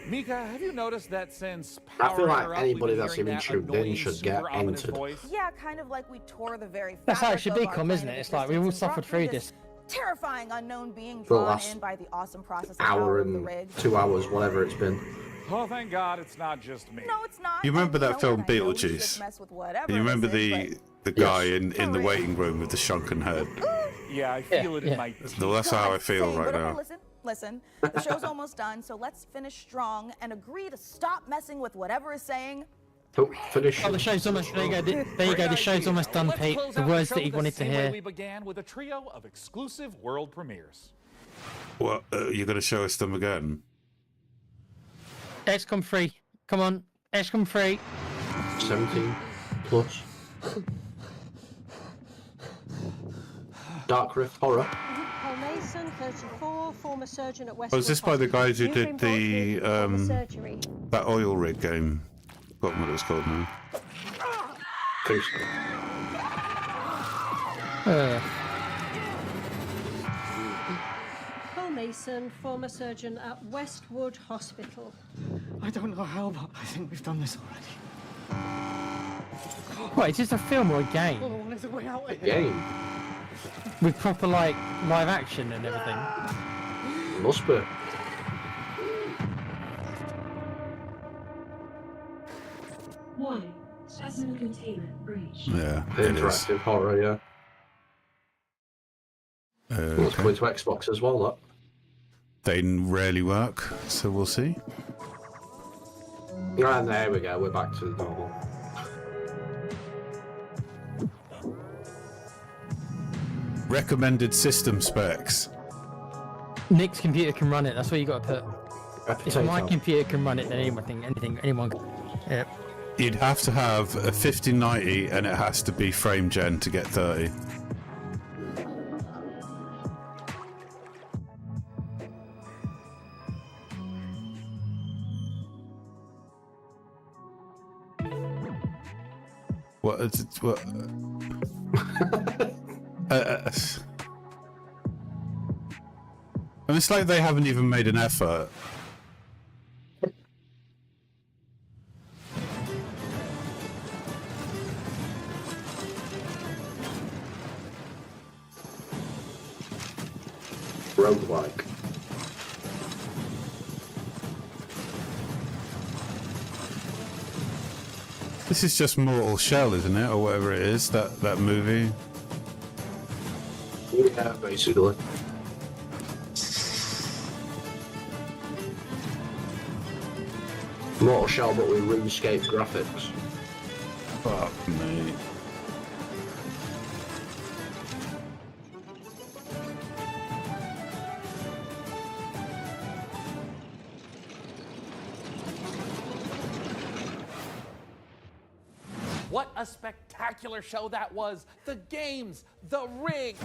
Mika, have you noticed that since I feel like Power Up, anybody we've been that's hearing even that tuned in annoying, should get super ominous entered. voice? Yeah, kind of like we tore the very That's how it fabric should of be, our Com, isn't planet it? It's like we all existence and suffered brought through through this. terrifying unknown being For the drawn last in by the awesome process and Hour power of the and rig. 2 hours, whatever it's been. Oh, thank God it's not just me. No, it's not. You remember and, that film and I know we just Beetlejuice? mess with whatever You remember this is, the guy in the waiting room with the shrunken head? Yeah, I feel it in my... Well, that's how I feel right but now. Listen, the show's almost done, so let's finish strong and agree to stop messing with whatever is saying. Don't finish. Oh, the show's almost. There you go. There you go. The show's almost done, Let's Pete. close The out words show that he the wanted to same way hear. We began with a trio of exclusive world premieres. What? You're going to show us them again? XCOM 3. Come on. XCOM 3. 17 plus. Dark Rift Horror. Paul Mason, 34, former surgeon at West. Oh, is this by the guys who did the that oil rig game? Forgotten what it was called now. Paul Mason, former surgeon at Westwood Hospital. I don't know how, but I think we've done this already. What? Is this a film or a game? Oh, there's a way out of here. Game. With proper like live action and everything. Must be. Warning. Specimen containment breach. Yeah, it is. Interactive horror, yeah. It's coming to Xbox as well, that. They rarely work, so we'll see. And there we go, we're back to normal. Recommended system specs. Nick's computer can run it. That's what you got to put. If my potato. computer can run it, then anyone can. Yep. You'd have to have a 5090 and it has to be frame gen to get 30. What? What? I mean, it's like they haven't even made an effort. Roguelike. This is just Mortal Shell, isn't it? Or whatever it is, that movie. Yeah, basically. Mortal Shell, but with RuneScape graphics. Fuck me. What a spectacular show that was! The games, the rig,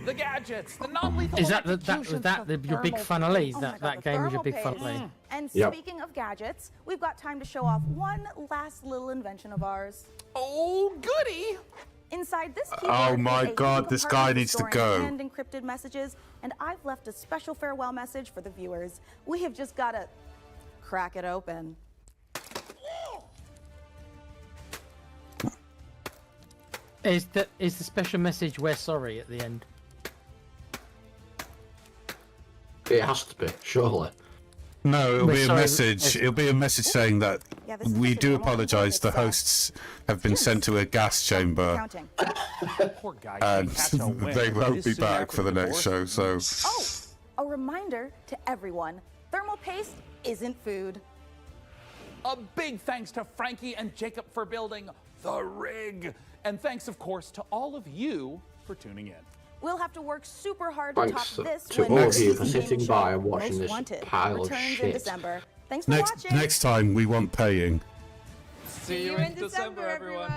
the gadgets, the non-lethal Is that executions, your big fan of Lee's? Oh That my God, the game was your big thermal fan of Lee. paste. And Yep. speaking of gadgets, we've got time to show off one last little invention of ours. Oh, goody! Inside this Oh keyboard my is a God, hidden this part guy for needs to storing go. hand-encrypted messages, and I've left a special farewell message for the viewers. We have just got to crack it open. Is the special message "We're sorry" at the end? It has to be, surely. No, it'll We're be a sorry, message. It'll be a message saying that Yeah, this is we just a do normal apologise. The hosts have been sent to a gas chamber, Counting. Poor guy. and can't catch a wind. they won't This be soon back after for the the next divorce. show. So, Oh, a reminder to everyone: thermal paste isn't food. A big thanks to Frankie and Jacob for building the rig. And thanks, of course, to all of you for tuning in. We'll have to work super hard to Thanks top this to when all the of you for PC sitting gaming by show and watching Most this Wanted pile of returns in shit. December. Thanks for next watching. time we want paying. See you in December, everyone.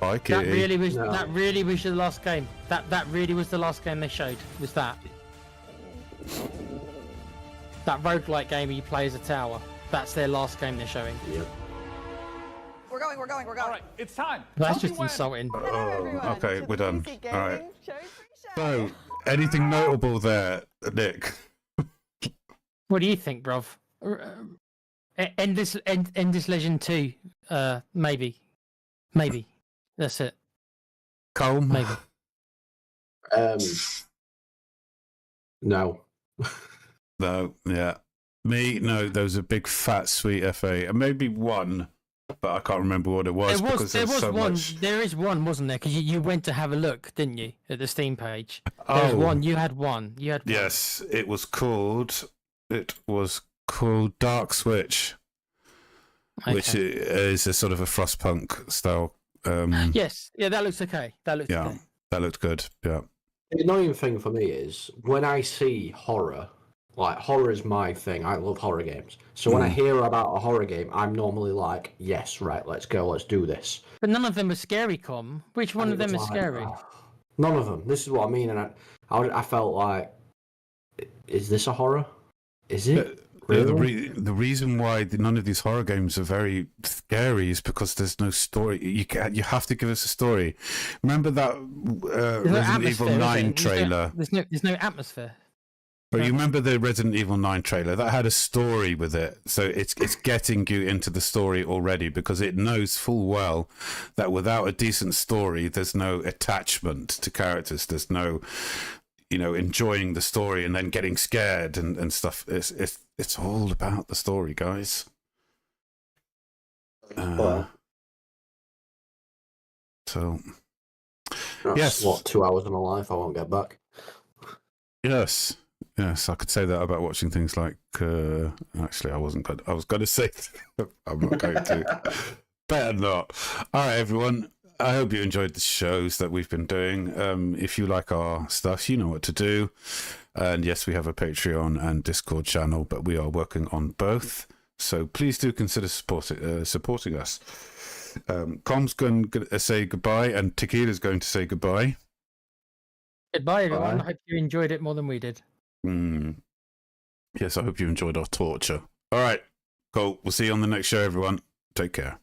Bye, That Kitty. really was No. that really was the last game. That really was the last game they showed. Was that roguelike game where you play as a tower? That's their last game they're showing. Yep. We're going. All right, it's time. That's Tell me just when. insulting. Oh, okay, we're done. All right. So, anything notable there, Nick? What do you think, bruv? Endless Legend 2, maybe. That's it. Colm? Maybe. No. No, yeah. Me, no, there was a big fat sweet FA. And maybe one, but I can't remember what it was because There there's was so one. much. There is one, wasn't there? Because you went to have a look, didn't you, at the Steam page? There was Oh. one. You had one. Yes, it was called Dark Switch, which Okay. is a sort of a Frostpunk style. Yes. Yeah, that looks okay. Yeah, that looked good. Yeah. The annoying thing for me is when I see horror, like horror is my thing. I love horror games. So when I hear about a horror game, I'm normally like, yes, right, let's go, let's do this. But none of them are scary, Com. Which one And of it them was is like, scary? None of them. This is what I mean, and I felt like, is this a horror? Is it? Really? The reason why none of these horror games are very scary is because there's no story. You have to give us a story. Remember that Resident Evil 9 trailer? There's no atmosphere. But you remember the Resident Evil 9 trailer? That had a story with it. So it's getting you into the story already because it knows full well that without a decent story, there's no attachment to characters. There's no, enjoying the story and then getting scared and stuff. It's all about the story, guys. So, That's, yes. What, 2 hours of my life I won't get back? Yes, I could say that about watching things like. Actually, I wasn't good. I was going to say. I'm not going to. Better not. All right, everyone. I hope you enjoyed the shows that we've been doing. If you like our stuff, you know what to do. And yes, we have a Patreon and Discord channel, but we are working on both. So please do consider supporting us. Com's going to say goodbye, and Tequila's going to say goodbye. Goodbye, everyone. Bye. I hope you enjoyed it more than we did. Yes, I hope you enjoyed our torture. All right, cool. We'll see you on the next show, everyone. Take care.